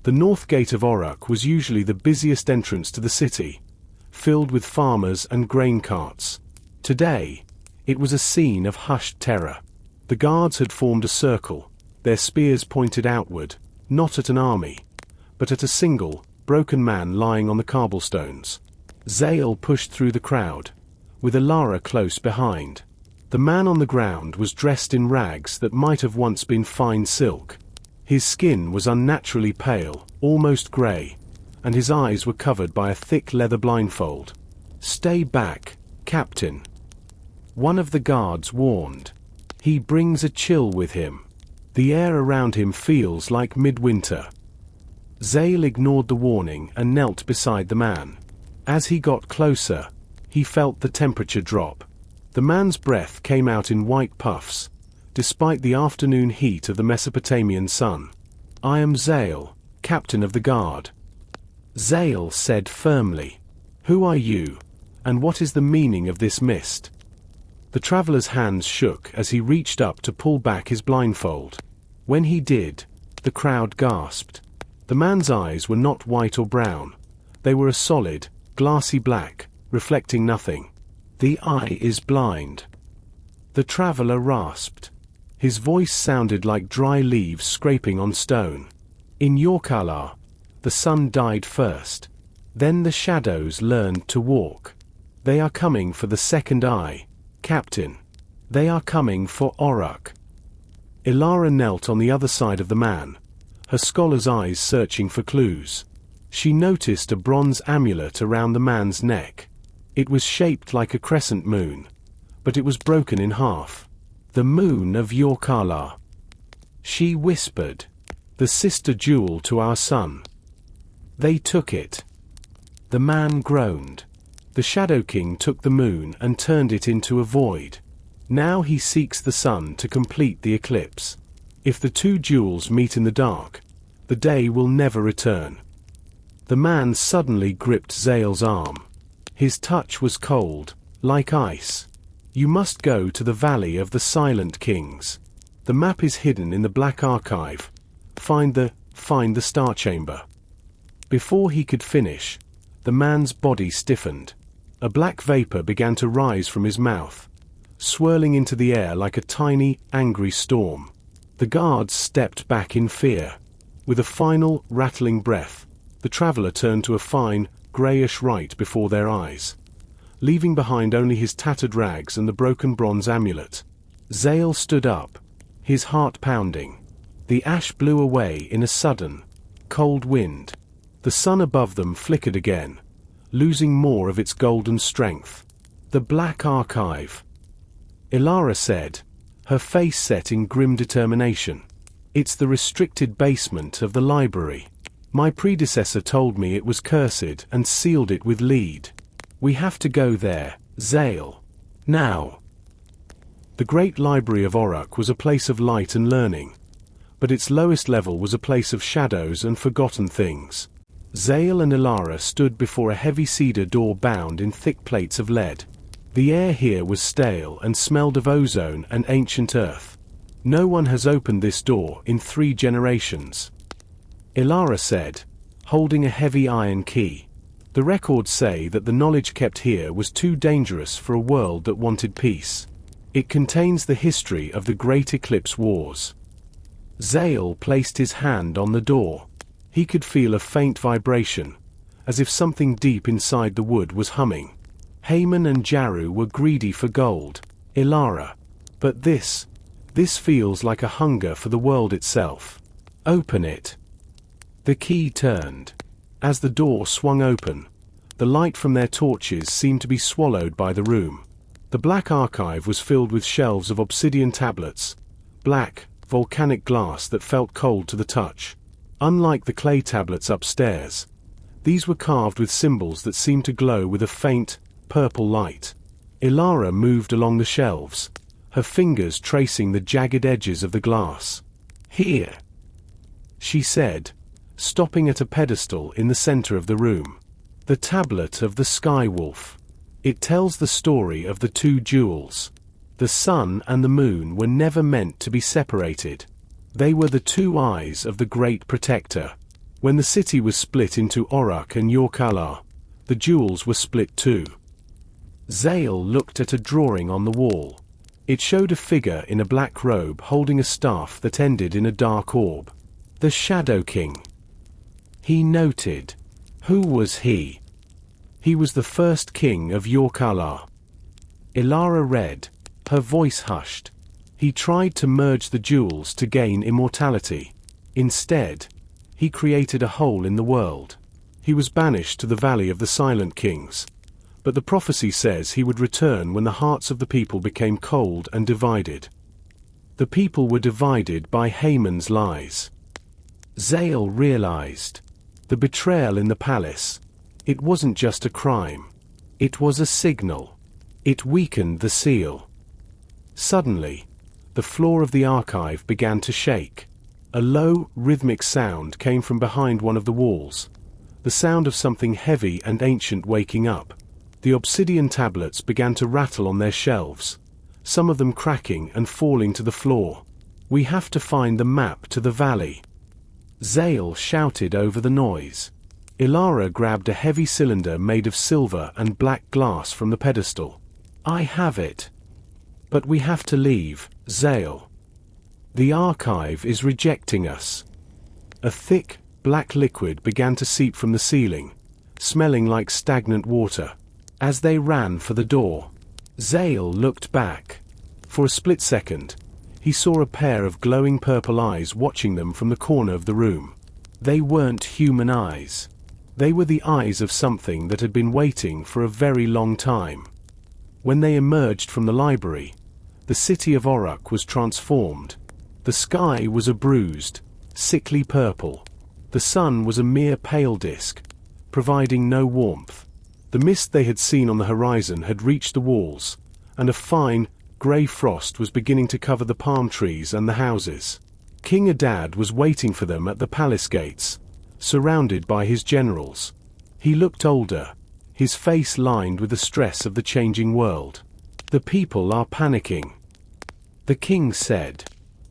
The north gate of Oruk was usually the busiest entrance to the city, filled with farmers and grain carts. Today, it was a scene of hushed terror. The guards had formed a circle, their spears pointed outward, not at an army, but at a single, broken man lying on the cobblestones. Zale pushed through the crowd, with Elara close behind. The man on the ground was dressed in rags that might have once been fine silk. His skin was unnaturally pale, almost grey, and his eyes were covered by a thick leather blindfold. "Stay back, Captain," one of the guards warned. "He brings a chill with him. The air around him feels like midwinter." Zale ignored the warning and knelt beside the man. As he got closer, he felt the temperature drop. The man's breath came out in white puffs, despite the afternoon heat of the Mesopotamian sun. "I am Zale, captain of the guard," Zale said firmly. "Who are you, and what is the meaning of this mist?" The traveler's hands shook as he reached up to pull back his blindfold. When he did, the crowd gasped. The man's eyes were not white or brown. They were a solid, glassy black, reflecting nothing. "The eye is blind," the traveler rasped. His voice sounded like dry leaves scraping on stone. "In Yorkala, the sun died first. Then the shadows learned to walk. They are coming for the second eye, Captain. They are coming for Oruk." Elara knelt on the other side of the man, her scholar's eyes searching for clues. She noticed a bronze amulet around the man's neck. It was shaped like a crescent moon, but it was broken in half. "The moon of Yorkala," she whispered. "The sister jewel to our son. They took it." The man groaned. "The Shadow King took the moon and turned it into a void. Now he seeks the sun to complete the eclipse. If the two jewels meet in the dark, the day will never return." The man suddenly gripped Zale's arm. His touch was cold, like ice. "You must go to the Valley of the Silent Kings. The map is hidden in the Black Archive. Find the Star Chamber." Before he could finish, the man's body stiffened. A black vapor began to rise from his mouth, swirling into the air like a tiny, angry storm. The guards stepped back in fear. With a final, rattling breath, the traveler turned to a fine, greyish right before their eyes, leaving behind only his tattered rags and the broken bronze amulet. Zale stood up, his heart pounding. The ash blew away in a sudden, cold wind. The sun above them flickered again, losing more of its golden strength. "The Black Archive," Elara said, her face set in grim determination. "It's the restricted basement of the library. My predecessor told me it was cursed and sealed it with lead. We have to go there, Zale. Now." The great library of Oruk was a place of light and learning, but its lowest level was a place of shadows and forgotten things. Zale and Elara stood before a heavy cedar door bound in thick plates of lead. The air here was stale and smelled of ozone and ancient earth. No one has opened this door in 3 generations. Elara said, holding a heavy iron key. The records say that the knowledge kept here was too dangerous for a world that wanted peace. It contains the history of the Great Eclipse Wars. Zale placed his hand on the door. He could feel a faint vibration, as if something deep inside the wood was humming. Haman and Jaru were greedy for gold, Elara. But this feels like a hunger for the world itself. Open it. The key turned. As the door swung open, the light from their torches seemed to be swallowed by the room. The black archive was filled with shelves of obsidian tablets, black, volcanic glass that felt cold to the touch. Unlike the clay tablets upstairs, these were carved with symbols that seemed to glow with a faint, purple light. Elara moved along the shelves, her fingers tracing the jagged edges of the glass. Here, she said, stopping at a pedestal in the center of the room. The tablet of the Sky Wolf. It tells the story of the 2 jewels. The sun and the moon were never meant to be separated. They were the 2 eyes of the Great Protector. When the city was split into Oruk and Yorkala, the jewels were split too. Zale looked at a drawing on the wall. It showed a figure in a black robe holding a staff that ended in a dark orb. The Shadow King. He noted. Who was he? He was the first king of Yorkala. Elara read. Her voice hushed. He tried to merge the jewels to gain immortality. Instead, he created a hole in the world. He was banished to the Valley of the Silent Kings. But the prophecy says he would return when the hearts of the people became cold and divided. The people were divided by Haman's lies. Zale realized. The betrayal in the palace. It wasn't just a crime. It was a signal. It weakened the seal. Suddenly, the floor of the archive began to shake. A low, rhythmic sound came from behind one of the walls. The sound of something heavy and ancient waking up. The obsidian tablets began to rattle on their shelves, some of them cracking and falling to the floor. We have to find the map to the valley. Zale shouted over the noise. Elara grabbed a heavy cylinder made of silver and black glass from the pedestal. I have it. But we have to leave, Zale. The archive is rejecting us. A thick, black liquid began to seep from the ceiling, smelling like stagnant water. As they ran for the door, Zale looked back. For a split second, he saw a pair of glowing purple eyes watching them from the corner of the room. They weren't human eyes. They were the eyes of something that had been waiting for a very long time. When they emerged from the library, the city of Oruk was transformed. The sky was a bruised, sickly purple. The sun was a mere pale disk, providing no warmth. The mist they had seen on the horizon had reached the walls, and a fine, grey frost was beginning to cover the palm trees and the houses. King Adad was waiting for them at the palace gates, surrounded by his generals. He looked older, his face lined with the stress of the changing world. The people are panicking. The king said,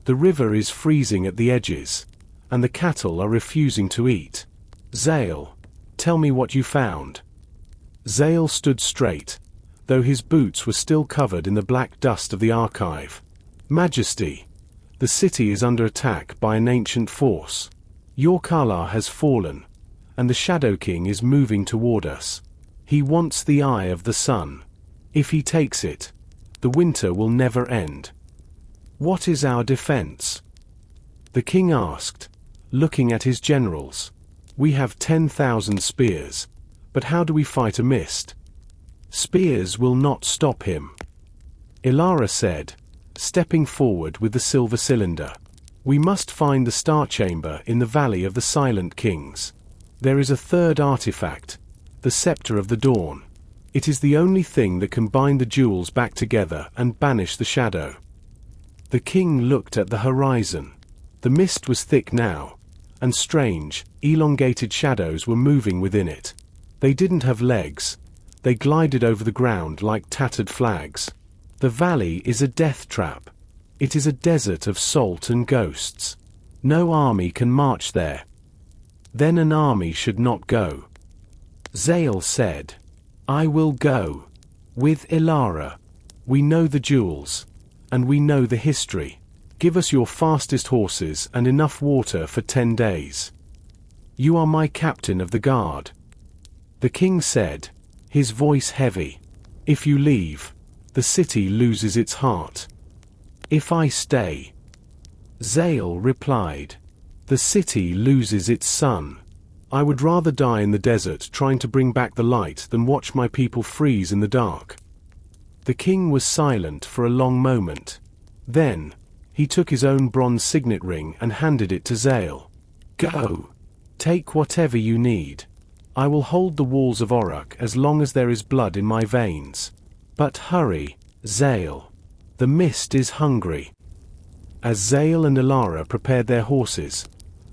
the river is freezing at the edges, and the cattle are refusing to eat. Zale, tell me what you found. Zale stood straight, though his boots were still covered in the black dust of the archive. Majesty, the city is under attack by an ancient force. Yorkala has fallen, and the Shadow King is moving toward us. He wants the eye of the sun. If he takes it, the winter will never end. What is our defense? The king asked, looking at his generals. We have 10,000 spears, but how do we fight a mist? Spears will not stop him. Elara said, stepping forward with the silver cylinder. We must find the star chamber in the Valley of the Silent Kings. There is a third artifact, the Scepter of the Dawn. It is the only thing that can bind the jewels back together and banish the shadow. The king looked at the horizon. The mist was thick now, and strange, elongated shadows were moving within it. They didn't have legs. They glided over the ground like tattered flags. The valley is a death trap. It is a desert of salt and ghosts. No army can march there. Then an army should not go. Zale said, "I will go. With Elara. We know the jewels. And we know the history. Give us your fastest horses and enough water for 10 days. You are my captain of the guard." The king said, his voice heavy, "If you leave, the city loses its heart. If I stay," Zale replied, "the city loses its sun. I would rather die in the desert trying to bring back the light than watch my people freeze in the dark." The king was silent for a long moment. Then, he took his own bronze signet ring and handed it to Zale. "Go. Take whatever you need. I will hold the walls of Oruk as long as there is blood in my veins. But hurry, Zale. The mist is hungry." As Zale and Elara prepared their horses,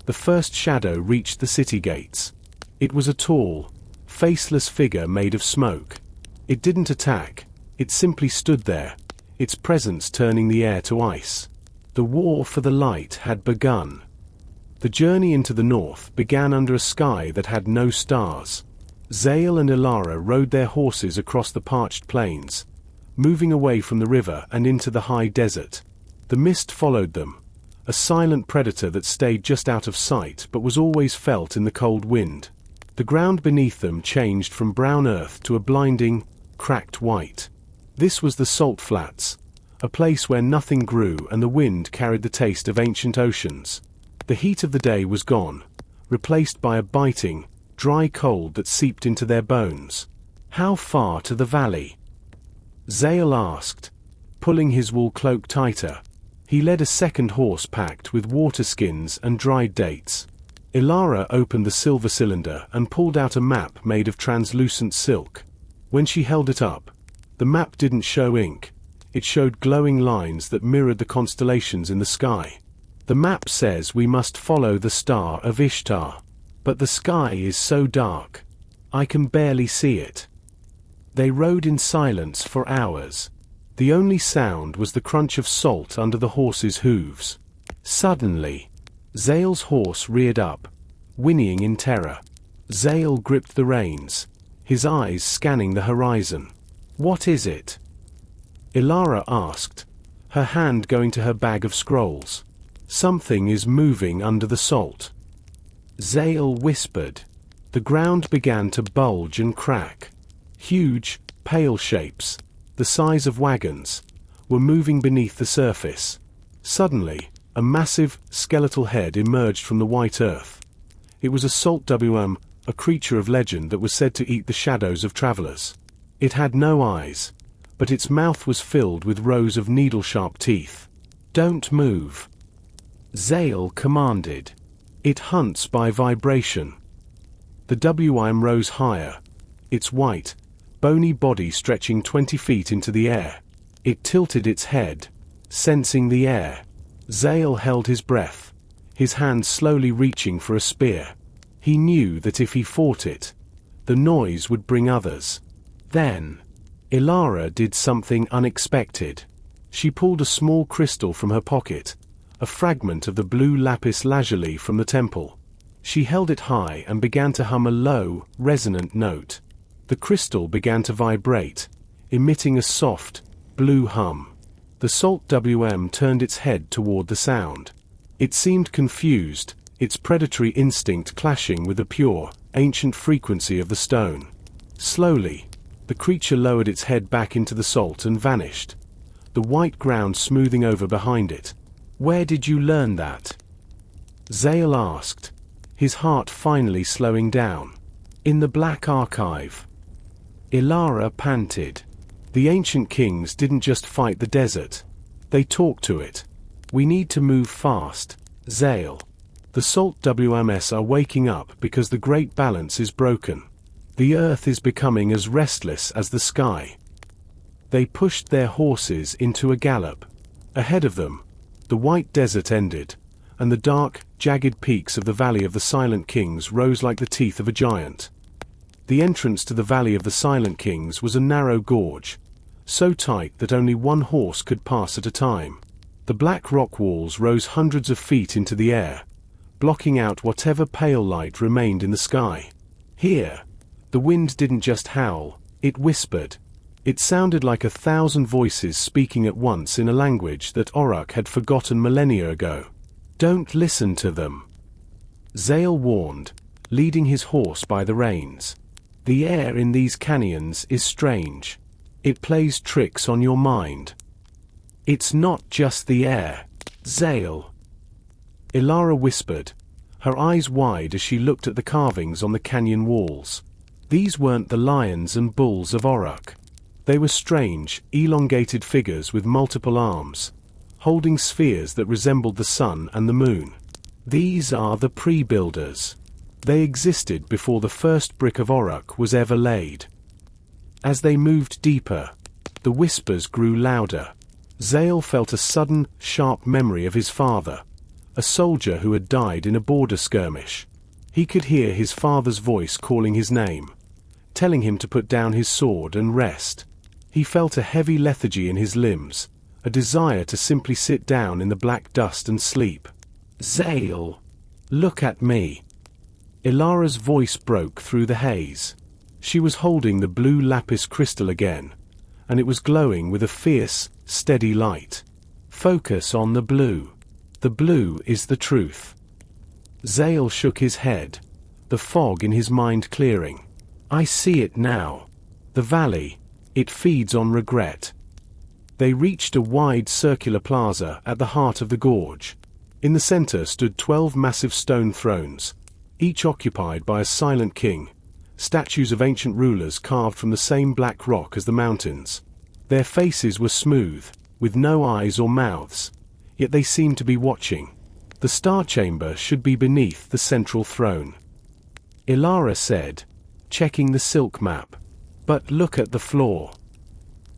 the first shadow reached the city gates. It was a tall, faceless figure made of smoke. It didn't attack, it simply stood there, its presence turning the air to ice. The war for the light had begun. The journey into the north began under a sky that had no stars. Zale and Elara rode their horses across the parched plains, moving away from the river and into the high desert. The mist followed them, a silent predator that stayed just out of sight but was always felt in the cold wind. The ground beneath them changed from brown earth to a blinding, cracked white. This was the Salt Flats, a place where nothing grew and the wind carried the taste of ancient oceans. The heat of the day was gone, replaced by a biting, dry cold that seeped into their bones. "How far to the valley?" Zale asked, pulling his wool cloak tighter. He led a second horse packed with water skins and dried dates. Elara opened the silver cylinder and pulled out a map made of translucent silk. When she held it up, the map didn't show ink. It showed glowing lines that mirrored the constellations in the sky. "The map says we must follow the star of Ishtar. But the sky is so dark. I can barely see it." They rode in silence for hours. The only sound was the crunch of salt under the horses' hooves. Suddenly, Zale's horse reared up, whinnying in terror. Zale gripped the reins, his eyes scanning the horizon. "What is it?" Elara asked, her hand going to her bag of scrolls. "Something is moving under the salt." Zale whispered. The ground began to bulge and crack. Huge, pale shapes, the size of wagons, were moving beneath the surface. Suddenly, a massive, skeletal head emerged from the white earth. It was a Salt-WM, a creature of legend that was said to eat the shadows of travelers. It had no eyes, but its mouth was filled with rows of needle-sharp teeth. "Don't move," Zale commanded. "It hunts by vibration." The WM rose higher, its white, bony body stretching 20 feet into the air. It tilted its head, sensing the air. Zale held his breath, his hand slowly reaching for a spear. He knew that if he fought it, the noise would bring others. Then, Elara did something unexpected. She pulled a small crystal from her pocket, a fragment of the blue lapis lazuli from the temple. She held it high and began to hum a low, resonant note. The crystal began to vibrate, emitting a soft, blue hum. The Salt-WM turned its head toward the sound. It seemed confused, its predatory instinct clashing with the pure, ancient frequency of the stone. Slowly, the creature lowered its head back into the salt and vanished, the white ground smoothing over behind it. "Where did you learn that?" Zale asked, his heart finally slowing down. "In the Black Archive." Elara panted. "The ancient kings didn't just fight the desert. They talked to it. We need to move fast, Zale. The Salt-WMs are waking up because the great balance is broken. The earth is becoming as restless as the sky." They pushed their horses into a gallop. Ahead of them, the white desert ended, and the dark, jagged peaks of the Valley of the Silent Kings rose like the teeth of a giant. The entrance to the Valley of the Silent Kings was a narrow gorge, so tight that only one horse could pass at a time. The black rock walls rose hundreds of feet into the air, blocking out whatever pale light remained in the sky. Here, the wind didn't just howl, it whispered. It sounded like 1,000 voices speaking at once in a language that Oruk had forgotten millennia ago. "Don't listen to them," Zale warned, leading his horse by the reins. "The air in these canyons is strange. It plays tricks on your mind." "It's not just the air, Zale," Elara whispered, her eyes wide as she looked at the carvings on the canyon walls. These weren't the lions and bulls of Oruk. They were strange, elongated figures with multiple arms, holding spheres that resembled the sun and the moon. These are the pre-builders. They existed before the first brick of Oruk was ever laid. As they moved deeper, the whispers grew louder. Zale felt a sudden, sharp memory of his father, a soldier who had died in a border skirmish. He could hear his father's voice calling his name, telling him to put down his sword and rest. He felt a heavy lethargy in his limbs, a desire to simply sit down in the black dust and sleep. "Zale, look at me." Elara's voice broke through the haze. She was holding the blue lapis crystal again, and it was glowing with a fierce, steady light. "Focus on the blue. The blue is the truth." Zale shook his head, the fog in his mind clearing. "I see it now. The valley, it feeds on regret." They reached a wide circular plaza at the heart of the gorge. In the center stood 12 massive stone thrones, each occupied by a silent king, statues of ancient rulers carved from the same black rock as the mountains. Their faces were smooth, with no eyes or mouths, yet they seemed to be watching. The star chamber should be beneath the central throne, Elara said, checking the silk map. "But look at the floor."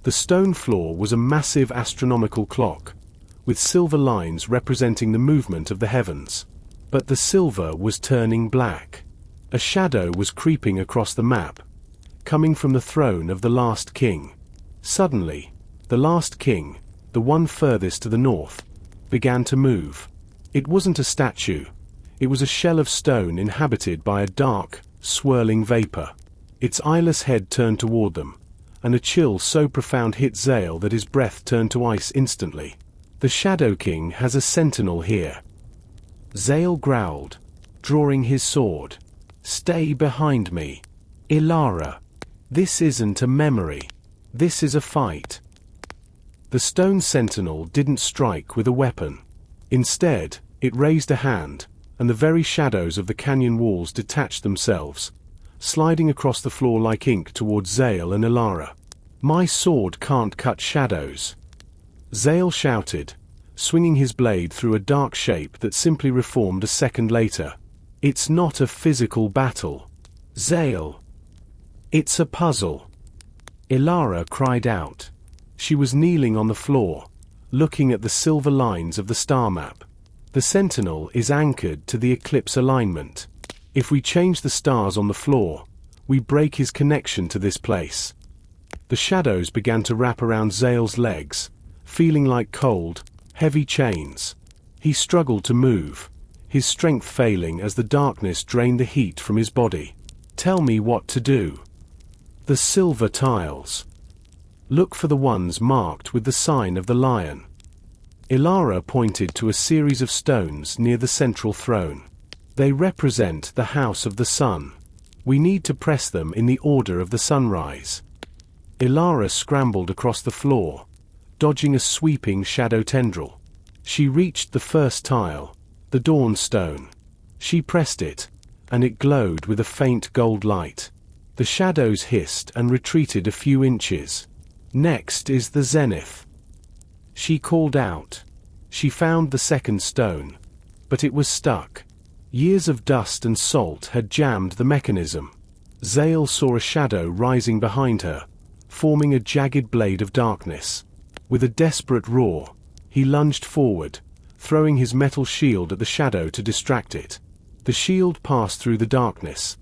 The stone floor was a massive astronomical clock, with silver lines representing the movement of the heavens. But the silver was turning black. A shadow was creeping across the map, coming from the throne of the last king. Suddenly, the last king, the one furthest to the north, began to move. It wasn't a statue. It was a shell of stone inhabited by a dark, swirling vapor. Its eyeless head turned toward them, and a chill so profound hit Zale that his breath turned to ice instantly. "The Shadow King has a sentinel here," Zale growled, drawing his sword. "Stay behind me, Elara. This isn't a memory. This is a fight." The stone sentinel didn't strike with a weapon. Instead, it raised a hand, and the very shadows of the canyon walls detached themselves, sliding across the floor like ink towards Zale and Elara. "My sword can't cut shadows," Zale shouted, swinging his blade through a dark shape that simply reformed a second later. "It's not a physical battle, Zale. It's a puzzle." Elara cried out. She was kneeling on the floor, looking at the silver lines of the star map. "The sentinel is anchored to the eclipse alignment. If we change the stars on the floor, we break his connection to this place." The shadows began to wrap around Zale's legs, feeling like cold, heavy chains. He struggled to move, his strength failing as the darkness drained the heat from his body. "Tell me what to do." "The silver tiles. Look for the ones marked with the sign of the lion." Elara pointed to a series of stones near the central throne. "They represent the house of the sun. We need to press them in the order of the sunrise." Elara scrambled across the floor, dodging a sweeping shadow tendril. She reached the first tile, the dawn stone. She pressed it, and it glowed with a faint gold light. The shadows hissed and retreated a few inches. "Next is the zenith," she called out. She found the second stone, but it was stuck. Years of dust and salt had jammed the mechanism. Zale saw a shadow rising behind her, forming a jagged blade of darkness. With a desperate roar, he lunged forward, throwing his metal shield at the shadow to distract it. The shield passed through the darkness,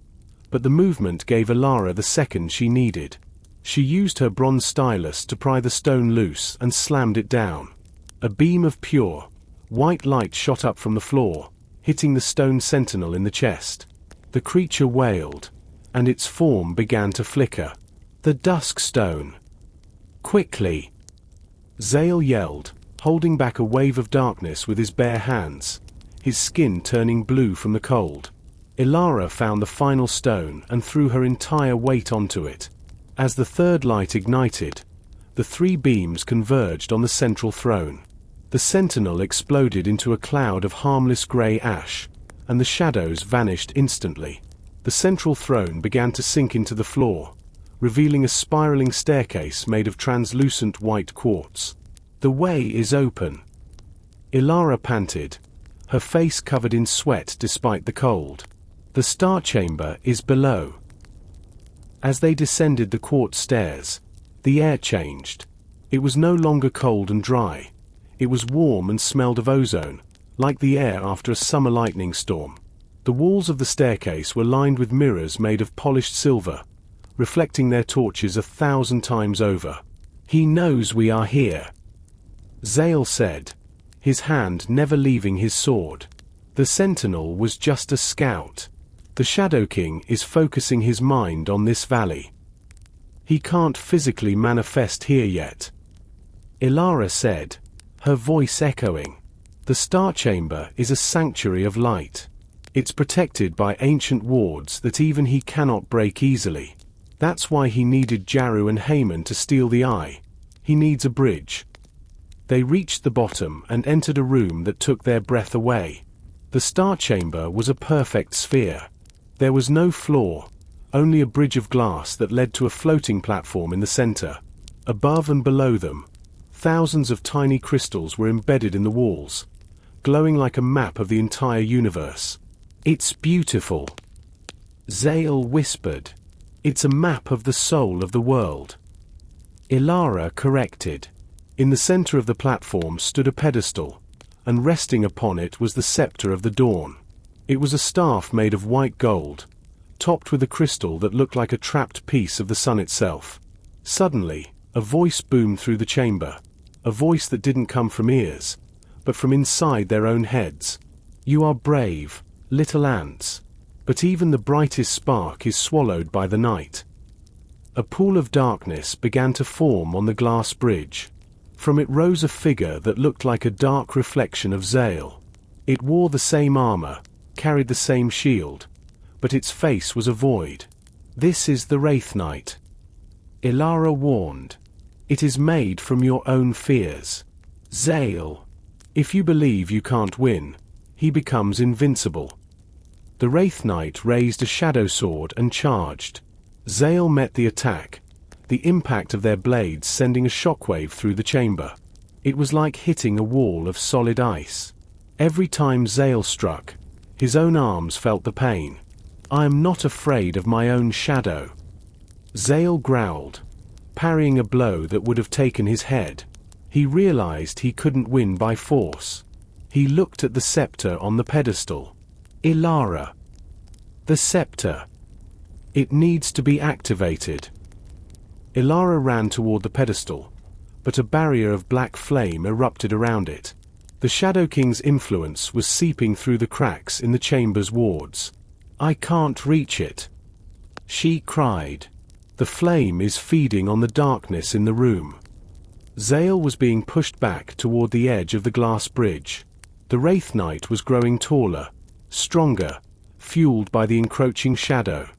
but the movement gave Elara the second she needed. She used her bronze stylus to pry the stone loose and slammed it down. A beam of pure, white light shot up from the floor, hitting the stone sentinel in the chest. The creature wailed, and its form began to flicker. The dusk stone. Quickly! Zale yelled, holding back a wave of darkness with his bare hands, his skin turning blue from the cold. Elara found the final stone and threw her entire weight onto it. As the third light ignited, the three beams converged on the central throne. The sentinel exploded into a cloud of harmless grey ash, and the shadows vanished instantly. The central throne began to sink into the floor, revealing a spiraling staircase made of translucent white quartz. "The way is open," Elara panted, her face covered in sweat despite the cold. "The star chamber is below." As they descended the quartz stairs, the air changed. It was no longer cold and dry. It was warm and smelled of ozone, like the air after a summer lightning storm. The walls of the staircase were lined with mirrors made of polished silver, reflecting their torches 1,000 times over. "He knows we are here," Zale said, his hand never leaving his sword. "The sentinel was just a scout. The Shadow King is focusing his mind on this valley. He can't physically manifest here yet," Elara said, her voice echoing. "The Star Chamber is a sanctuary of light. It's protected by ancient wards that even he cannot break easily. That's why he needed Jaru and Haman to steal the eye. He needs a bridge." They reached the bottom and entered a room that took their breath away. The Star Chamber was a perfect sphere. There was no floor, only a bridge of glass that led to a floating platform in the center. Above and below them, thousands of tiny crystals were embedded in the walls, glowing like a map of the entire universe. "It's beautiful," Zale whispered. "It's a map of the soul of the world," Elara corrected. In the center of the platform stood a pedestal, and resting upon it was the scepter of the dawn. It was a staff made of white gold, topped with a crystal that looked like a trapped piece of the sun itself. Suddenly, a voice boomed through the chamber, a voice that didn't come from ears, but from inside their own heads. "You are brave, little ants, but even the brightest spark is swallowed by the night." A pool of darkness began to form on the glass bridge. From it rose a figure that looked like a dark reflection of Zale. It wore the same armor, carried the same shield, but its face was a void. "This is the Wraith Knight," Elara warned. "It is made from your own fears. Zale, if you believe you can't win, he becomes invincible." The Wraith Knight raised a shadow sword and charged. Zale met the attack, the impact of their blades sending a shockwave through the chamber. It was like hitting a wall of solid ice. Every time Zale struck, his own arms felt the pain. "I am not afraid of my own shadow," Zale growled, parrying a blow that would have taken his head. He realized he couldn't win by force. He looked at the scepter on the pedestal. "Elara. The scepter. It needs to be activated." Elara ran toward the pedestal, but a barrier of black flame erupted around it. The Shadow King's influence was seeping through the cracks in the chamber's wards. "I can't reach it," she cried. "The flame is feeding on the darkness in the room." Zale was being pushed back toward the edge of the glass bridge. The Wraith Knight was growing taller, stronger, fueled by the encroaching shadow.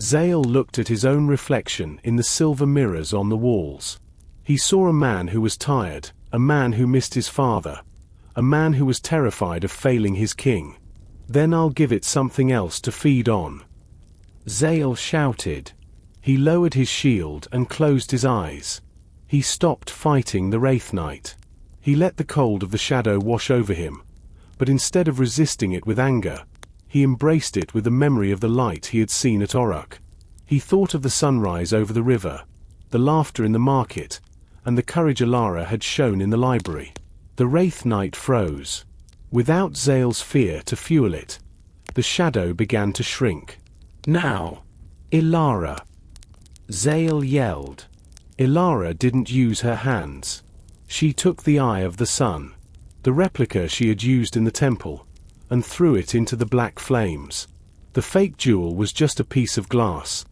Zale looked at his own reflection in the silver mirrors on the walls. He saw a man who was tired, a man who missed his father, a man who was terrified of failing his king. "Then I'll give it something else to feed on," Zale shouted. He lowered his shield and closed his eyes. He stopped fighting the Wraith Knight. He let the cold of the shadow wash over him, but instead of resisting it with anger, he embraced it with the memory of the light he had seen at Oruk. He thought of the sunrise over the river, the laughter in the market, and the courage Elara had shown in the library. The Wraith Knight froze. Without Zale's fear to fuel it, the shadow began to shrink. "Now, Elara!" Zale yelled. Elara didn't use her hands. She took the eye of the sun, the replica she had used in the temple, and threw it into the black flames. The fake jewel was just a piece of glass,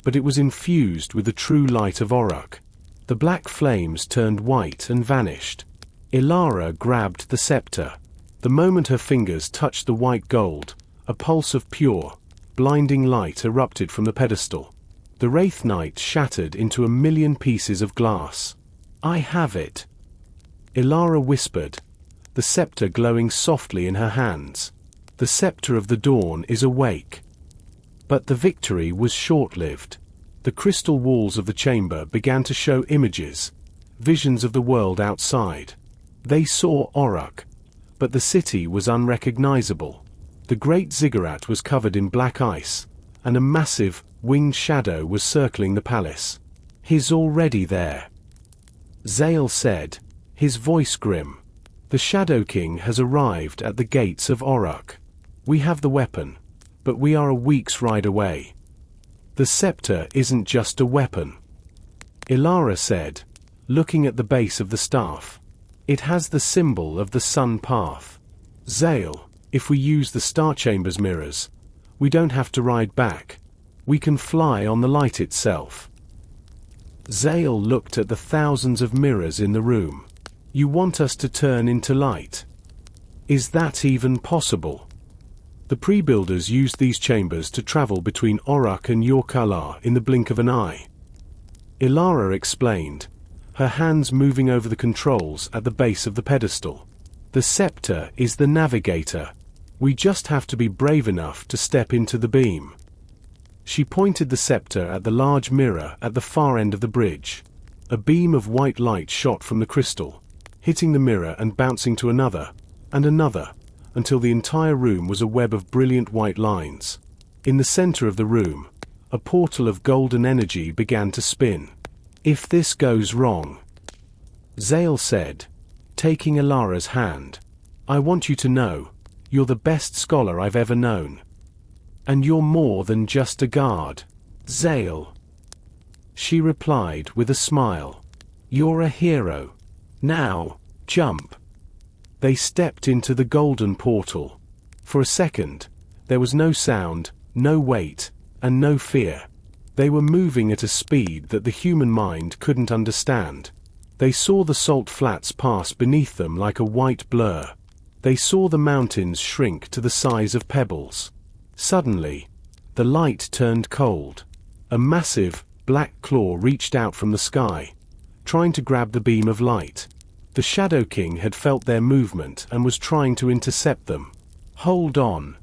but it was infused with the true light of Oruk. The black flames turned white and vanished. Elara grabbed the scepter. The moment her fingers touched the white gold, a pulse of pure, blinding light erupted from the pedestal. The Wraith Knight shattered into 1,000,000 pieces of glass. "I have it," Elara whispered, the scepter glowing softly in her hands. "The scepter of the dawn is awake." But the victory was short-lived. The crystal walls of the chamber began to show images, visions of the world outside. They saw Oruk, but the city was unrecognizable. The great ziggurat was covered in black ice, and a massive, winged shadow was circling the palace. "He's already there," Zale said, his voice grim. "The Shadow King has arrived at the gates of Oruk. We have the weapon, but we are a week's ride away." "The scepter isn't just a weapon," Elara said, looking at the base of the staff. "It has the symbol of the sun path. Zale, if we use the Star Chamber's mirrors, we don't have to ride back. We can fly on the light itself." Zale looked at the thousands of mirrors in the room. "You want us to turn into light? Is that even possible?" The pre-builders used these chambers to travel between Oruk and Yorkala in the blink of an eye. Elara explained, her hands moving over the controls at the base of the pedestal. "The scepter is the navigator. We just have to be brave enough to step into the beam." She pointed the scepter at the large mirror at the far end of the bridge. A beam of white light shot from the crystal, hitting the mirror and bouncing to another, and another, until the entire room was a web of brilliant white lines. In the center of the room, a portal of golden energy began to spin. "If this goes wrong," Zale said, taking Elara's hand, "I want you to know, you're the best scholar I've ever known. And you're more than just a guard, Zale." She replied with a smile, "You're a hero. Now, jump." They stepped into the golden portal. For a second, there was no sound, no weight, and no fear. They were moving at a speed that the human mind couldn't understand. They saw the salt flats pass beneath them like a white blur. They saw the mountains shrink to the size of pebbles. Suddenly, the light turned cold. A massive, black claw reached out from the sky, trying to grab the beam of light. The Shadow King had felt their movement and was trying to intercept them. "Hold on!"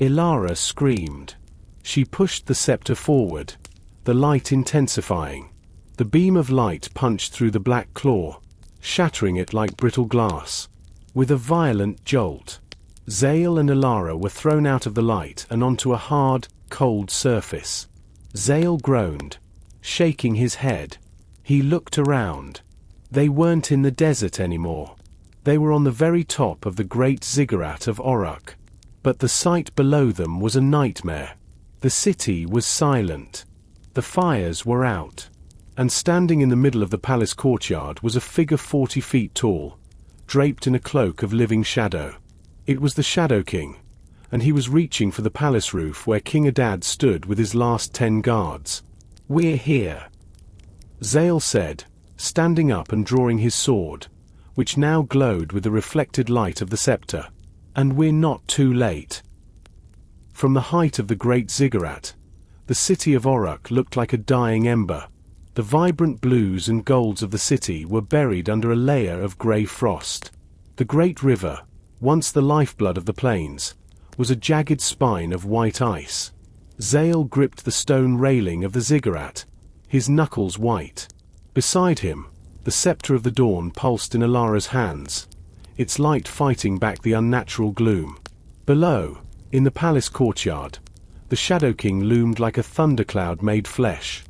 Elara screamed. She pushed the scepter forward, the light intensifying. The beam of light punched through the black claw, shattering it like brittle glass. With a violent jolt, Zale and Elara were thrown out of the light and onto a hard, cold surface. Zale groaned, shaking his head. He looked around. They weren't in the desert anymore. They were on the very top of the great ziggurat of Oruk. But the sight below them was a nightmare. The city was silent. The fires were out. And standing in the middle of the palace courtyard was a figure 40 feet tall, draped in a cloak of living shadow. It was the Shadow King, and he was reaching for the palace roof where King Adad stood with his last 10 guards. "We're here," Zale said, standing up and drawing his sword, which now glowed with the reflected light of the scepter. "And we're not too late." From the height of the great ziggurat, the city of Oruk looked like a dying ember. The vibrant blues and golds of the city were buried under a layer of grey frost. The great river, once the lifeblood of the plains, was a jagged spine of white ice. Zale gripped the stone railing of the ziggurat, his knuckles white. Beside him, the scepter of the dawn pulsed in Elara's hands, its light fighting back the unnatural gloom. Below, in the palace courtyard, the Shadow King loomed like a thundercloud made flesh.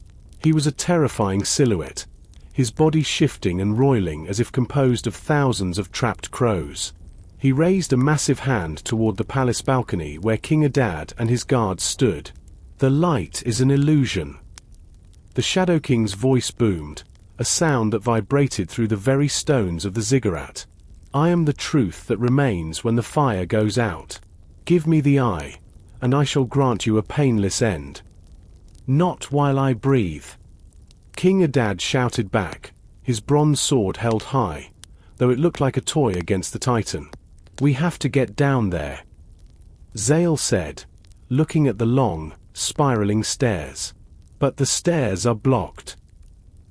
He was a terrifying silhouette, his body shifting and roiling as if composed of thousands of trapped crows. He raised a massive hand toward the palace balcony where King Adad and his guards stood. "The light is an illusion." The Shadow King's voice boomed, a sound that vibrated through the very stones of the ziggurat. "I am the truth that remains when the fire goes out. Give me the eye, and I shall grant you a painless end." "Not while I breathe." King Adad shouted back, his bronze sword held high, though it looked like a toy against the Titan. "We have to get down there," Zale said, looking at the long, spiraling stairs. "But the stairs are blocked."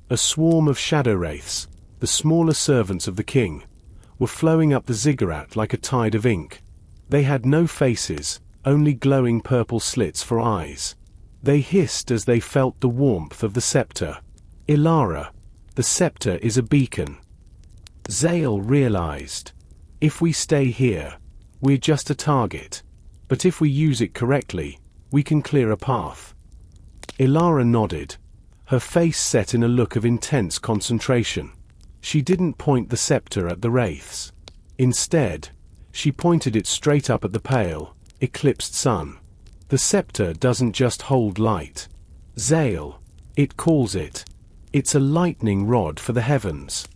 A swarm of shadow wraiths, the smaller servants of the king, were flowing up the ziggurat like a tide of ink. They had no faces, only glowing purple slits for eyes. They hissed as they felt the warmth of the scepter. "Elara, the scepter is a beacon." Zale realized. If we stay here, we're just a target. But if we use it correctly, we can clear a path. Elara nodded, her face set in a look of intense concentration. She didn't point the scepter at the wraiths. Instead, she pointed it straight up at the pale, eclipsed sun. "The scepter doesn't just hold light, Zale, it calls it. It's a lightning rod for the heavens."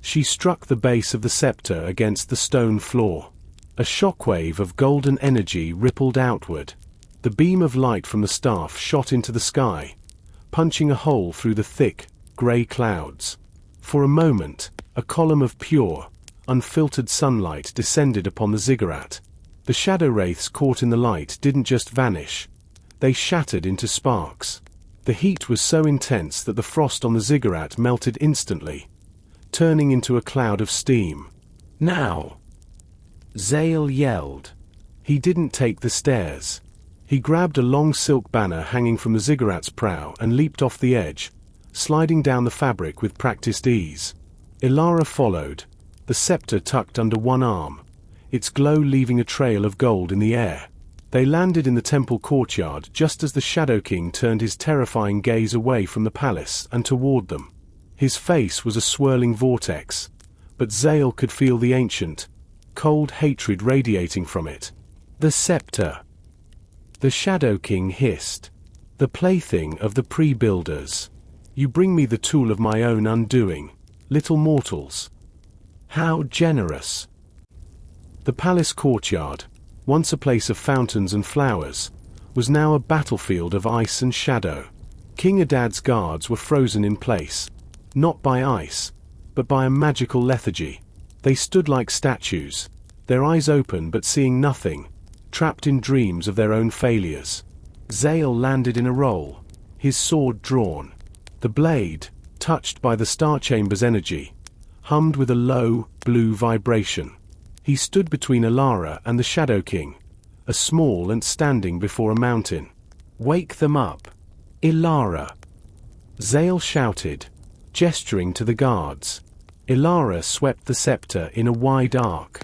She struck the base of the scepter against the stone floor. A shockwave of golden energy rippled outward. The beam of light from the staff shot into the sky, punching a hole through the thick, grey clouds. For a moment, a column of pure, unfiltered sunlight descended upon the ziggurat. The shadow wraiths caught in the light didn't just vanish. They shattered into sparks. The heat was so intense that the frost on the ziggurat melted instantly, turning into a cloud of steam. "Now!" Zale yelled. He didn't take the stairs. He grabbed a long silk banner hanging from the ziggurat's prow and leaped off the edge, sliding down the fabric with practiced ease. Elara followed, the scepter tucked under one arm, its glow leaving a trail of gold in the air. They landed in the temple courtyard just as the Shadow King turned his terrifying gaze away from the palace and toward them. His face was a swirling vortex, but Zale could feel the ancient, cold hatred radiating from it. "The scepter," the Shadow King hissed. "The plaything of the pre-builders. You bring me the tool of my own undoing, little mortals. How generous." The palace courtyard, once a place of fountains and flowers, was now a battlefield of ice and shadow. King Adad's guards were frozen in place, not by ice, but by a magical lethargy. They stood like statues, their eyes open but seeing nothing, trapped in dreams of their own failures. Zale landed in a roll, his sword drawn. The blade, touched by the Star Chamber's energy, hummed with a low, blue vibration. He stood between Elara and the Shadow King, a small ant standing before a mountain. "Wake them up, Elara!" Zale shouted, gesturing to the guards. Elara swept the scepter in a wide arc.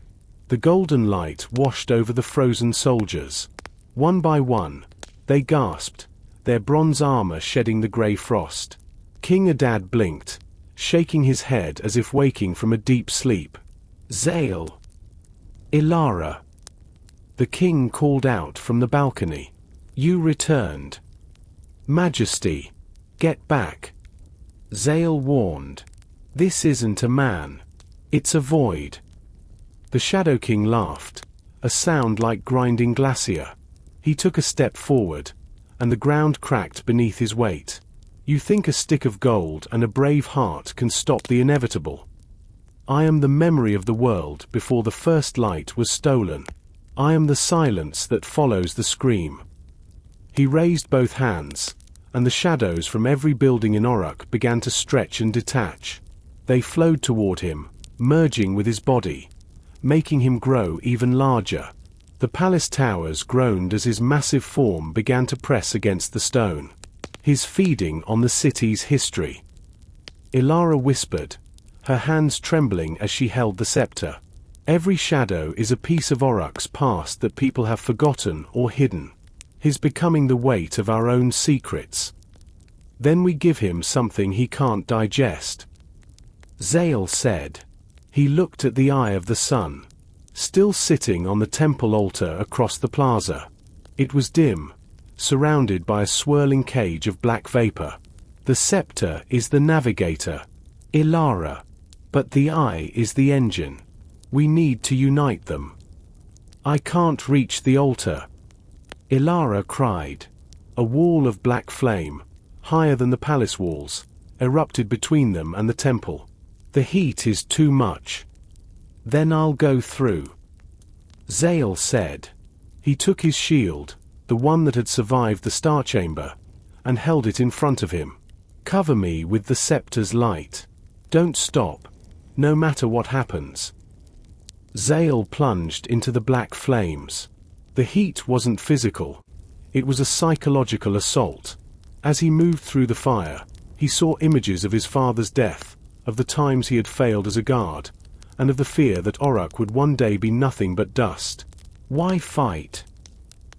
The golden light washed over the frozen soldiers. One by one, they gasped, their bronze armor shedding the grey frost. King Adad blinked, shaking his head as if waking from a deep sleep. "Zale! Elara!" The king called out from the balcony. "You returned. Majesty, get back." Zale warned. "This isn't a man. It's a void." The Shadow King laughed, a sound like grinding glacier. He took a step forward, and the ground cracked beneath his weight. "You think a stick of gold and a brave heart can stop the inevitable? I am the memory of the world before the first light was stolen. I am the silence that follows the scream." He raised both hands, and the shadows from every building in Oruk began to stretch and detach. They flowed toward him, merging with his body, making him grow even larger. The palace towers groaned as his massive form began to press against the stone. He's feeding on the city's history. Elara whispered, her hands trembling as she held the scepter. "Every shadow is a piece of Oruk's past that people have forgotten or hidden. He's becoming the weight of our own secrets. Then we give him something he can't digest." Zale said. He looked at the eye of the sun. still sitting on the temple altar across the plaza. It was dim, surrounded by a swirling cage of black vapor. The scepter is the navigator, Elara, but the eye is the engine. We need to unite them. I can't reach the altar, Elara cried. A wall of black flame, higher than the palace walls, erupted between them and the temple. The heat is too much. Then I'll go through, Zale said. He took his shield, the one that had survived the star chamber, and held it in front of him. Cover me with the scepter's light. Don't stop, no matter what happens. Zale plunged into the black flames. The heat wasn't physical. It was a psychological assault. As he moved through the fire, he saw images of his father's death, of the times he had failed as a guard, and of the fear that Orruk would one day be nothing but dust. Why fight?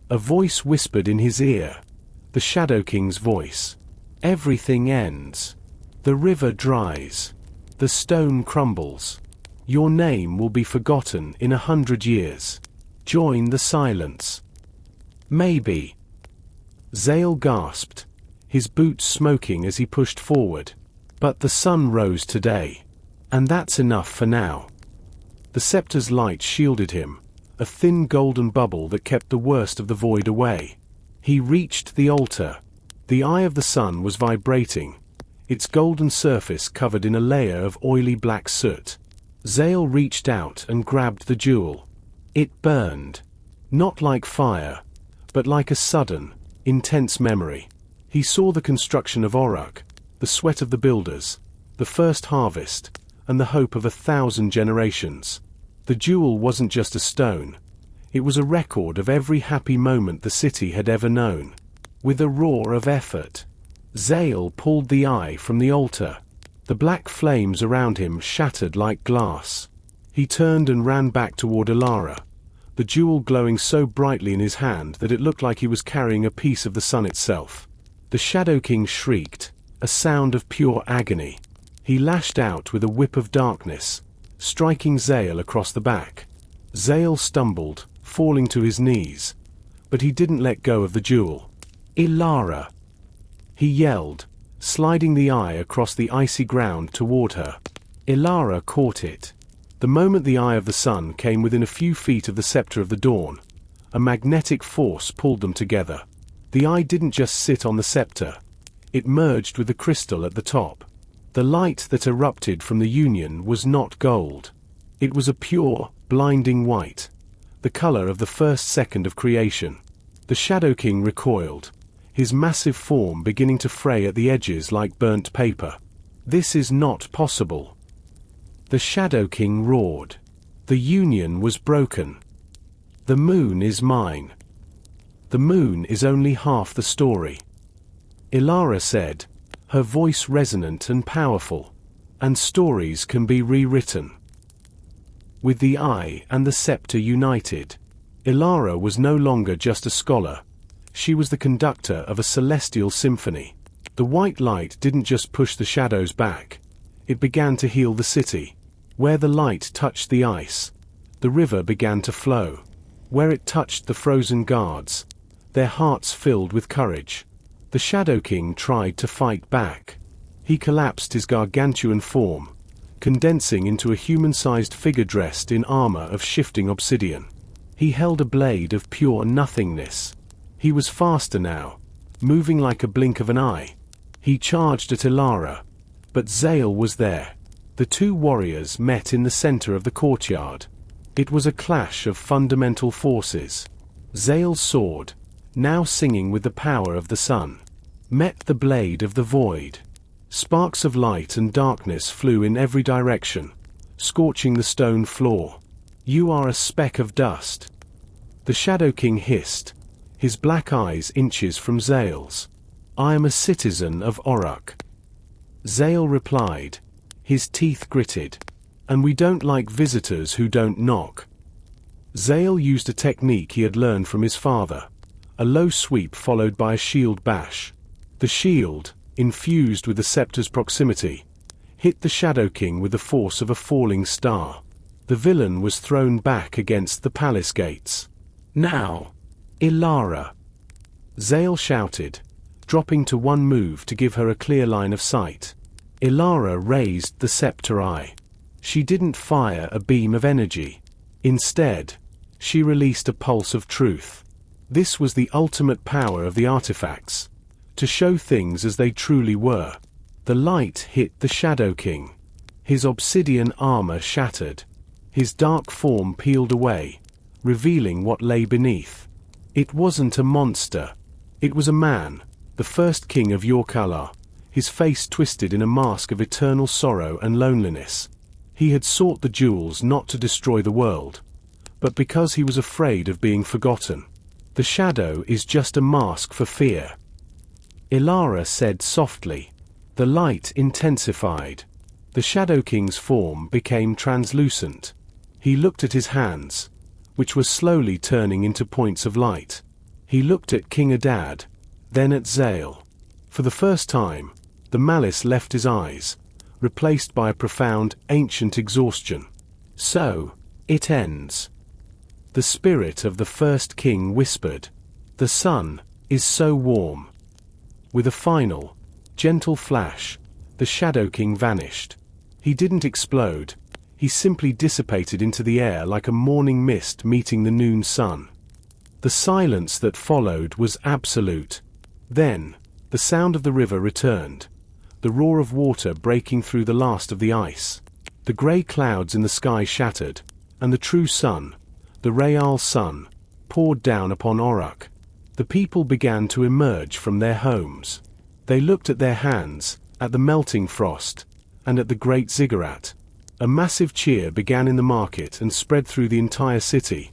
A voice whispered in his ear, the Shadow King's voice. Everything ends. The river dries. The stone crumbles. Your name will be forgotten in 100 years. Join the silence. Maybe. Zale gasped, his boots smoking as he pushed forward. But the sun rose today. And that's enough for now. The scepter's light shielded him, a thin golden bubble that kept the worst of the void away. He reached the altar. The eye of the sun was vibrating, its golden surface covered in a layer of oily black soot. Zale reached out and grabbed the jewel. It burned. Not like fire, but like a sudden, intense memory. He saw the construction of Orruk, the sweat of the builders, the first harvest, and the hope of 1,000 generations. The jewel wasn't just a stone. It was a record of every happy moment the city had ever known. With a roar of effort, Zale pulled the eye from the altar. The black flames around him shattered like glass. He turned and ran back toward Elara, the jewel glowing so brightly in his hand that it looked like he was carrying a piece of the sun itself. The Shadow King shrieked, a sound of pure agony. He lashed out with a whip of darkness, striking Zale across the back. Zale stumbled, falling to his knees, but he didn't let go of the jewel. Elara! He yelled, sliding the eye across the icy ground toward her. Elara caught it. The moment the eye of the sun came within a few feet of the scepter of the dawn, a magnetic force pulled them together. The eye didn't just sit on the scepter. It merged with the crystal at the top. The light that erupted from the union was not gold. It was a pure, blinding white, the color of the first second of creation. The Shadow King recoiled, his massive form beginning to fray at the edges like burnt paper. This is not possible. The Shadow King roared. The union was broken. The moon is mine. The moon is only half the story, Elara said, her voice resonant and powerful. And stories can be rewritten. With the eye and the scepter united, Elara was no longer just a scholar. She was the conductor of a celestial symphony. The white light didn't just push the shadows back. It began to heal the city. Where the light touched the ice, the river began to flow. Where it touched the frozen guards, their hearts filled with courage. The Shadow King tried to fight back. He collapsed his gargantuan form, condensing into a human-sized figure dressed in armor of shifting obsidian. He held a blade of pure nothingness. He was faster now, moving like a blink of an eye. He charged at Elara, but Zale was there. The two warriors met in the center of the courtyard. It was a clash of fundamental forces. Zale's sword, now singing with the power of the sun, met the blade of the void. Sparks of light and darkness flew in every direction, scorching the stone floor. You are a speck of dust, the Shadow King hissed, his black eyes inches from Zale's. I am a citizen of Orruk, Zale replied, his teeth gritted. And we don't like visitors who don't knock. Zale used a technique he had learned from his father, a low sweep followed by a shield bash. The shield, infused with the scepter's proximity, hit the Shadow King with the force of a falling star. The villain was thrown back against the palace gates. "Now, Elara!" Zale shouted, dropping to one move to give her a clear line of sight. Elara raised the scepter eye. She didn't fire a beam of energy. Instead, she released a pulse of truth. This was the ultimate power of the artifacts, to show things as they truly were. The light hit the Shadow King. His obsidian armor shattered. His dark form peeled away, revealing what lay beneath. It wasn't a monster. It was a man, the first king of Yorkala, his face twisted in a mask of eternal sorrow and loneliness. He had sought the jewels not to destroy the world, but because he was afraid of being forgotten. The shadow is just a mask for fear. Elara said softly. The light intensified. The Shadow King's form became translucent. He looked at his hands, which were slowly turning into points of light. He looked at King Adad, then at Zale. For the first time, the malice left his eyes, replaced by a profound, ancient exhaustion. "So, it ends." The spirit of the first king whispered. "The sun is so warm." With a final, gentle flash, the Shadow King vanished. He didn't explode. He simply dissipated into the air like a morning mist meeting the noon sun. The silence that followed was absolute. Then, the sound of the river returned, the roar of water breaking through the last of the ice. The grey clouds in the sky shattered, and the true sun, the Real sun, poured down upon Oruk. The people began to emerge from their homes. They looked at their hands, at the melting frost, and at the great ziggurat. A massive cheer began in the market and spread through the entire city,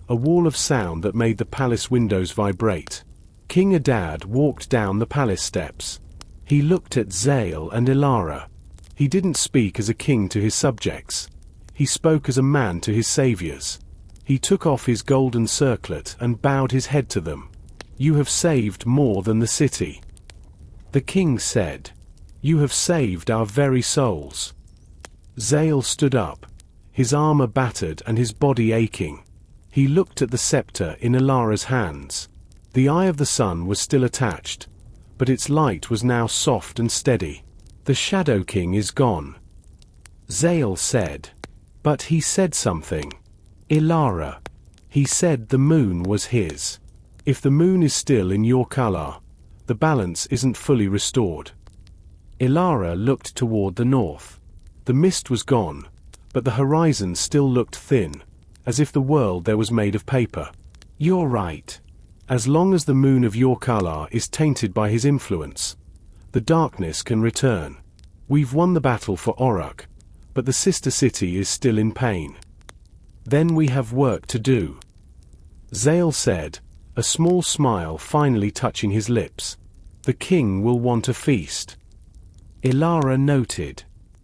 a wall of sound that made the palace windows vibrate. King Adad walked down the palace steps. He looked at Zale and Elara. He didn't speak as a king to his subjects. He spoke as a man to his saviors. He took off his golden circlet and bowed his head to them. "You have saved more than the city." The king said, "You have saved our very souls." Zale stood up, his armor battered and his body aching. He looked at the scepter in Elara's hands. The eye of the sun was still attached, but its light was now soft and steady. "The Shadow King is gone," Zale said. But he said something. "Elara." He said the moon was his. If the moon is still in Yorkala, the balance isn't fully restored. Elara looked toward the north. The mist was gone, but the horizon still looked thin, as if the world there was made of paper. "You're right. As long as the moon of Yorkala is tainted by his influence, the darkness can return. We've won the battle for Oruk, but the sister city is still in pain. Then we have work to do," Zale said, a small smile finally touching his lips. "The king will want a feast." Elara noted.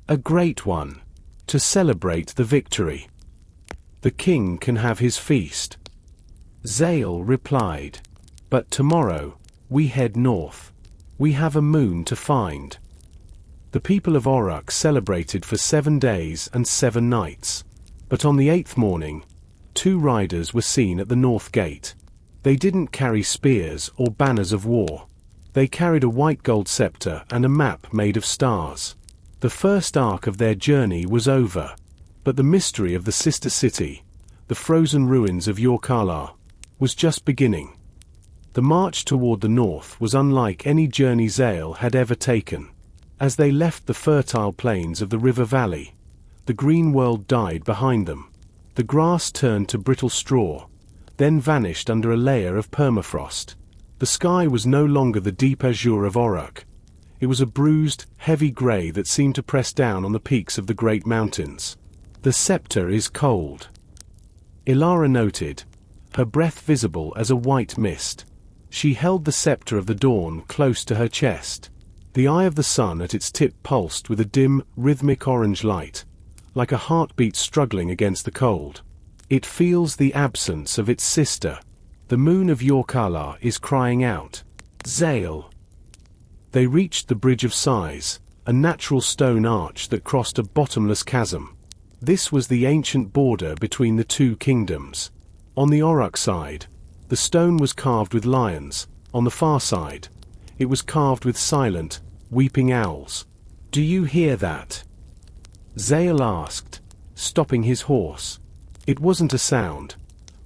"A great one, to celebrate the victory." "The king can have his feast," Zale replied. "But tomorrow, we head north. We have a moon to find." The people of Oruk celebrated for 7 days and 7 nights. But on the 8th morning, 2 riders were seen at the north gate. They didn't carry spears or banners of war. They carried a white gold scepter and a map made of stars. The first arc of their journey was over, but the mystery of the sister city, the frozen ruins of Yorkala, was just beginning. The march toward the north was unlike any journey Zale had ever taken. As they left the fertile plains of the river valley, the green world died behind them. The grass turned to brittle straw, then vanished under a layer of permafrost. The sky was no longer the deep azure of Oruk. It was a bruised, heavy grey that seemed to press down on the peaks of the great mountains. "The scepter is cold," Elara noted, her breath visible as a white mist. She held the scepter of the dawn close to her chest. The eye of the sun at its tip pulsed with a dim, rhythmic orange light, like a heartbeat struggling against the cold. "It feels the absence of its sister. The moon of Yorkala is crying out. Zale." They reached the Bridge of Sighs, a natural stone arch that crossed a bottomless chasm. This was the ancient border between the two kingdoms. On the Orruk side, the stone was carved with lions. On the far side, it was carved with silent, weeping owls. "Do you hear that?" Zale asked, stopping his horse. It wasn't a sound,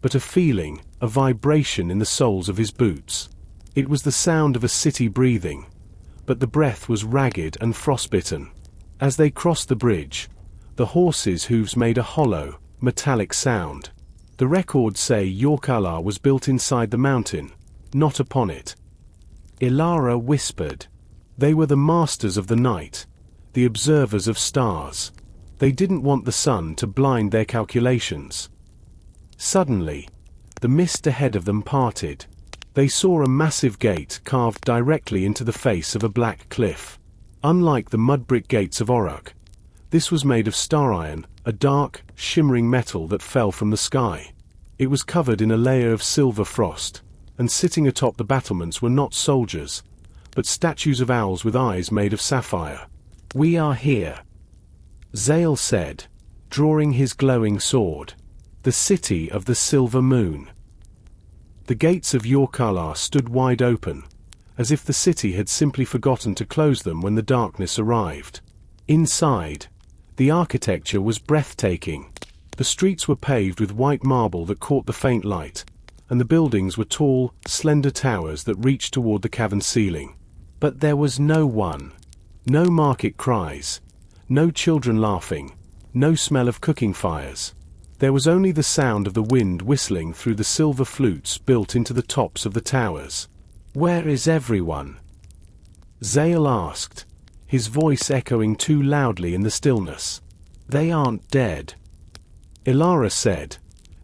but a feeling, a vibration in the soles of his boots. It was the sound of a city breathing, but the breath was ragged and frostbitten. As they crossed the bridge, the horses' hooves made a hollow, metallic sound. The records say Yorkala was built inside the mountain, not upon it. Elara whispered. They were the masters of the night, the observers of stars. They didn't want the sun to blind their calculations. Suddenly, the mist ahead of them parted. They saw a massive gate carved directly into the face of a black cliff. Unlike the mud brick gates of Orruk, this was made of star iron, a dark, shimmering metal that fell from the sky. It was covered in a layer of silver frost, and sitting atop the battlements were not soldiers, but statues of owls with eyes made of sapphire. "We are here," Zale said, drawing his glowing sword. "The city of the silver moon." The gates of Yorkala stood wide open, as if the city had simply forgotten to close them when the darkness arrived. Inside, the architecture was breathtaking. The streets were paved with white marble that caught the faint light, and the buildings were tall, slender towers that reached toward the cavern ceiling. But there was no one. No market cries. No children laughing. No smell of cooking fires. There was only the sound of the wind whistling through the silver flutes built into the tops of the towers. "Where is everyone?" Zale asked, his voice echoing too loudly in the stillness. "They aren't dead," Elara said,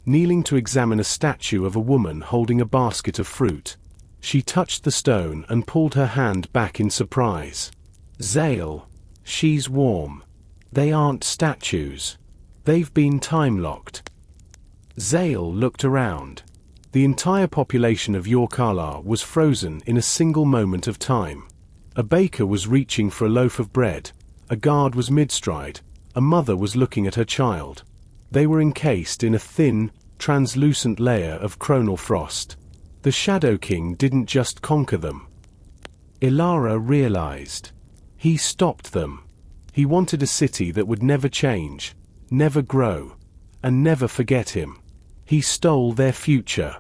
kneeling to examine a statue of a woman holding a basket of fruit. She touched the stone and pulled her hand back in surprise. "Zale, she's warm. They aren't statues. They've been time-locked." Zale looked around. The entire population of Yorkala was frozen in a single moment of time. A baker was reaching for a loaf of bread, a guard was mid-stride, a mother was looking at her child. They were encased in a thin, translucent layer of chronal frost. The Shadow King didn't just conquer them. Elara realized. He stopped them. He wanted a city that would never change, never grow, and never forget him. He stole their future.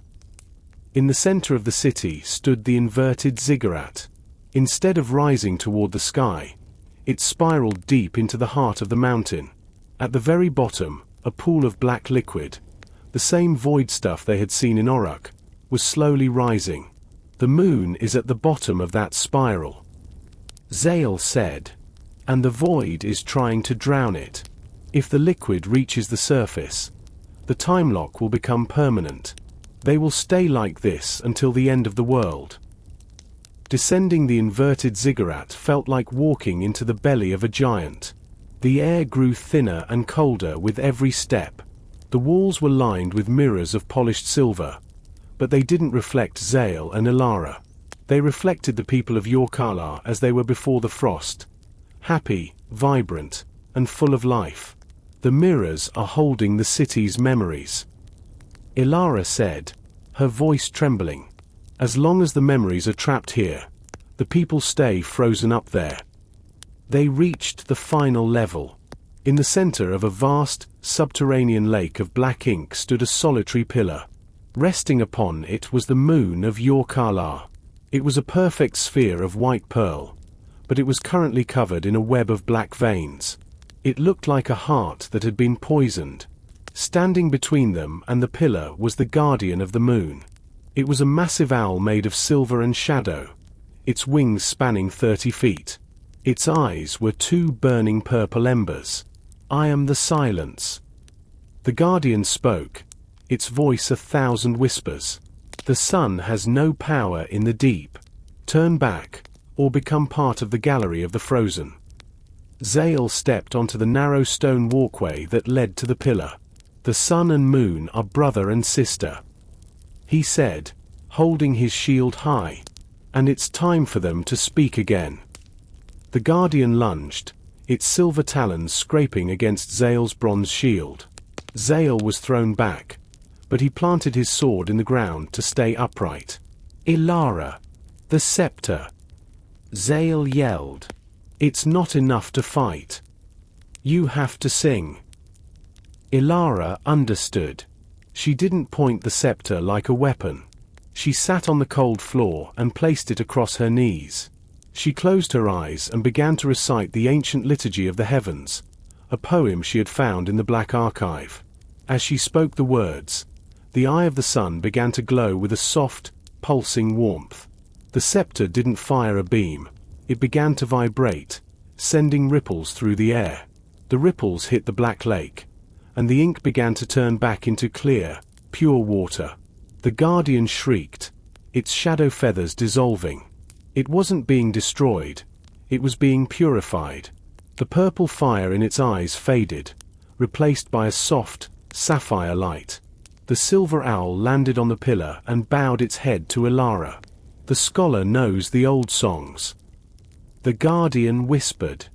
In the center of the city stood the inverted ziggurat. Instead of rising toward the sky, it spiraled deep into the heart of the mountain. At the very bottom, a pool of black liquid, the same void stuff they had seen in Orruk, was slowly rising. "The moon is at the bottom of that spiral," Zale said, "and the void is trying to drown it. If the liquid reaches the surface, the time lock will become permanent. They will stay like this until the end of the world." Descending the inverted ziggurat felt like walking into the belly of a giant. The air grew thinner and colder with every step. The walls were lined with mirrors of polished silver, but they didn't reflect Zale and Elara. They reflected the people of Yorkala as they were before the frost, happy, vibrant, and full of life. "The mirrors are holding the city's memories," Elara said, her voice trembling. "As long as the memories are trapped here, the people stay frozen up there." They reached the final level. In the center of a vast, subterranean lake of black ink stood a solitary pillar. Resting upon it was the moon of Yorkala. It was a perfect sphere of white pearl, but it was currently covered in a web of black veins. It looked like a heart that had been poisoned. Standing between them and the pillar was the guardian of the moon. It was a massive owl made of silver and shadow, its wings spanning 30 feet. Its eyes were two burning purple embers. "I am the silence." The guardian spoke, its voice 1,000 whispers. "The sun has no power in the deep. Turn back, or become part of the gallery of the frozen." Zale stepped onto the narrow stone walkway that led to the pillar. "The sun and moon are brother and sister," he said, holding his shield high. "And it's time for them to speak again." The guardian lunged, its silver talons scraping against Zale's bronze shield. Zale was thrown back, but he planted his sword in the ground to stay upright. "Elara, the scepter!" Zale yelled. "It's not enough to fight. You have to sing." Elara understood. She didn't point the scepter like a weapon. She sat on the cold floor and placed it across her knees. She closed her eyes and began to recite the ancient liturgy of the heavens, a poem she had found in the Black Archive. As she spoke the words, the eye of the sun began to glow with a soft, pulsing warmth. The scepter didn't fire a beam. It began to vibrate, sending ripples through the air. The ripples hit the black lake, and the ink began to turn back into clear, pure water. The guardian shrieked, its shadow feathers dissolving. It wasn't being destroyed, it was being purified. The purple fire in its eyes faded, replaced by a soft, sapphire light. The silver owl landed on the pillar and bowed its head to Elara. The scholar knows the old songs. The guardian whispered,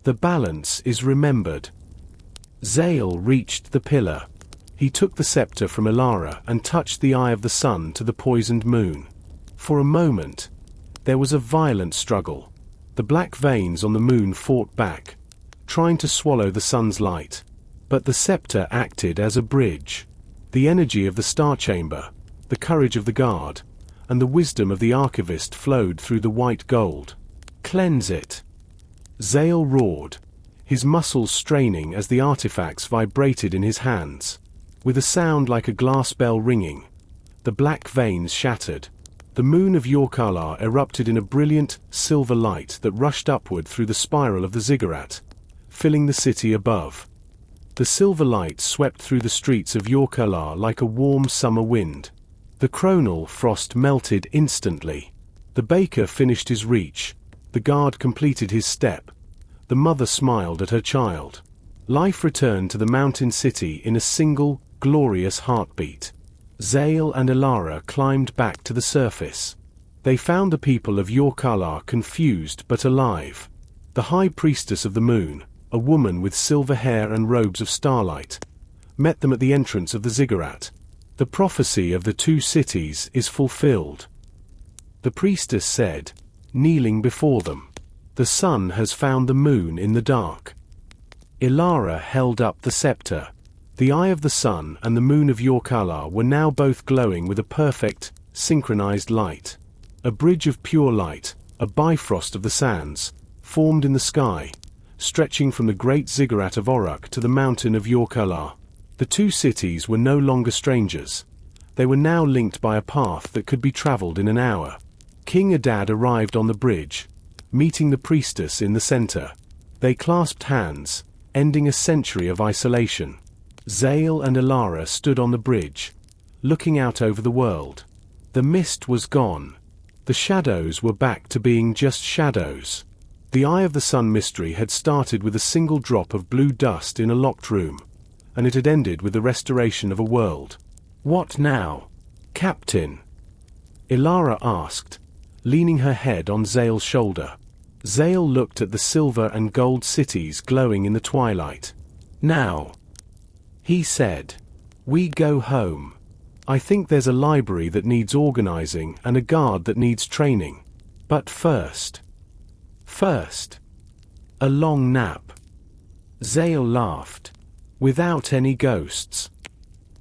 "The balance is remembered." Zale reached the pillar. He took the scepter from Elara and touched the eye of the sun to the poisoned moon. For a moment, there was a violent struggle. The black veins on the moon fought back, trying to swallow the sun's light. But the scepter acted as a bridge. The energy of the star chamber, the courage of the guard, and the wisdom of the archivist flowed through the white gold. "Cleanse it!" Zale roared, his muscles straining as the artifacts vibrated in his hands. With a sound like a glass bell ringing, the black veins shattered. The moon of Yorkala erupted in a brilliant, silver light that rushed upward through the spiral of the ziggurat, filling the city above. The silver light swept through the streets of Yorkala like a warm summer wind. The coronal frost melted instantly. The baker finished his reach. The guard completed his step. The mother smiled at her child. Life returned to the mountain city in a single, glorious heartbeat. Zale and Elara climbed back to the surface. They found the people of Yorkala confused but alive. The high priestess of the moon, a woman with silver hair and robes of starlight, met them at the entrance of the ziggurat. "The prophecy of the two cities is fulfilled," the priestess said, kneeling before them. "The sun has found the moon in the dark." Elara held up the scepter. The eye of the sun and the moon of Yorkala were now both glowing with a perfect, synchronized light. A bridge of pure light, a bifrost of the sands, formed in the sky, stretching from the great ziggurat of Oruk to the mountain of Yorkala. The two cities were no longer strangers. They were now linked by a path that could be traveled in an hour. King Adad arrived on the bridge, meeting the priestess in the center. They clasped hands, ending a century of isolation. Zale and Elara stood on the bridge, looking out over the world. The mist was gone. The shadows were back to being just shadows. The Eye of the Sun mystery had started with a single drop of blue dust in a locked room, and it had ended with the restoration of a world. "What now, Captain?" Elara asked, leaning her head on Zale's shoulder. Zale looked at the silver and gold cities glowing in the twilight. "Now," he said, "we go home. I think there's a library that needs organizing and a guard that needs training. But first, a long nap." Zale laughed. "Without any ghosts?"